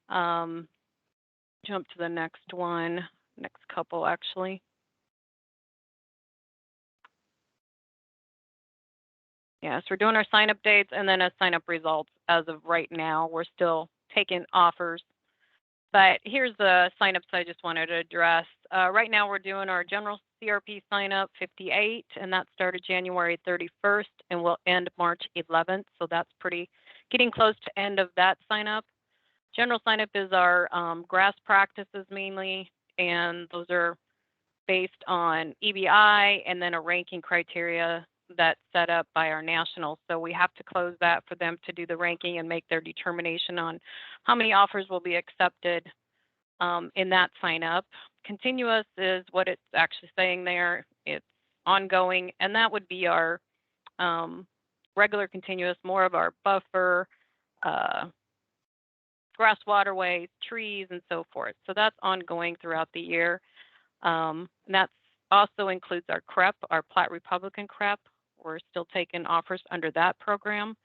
[SPEAKER 12] Jump to the next one, next couple actually. Yeah, so we're doing our sign up dates and then a sign up results as of right now. We're still taking offers. But here's the signups I just wanted to address. Right now, we're doing our general CRP sign up 58, and that started January 31st and will end March 11th. So that's getting close to end of that sign up. General sign up is our grass practices mainly, and those are based on EBI and then a ranking criteria that's set up by our national. So we have to close that for them to do the ranking and make their determination on how many offers will be accepted in that sign up. Continuous is what it's actually saying there. It's ongoing, and that would be our regular continuous, more of our buffer, grass waterways, trees, and so forth. So that's ongoing throughout the year. And that also includes our Crp, our Platte Republican Crp. We're still taking offers under that program.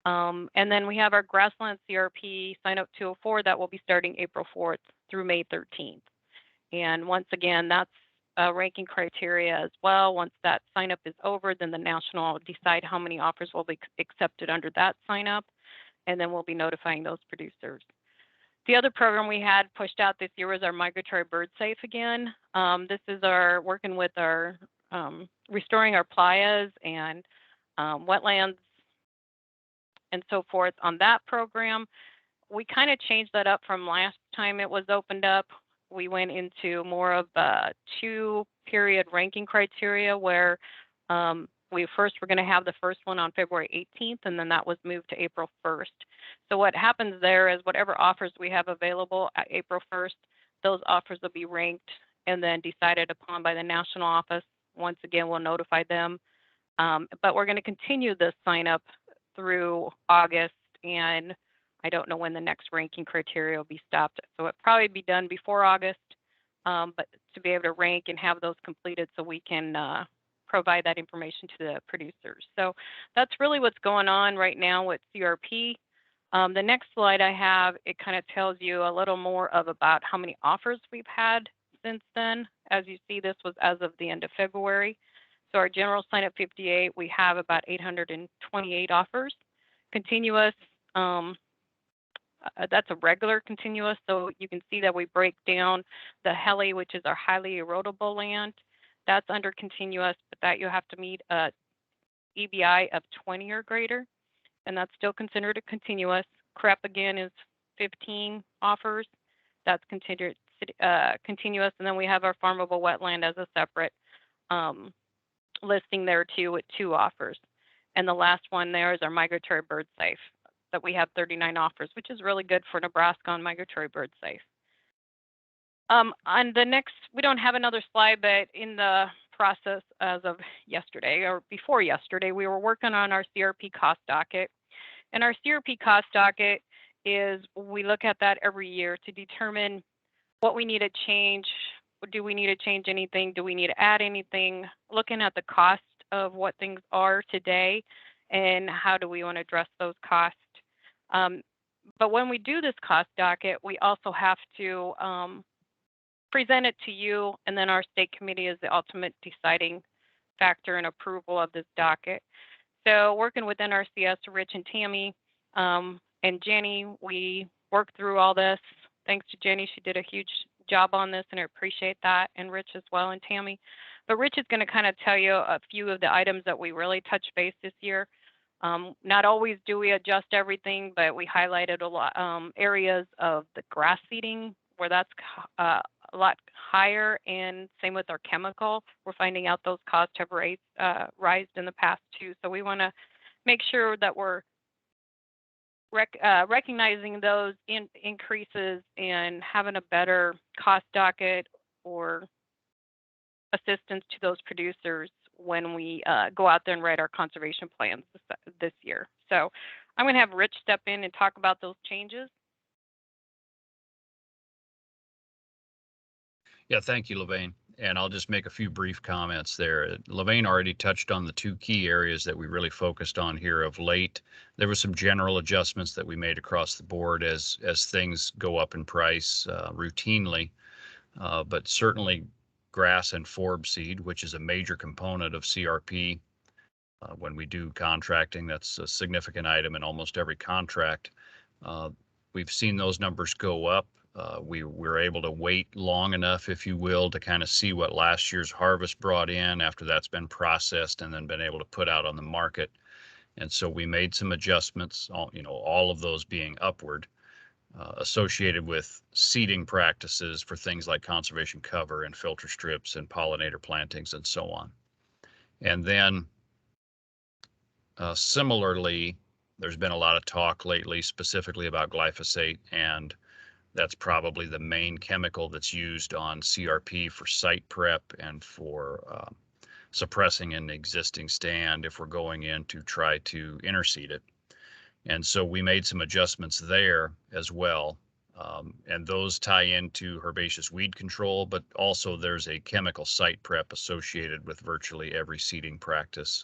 [SPEAKER 12] And then we have our grassland CRP sign up 204 that will be starting April 4th through May 13th. And once again, that's ranking criteria as well. Once that sign up is over, then the national will decide how many offers will be accepted under that sign up, and then we'll be notifying those producers. The other program we had pushed out this year was our Migratory Bird Safe again. This is our working with our restoring our playas and wetlands and so forth on that program. We kind of changed that up from last time it was opened up. We went into more of a 2-period ranking criteria where we first were going to have the first one on February 18th, and then that was moved to April 1st. So what happens there is whatever offers we have available at April 1st, those offers will be ranked and then decided upon by the national office. Once again, we'll notify them. But we're going to continue this sign up through August, and I don't know when the next ranking criteria will be stopped. So it'll probably be done before August, but to be able to rank and have those completed so we can provide that information to the producers. So that's really what's going on right now with CRP. The next slide I have, it kind of tells you a little more about how many offers we've had since then. As you see, this was as of the end of February. So our general sign up 58, we have about 828 offers. Continuous, that's a regular continuous. So you can see that we break down the heli, which is our highly erodible land. That's under continuous, but that you have to meet a EBI of 20 or greater, and that's still considered a continuous. Crp again is 15 offers. That's considered continuous, and then we have our farmable wetland as a separate listing there too, with 2 offers. And the last one there is our migratory bird safe, that we have 39 offers, which is really good for Nebraska on migratory bird safe. On the next, we don't have another slide, but in the process as of yesterday or before yesterday, we were working on our Crp Cost Docket. And our Crp Cost Docket is, we look at that every year to determine what we need to change. Do we need to change anything? Do we need to add anything? Looking at the cost of what things are today and how do we want to address those costs. But when we do this cost docket, we also have to present it to you, and then our state committee is the ultimate deciding factor in approval of this docket. So working with NRCS, Rich and Tammy and Jenny, we worked through all this. Thanks to Jenny, she did a huge job on this, and I appreciate that, and Rich as well, and Tammy. But Rich is going to kind of tell you a few of the items that we really touched base this year. Not always do we adjust everything, but we highlighted a lot areas of the grass seeding where that's a lot higher, and same with our chemical. We're finding out those costs have risen in the past too. So we want to make sure that we're recognizing those increases and having a better cost docket or assistance to those producers when we go out there and write our conservation plans this year. So I'm going to have Rich step in and talk about those changes.
[SPEAKER 10] Yeah, thank you, Levain. And I'll just make a few brief comments there. Levain already touched on the 2 key areas that we really focused on here of late. There were some general adjustments that we made across the board as things go up in price routinely, but certainly grass and forb seed, which is a major component of CRP. When we do contracting, that's a significant item in almost every contract. We've seen those numbers go up. We were able to wait long enough, if you will, to kind of see what last year's harvest brought in after that's been processed and then been able to put out on the market. And so we made some adjustments, all of those being upward, associated with seeding practices for things like conservation cover and filter strips and pollinator plantings and so on. And then similarly, there's been a lot of talk lately specifically about glyphosate, and that's probably the main chemical that's used on CRP for site prep and for suppressing an existing stand if we're going in to try to interseed it. And so we made some adjustments there as well. And those tie into herbaceous weed control, but also there's a chemical site prep associated with virtually every seeding practice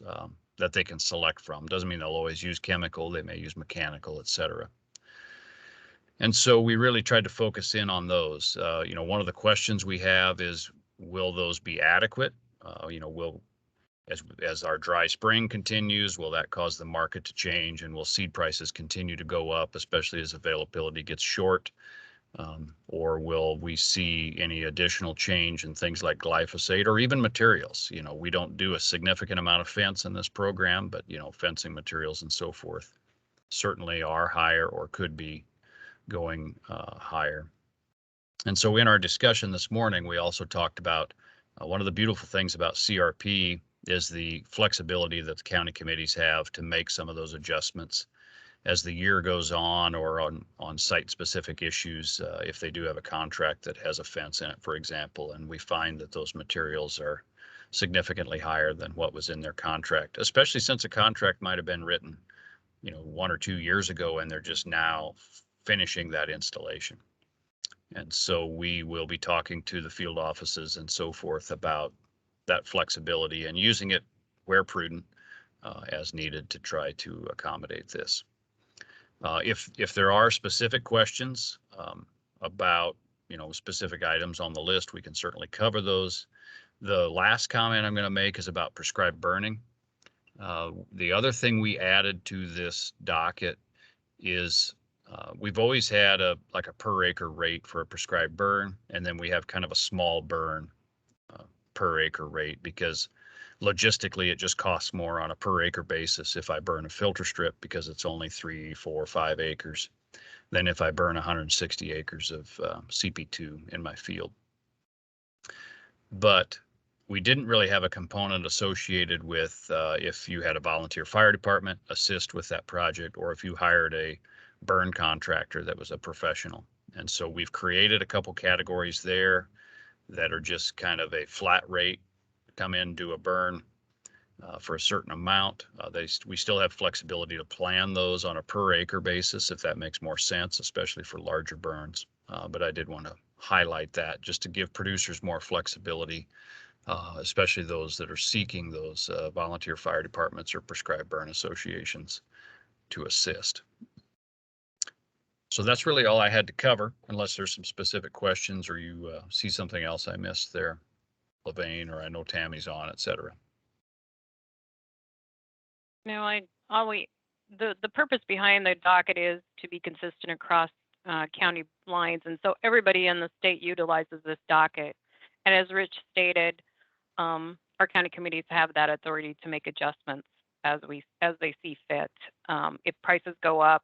[SPEAKER 10] that they can select from. Doesn't mean they'll always use chemical, they may use mechanical, etc. And so we really tried to focus in on those. One of the questions we have is, will those be adequate? Will, as our dry spring continues, will that cause the market to change, and will seed prices continue to go up, especially as availability gets short? Or will we see any additional change in things like glyphosate or even materials? We don't do a significant amount of fence in this program, but fencing materials and so forth certainly are higher or could be going higher. And so in our discussion this morning, we also talked about one of the beautiful things about CRP is the flexibility that the county committees have to make some of those adjustments as the year goes on, or on site specific issues, if they do have a contract that has a fence in it, for example, and we find that those materials are significantly higher than what was in their contract, especially since a contract might have been written 1 or 2 years ago and they're just now finishing that installation. And so we will be talking to the field offices and so forth about that flexibility and using it where prudent as needed to try to accommodate this. If there are specific questions about specific items on the list, we can certainly cover those. The last comment I'm going to make is about prescribed burning. The other thing we added to this docket is we've always had a per acre rate for a prescribed burn, and then we have kind of a small burn per acre rate, because logistically it just costs more on a per acre basis if I burn a filter strip because it's only 3, 4, 5 acres. than if I burn 160 acres of CP2 in my field. But we didn't really have a component associated with if you had a volunteer fire department assist with that project, or if you hired a burn contractor that was a professional. And so we've created a couple categories there that are just kind of a flat rate, come in, do a burn for a certain amount. We still have flexibility to plan those on a per acre basis if that makes more sense, especially for larger burns. But I did want to highlight that just to give producers more flexibility, especially those that are seeking those volunteer fire departments or prescribed burn associations to assist. So that's really all I had to cover, unless there's some specific questions or you see something else I missed there, Levain, or I know Tammy's on, et cetera.
[SPEAKER 12] No, the purpose behind the docket is to be consistent across county lines, and so everybody in the state utilizes this docket. And as Rich stated, our county committees have that authority to make adjustments as they see fit. If prices go up,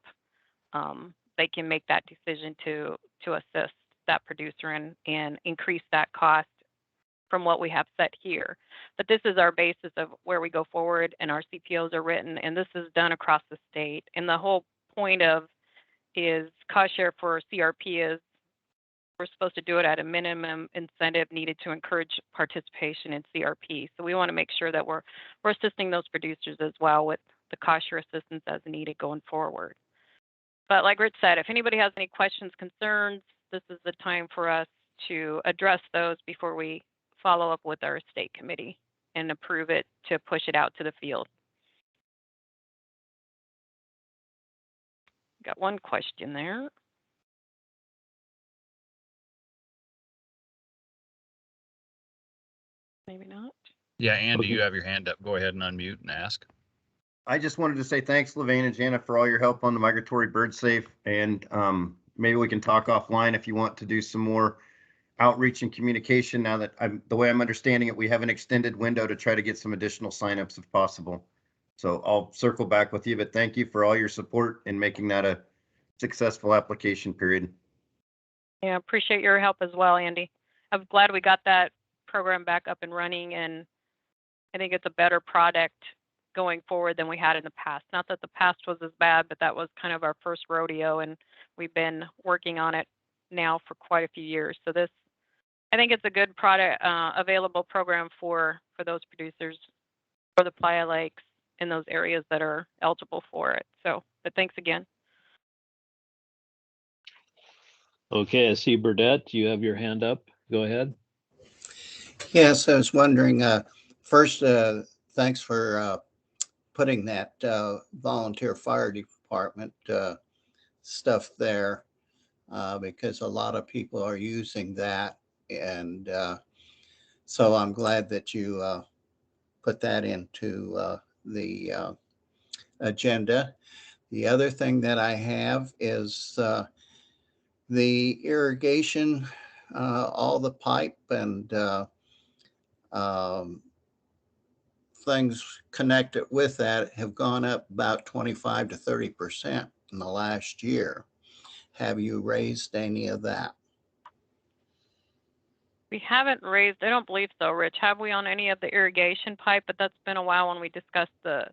[SPEAKER 12] they can make that decision to assist that producer and increase that cost from what we have set here. But this is our basis of where we go forward, and our CPOs are written, and this is done across the state. And the whole point of is cost share for CRP is we're supposed to do it at a minimum incentive needed to encourage participation in CRP. So we want to make sure that we're assisting those producers as well with the cost share assistance as needed going forward. But like Rich said, if anybody has any questions, concerns, this is the time for us to address those before we follow up with our state committee and approve it to push it out to the field. Got one question there. Maybe not.
[SPEAKER 10] Yeah, Andy, you have your hand up. Go ahead and unmute and ask.
[SPEAKER 11] I just wanted to say thanks, Levain and Jana, for all your help on the migratory bird safe. And maybe we can talk offline if you want to do some more outreach and communication. Now that the way I'm understanding it, we have an extended window to try to get some additional signups if possible. So I'll circle back with you, but thank you for all your support in making that a successful application period.
[SPEAKER 12] Yeah, appreciate your help as well, Andy. I'm glad we got that program back up and running, and I think it's a better product going forward than we had in the past. Not that the past was as bad, but that was kind of our first rodeo, and we've been working on it now for quite a few years. So this, I think it's a good product, available program for those producers for the Playa Lakes in those areas that are eligible for it. So, but thanks again.
[SPEAKER 1] Okay, I see Burdette, you have your hand up. Go ahead.
[SPEAKER 13] Yes, I was wondering, first, thanks for putting that volunteer fire department stuff there, because a lot of people are using that. And so I'm glad that you put that into the agenda. The other thing that I have is the irrigation, all the pipe and things connected with that have gone up about 25 to 30% in the last year. Have you raised any of that?
[SPEAKER 12] We haven't raised, I don't believe so, Rich. Have we on any of the irrigation pipe? But that's been a while when we discussed the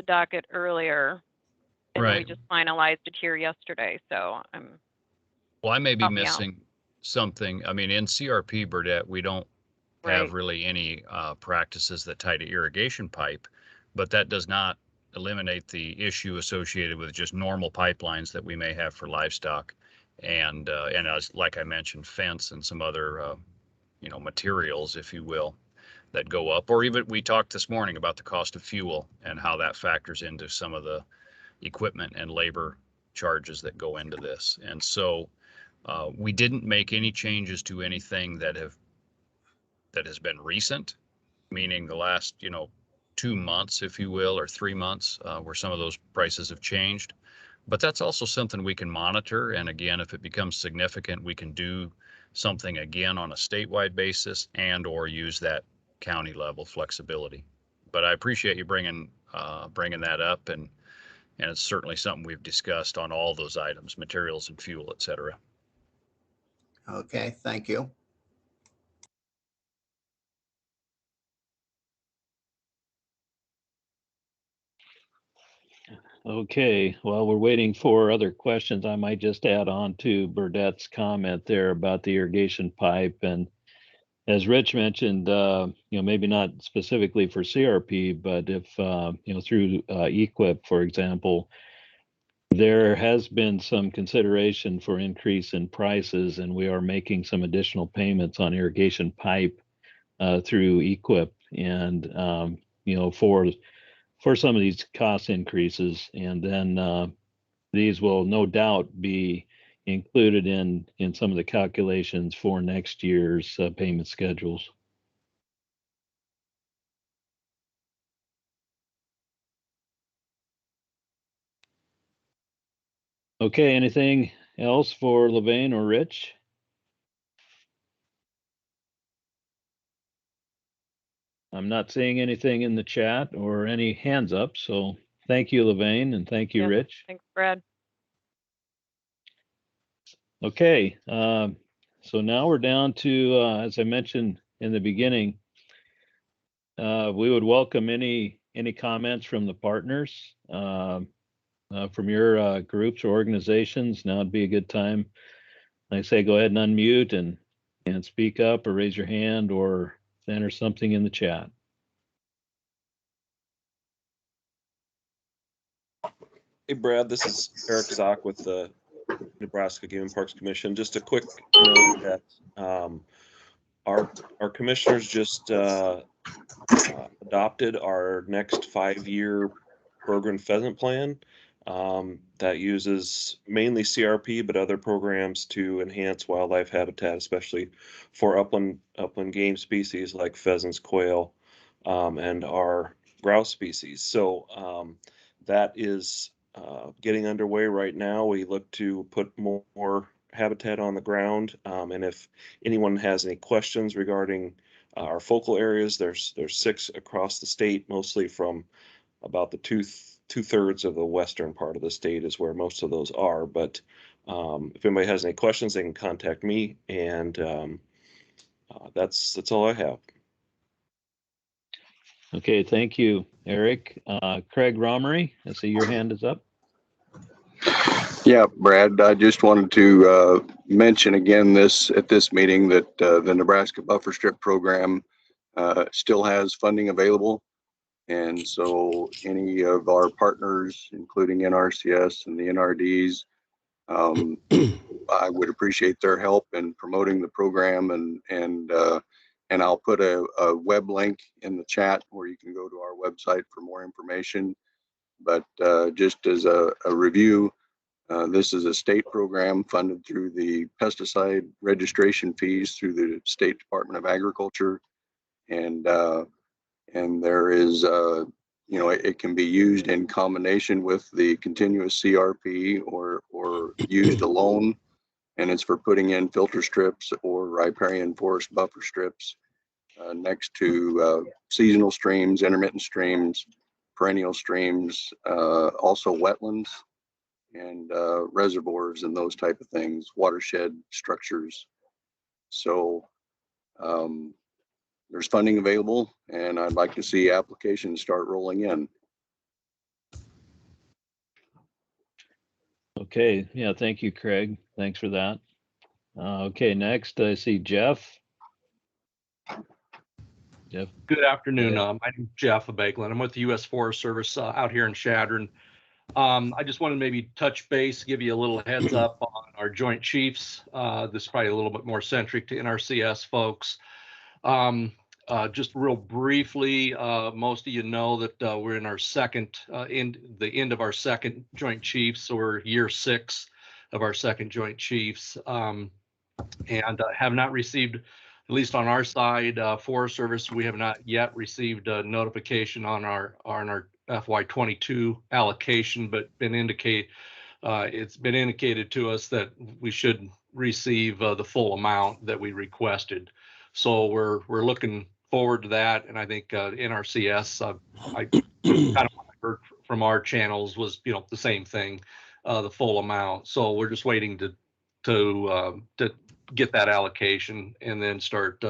[SPEAKER 12] docket earlier. And
[SPEAKER 10] Right.
[SPEAKER 12] we just finalized it here yesterday. So
[SPEAKER 10] Well, I may be
[SPEAKER 12] help me out.
[SPEAKER 10] missing something. I mean, in CRP, Burdette, we don't have
[SPEAKER 12] Right.
[SPEAKER 10] really any practices that tie to irrigation pipe, but that does not eliminate the issue associated with just normal pipelines that we may have for livestock, and as like I mentioned, fence and some other materials, if you will, that go up. Or even we talked this morning about the cost of fuel and how that factors into some of the equipment and labor charges that go into this. And so we didn't make any changes to anything that has been recent, meaning the last 2 months, if you will, or 3 months, where some of those prices have changed. But that's also something we can monitor. And again, if it becomes significant, we can do something again on a statewide basis and or use that county level flexibility. But I appreciate you bringing that up, and And it's certainly something we've discussed on all those items, materials and fuel, et cetera.
[SPEAKER 13] Okay, thank you.
[SPEAKER 1] Okay, while we're waiting for other questions, I might just add on to Burdett's comment there about the irrigation pipe. And as Rich mentioned, maybe not specifically for CRP, but if, through Equip, for example, there has been some consideration for increase in prices, and we are making some additional payments on irrigation pipe through Equip. And, for some of these cost increases, and then these will no doubt be included in some of the calculations for next year's payment schedules. Okay, anything else for Levain or Rich? I'm not seeing anything in the chat or any hands up, so thank you, Levain, and thank you,
[SPEAKER 12] Yep.
[SPEAKER 1] Rich.
[SPEAKER 12] Thanks, Brad.
[SPEAKER 1] Okay, so now we're down to, as I mentioned in the beginning, we would welcome any comments from the partners, from your groups or organizations. Now would be a good time. Like I say, go ahead and unmute and speak up or raise your hand or enter something in the chat.
[SPEAKER 6] Hey, Brad, this is Eric Zock with the Nebraska Game and Parks Commission. Just a quick note that our commissioners just adopted our next 5-year burger and pheasant plan that uses mainly CRP, but other programs to enhance wildlife habitat, especially for upland game species like pheasants, quail, and our grouse species. So that is getting underway right now. We look to put more habitat on the ground, and if anyone has any questions regarding our focal areas, there's 6 across the state, mostly from about the two-thirds of the western part of the state is where most of those are. But if anybody has any questions, they can contact me, and that's all I have.
[SPEAKER 1] Okay, thank you, Eric. Craig Romery, I see your hand is up.
[SPEAKER 14] Yeah, Brad, I just wanted to mention again at this meeting that the Nebraska Buffer Strip program still has funding available. And so any of our partners, including NRCS and the NRDs, I would appreciate their help in promoting the program, and I'll put a web link in the chat where you can go to our website for more information. But just as a review, this is a state program funded through the pesticide registration fees through the State Department of Agriculture, and there is it can be used in combination with the continuous CRP or used alone, and it's for putting in filter strips or riparian forest buffer strips next to seasonal streams, intermittent streams, perennial streams, also wetlands and reservoirs and those type of things, watershed structures. So there's funding available, and I'd like to see applications start rolling in.
[SPEAKER 1] Okay, yeah, thank you, Craig. Thanks for that. Okay, next I see Jeff. Jeff.
[SPEAKER 15] Good afternoon. My name's Jeff Bakeland. I'm with the U.S. Forest Service out here in Chadron. I just wanted to maybe touch base, give you a little heads up on our Joint Chiefs. This is probably a little bit more centric to NRCS folks. Just real briefly, most of you know that we're in our the end of our second Joint Chiefs, so we're year 6 of our second Joint Chiefs, and have not received, at least on our side, Forest Service, we have not yet received a notification on our FY22 allocation, but it's been indicated to us that we should receive the full amount that we requested. So we're looking forward to that, and I think NRCS, I kind of heard from our channels was, the same thing, the full amount. So we're just waiting to get that allocation and then start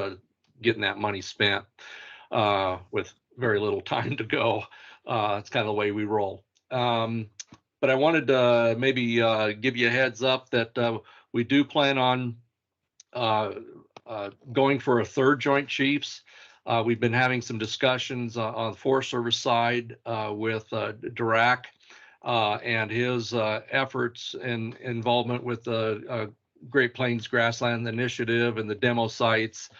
[SPEAKER 15] getting that money spent with very little time to go. It's kind of the way we roll. But I wanted to maybe give you a heads up that we do plan on going for a third Joint Chiefs. We've been having some discussions on the Forest Service side with Dirac and his efforts and involvement with the Great Plains Grassland Initiative and the demo sites.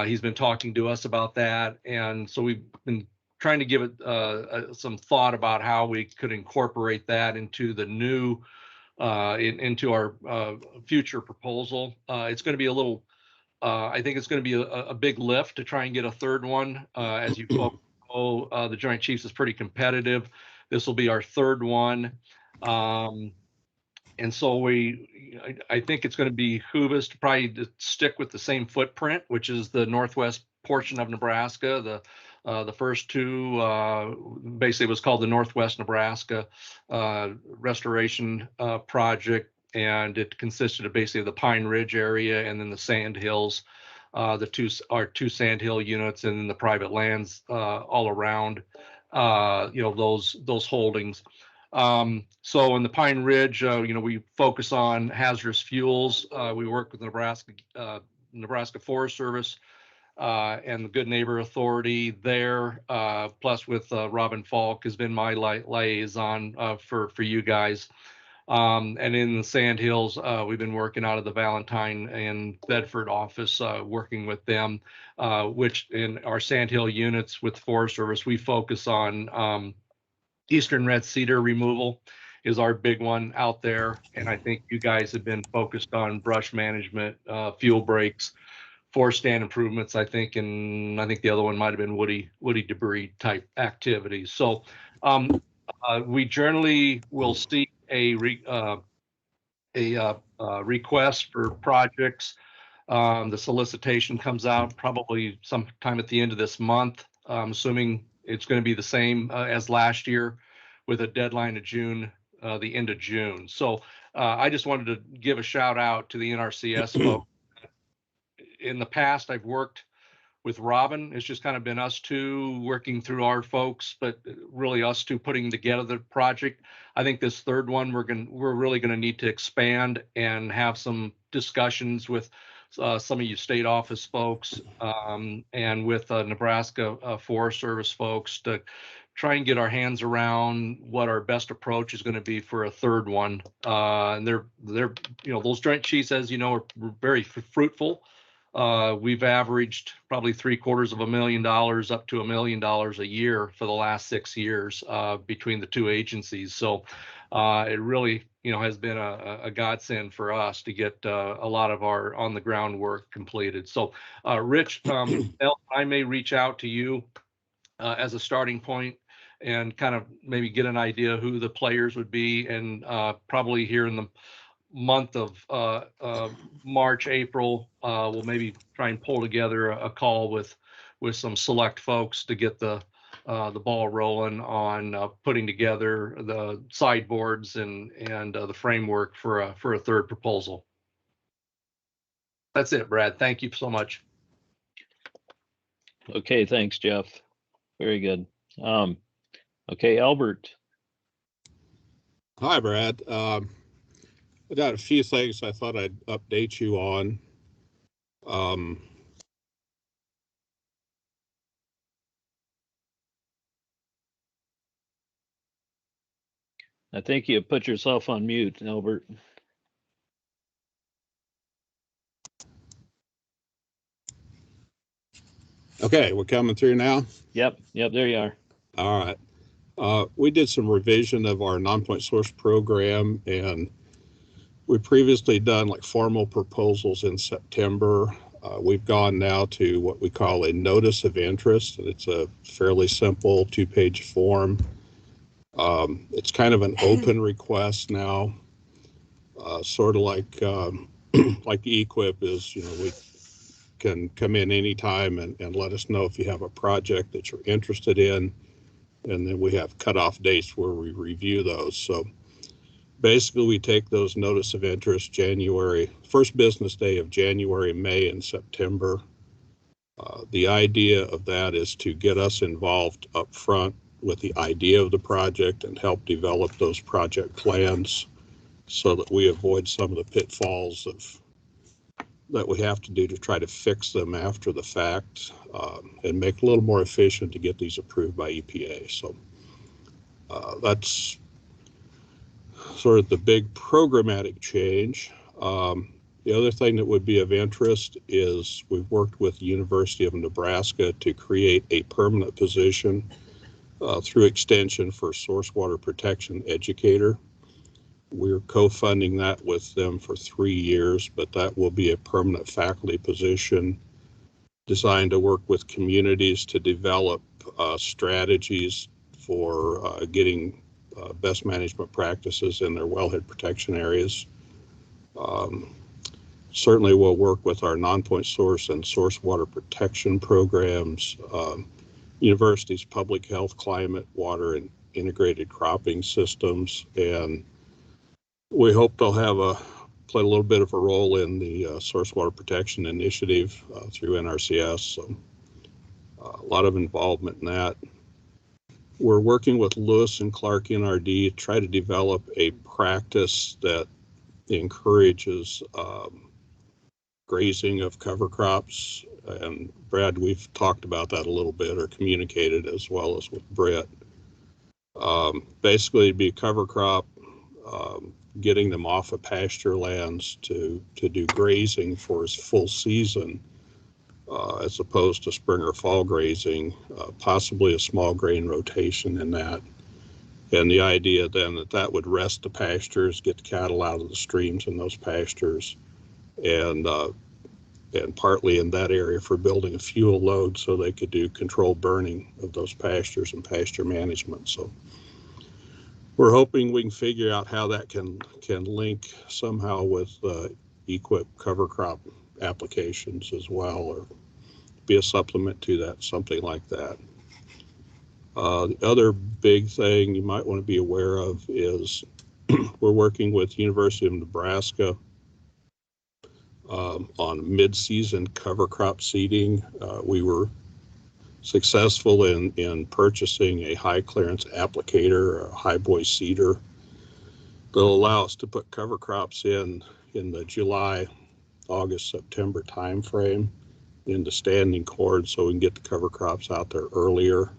[SPEAKER 15] He's been talking to us about that. And so we've been trying to give it some thought about how we could incorporate that into the new, into our future proposal. It's going to be a little, I think it's going to be a big lift to try and get a third one. As you folks know, the Joint Chiefs is pretty competitive. This will be our third one. And so I think it's going to behoove us to probably to stick with the same footprint, which is the northwest portion of Nebraska. The first two basically was called the Northwest Nebraska Restoration Project, and it consisted of basically the Pine Ridge area and then the Sand Hills, our two Sand Hill units, and then the private lands all around, those holdings. So in the Pine Ridge, we focus on hazardous fuels. We work with Nebraska Forest Service and the Good Neighbor Authority there, plus with Robin Falk has been my liaison for you guys. And in the Sand Hills, we've been working out of the Valentine and Bedford office, working with them, which in our Sand Hill units with Forest Service, we focus on Eastern red cedar removal is our big one out there. And I think you guys have been focused on brush management, fuel breaks, forest stand improvements, I think, and I think the other one might have been woody debris type activities. So we generally will see a request for projects. The solicitation comes out probably sometime at the end of this month. I'm assuming it's going to be the same as last year, with a deadline of June, the end of June. So I just wanted to give a shout out to the NRCS folks. In the past, I've worked with Robin. It's just kind of been us two working through our folks, but really us two putting together the project. I think this third one, we're really going to need to expand and have some discussions with some of you state office folks and with Nebraska Forest Service folks to try and get our hands around what our best approach is going to be for a third one. And they're those Joint Chiefs, as you know, are very fruitful. We've averaged probably $750,000 up to $1 million a year for the last 6 years between the two agencies. So it really, has been a godsend for us to get a lot of our on the ground work completed. So Rich, I may reach out to you as a starting point and kind of maybe get an idea who the players would be, and probably here in the month of March, April, we'll maybe try and pull together a call with some select folks to get the ball rolling on putting together the sideboards and the framework for a third proposal. That's it, Brad. Thank you so much.
[SPEAKER 1] Okay, thanks, Jeff. Very good. Okay, Albert.
[SPEAKER 16] Hi, Brad. I got a few things I thought I'd update you on.
[SPEAKER 1] I think you put yourself on mute, Albert.
[SPEAKER 16] Okay, we're coming through now?
[SPEAKER 1] Yep, there you are.
[SPEAKER 16] All right. We did some revision of our non-point source program, and we previously done like formal proposals in September. We've gone now to what we call a notice of interest, and it's a fairly simple 2-page form. It's kind of an open request now, sort of like like the Equip is, we can come in anytime and let us know if you have a project that you're interested in. and then we have cutoff dates where we review those. So basically, we take those notice of interest first business day of January, May, and September. The idea of that is to get us involved up front with the idea of the project and help develop those project plans so that we avoid some of the pitfalls that we have to do to try to fix them after the fact, and make it a little more efficient to get these approved by EPA. So that's sort of the big programmatic change. The other thing that would be of interest is we've worked with the University of Nebraska to create a permanent position through extension for source water protection educator. We're co-funding that with them for 3 years, but that will be a permanent faculty position designed to work with communities to develop strategies for getting best management practices in their wellhead protection areas. Certainly we'll work with our non-point source and source water protection programs, universities, public health, climate, water, and integrated cropping systems. And we hope they'll play a little bit of a role in the source water protection initiative through NRCS. So a lot of involvement in that. We're working with Lewis and Clark NRD to try to develop a practice that encourages grazing of cover crops. And Brad, we've talked about that a little bit, or communicated, as well as with Brett. Basically, it'd be a cover crop, getting them off of pasture lands to do grazing for its full season, as opposed to spring or fall grazing, possibly a small grain rotation in that. And the idea then that would rest the pastures, get the cattle out of the streams in those pastures, and partly in that area for building a fuel load so they could do controlled burning of those pastures and pasture management. So we're hoping we can figure out how that can link somehow with Equip cover crop applications as well, or be a supplement to that, something like that. The other big thing you might want to be aware of is we're working with University of Nebraska on mid-season cover crop seeding. We were successful in purchasing a high clearance applicator, a high boy seeder, that'll allow us to put cover crops in the July, August, September timeframe into standing cord, so we can get the cover crops out there earlier,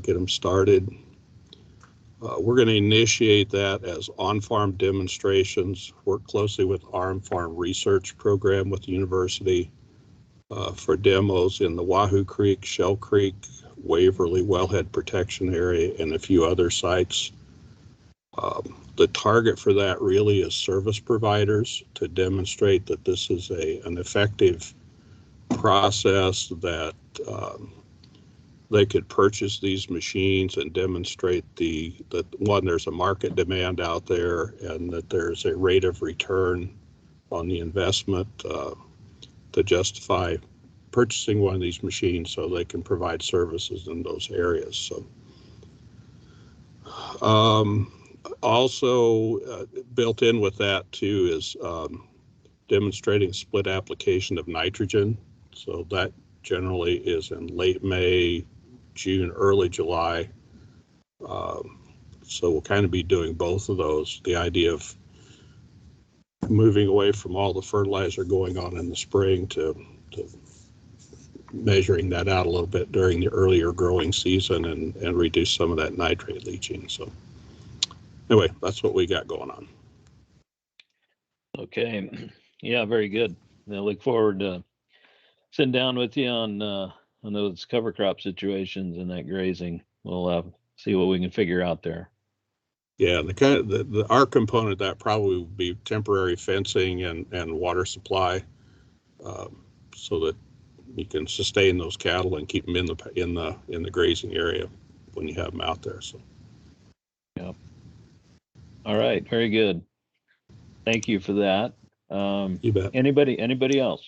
[SPEAKER 16] get them started. We're going to initiate that as on-farm demonstrations, work closely with on-farm research program with the university for demos in the Wahoo Creek, Shell Creek, Waverly wellhead protection area, and a few other sites. The target for that really is service providers, to demonstrate that this is an effective process, that they could purchase these machines and demonstrate that one, there's a market demand out there, and that there's a rate of return on the investment to justify purchasing one of these machines so they can provide services in those areas. So also built in with that too is demonstrating split application of nitrogen. So that generally is in late May, June, early July. So we'll kind of be doing both of those. The idea of moving away from all the fertilizer going on in the spring to measuring that out a little bit during the earlier growing season and reduce some of that nitrate leaching. So anyway, that's what we got going on.
[SPEAKER 1] Okay. Yeah, very good. I look forward to sitting down with you on those cover crop situations and that grazing. We'll see what we can figure out there.
[SPEAKER 16] Yeah, our component of that probably would be temporary fencing and water supply, so that you can sustain those cattle and keep them in the grazing area when you have them out there. So,
[SPEAKER 1] yeah. All right, very good. Thank you for that.
[SPEAKER 16] You bet.
[SPEAKER 1] Anybody else?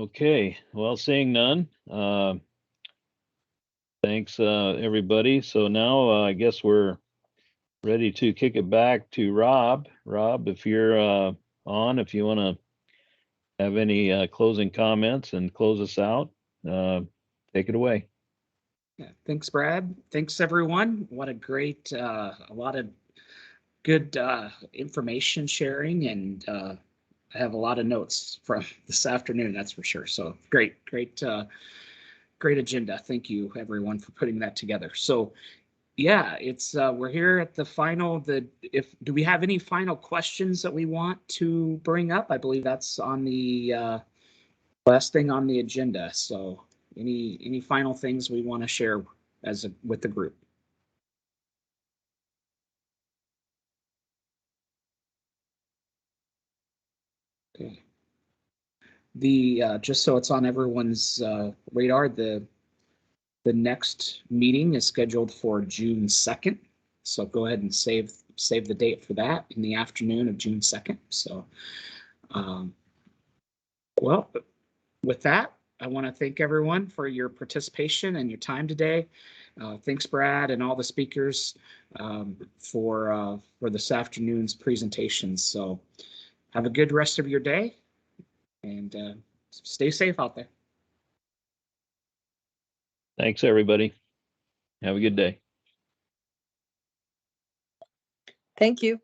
[SPEAKER 1] Okay, well, seeing none, thanks, everybody. So now, I guess we're ready to kick it back to Rob. Rob, if you're on, if you want to have any closing comments and close us out, take it away.
[SPEAKER 2] Yeah, thanks, Brad. Thanks, everyone. What a great, a lot of good information sharing, and I have a lot of notes from this afternoon, that's for sure. So great agenda. Thank you, everyone, for putting that together. So yeah, it's we're here at the final. Do we have any final questions that we want to bring up? I believe that's on the last thing on the agenda. So any final things we want to share with the group? Okay. Just so it's on everyone's radar, the next meeting is scheduled for June 2nd. So go ahead and save the date for that in the afternoon of June 2nd. So, well, with that, I want to thank everyone for your participation and your time today. Thanks, Brad, and all the speakers for this afternoon's presentations. So have a good rest of your day, and stay safe out there.
[SPEAKER 1] Thanks, everybody. Have a good day.
[SPEAKER 9] Thank you.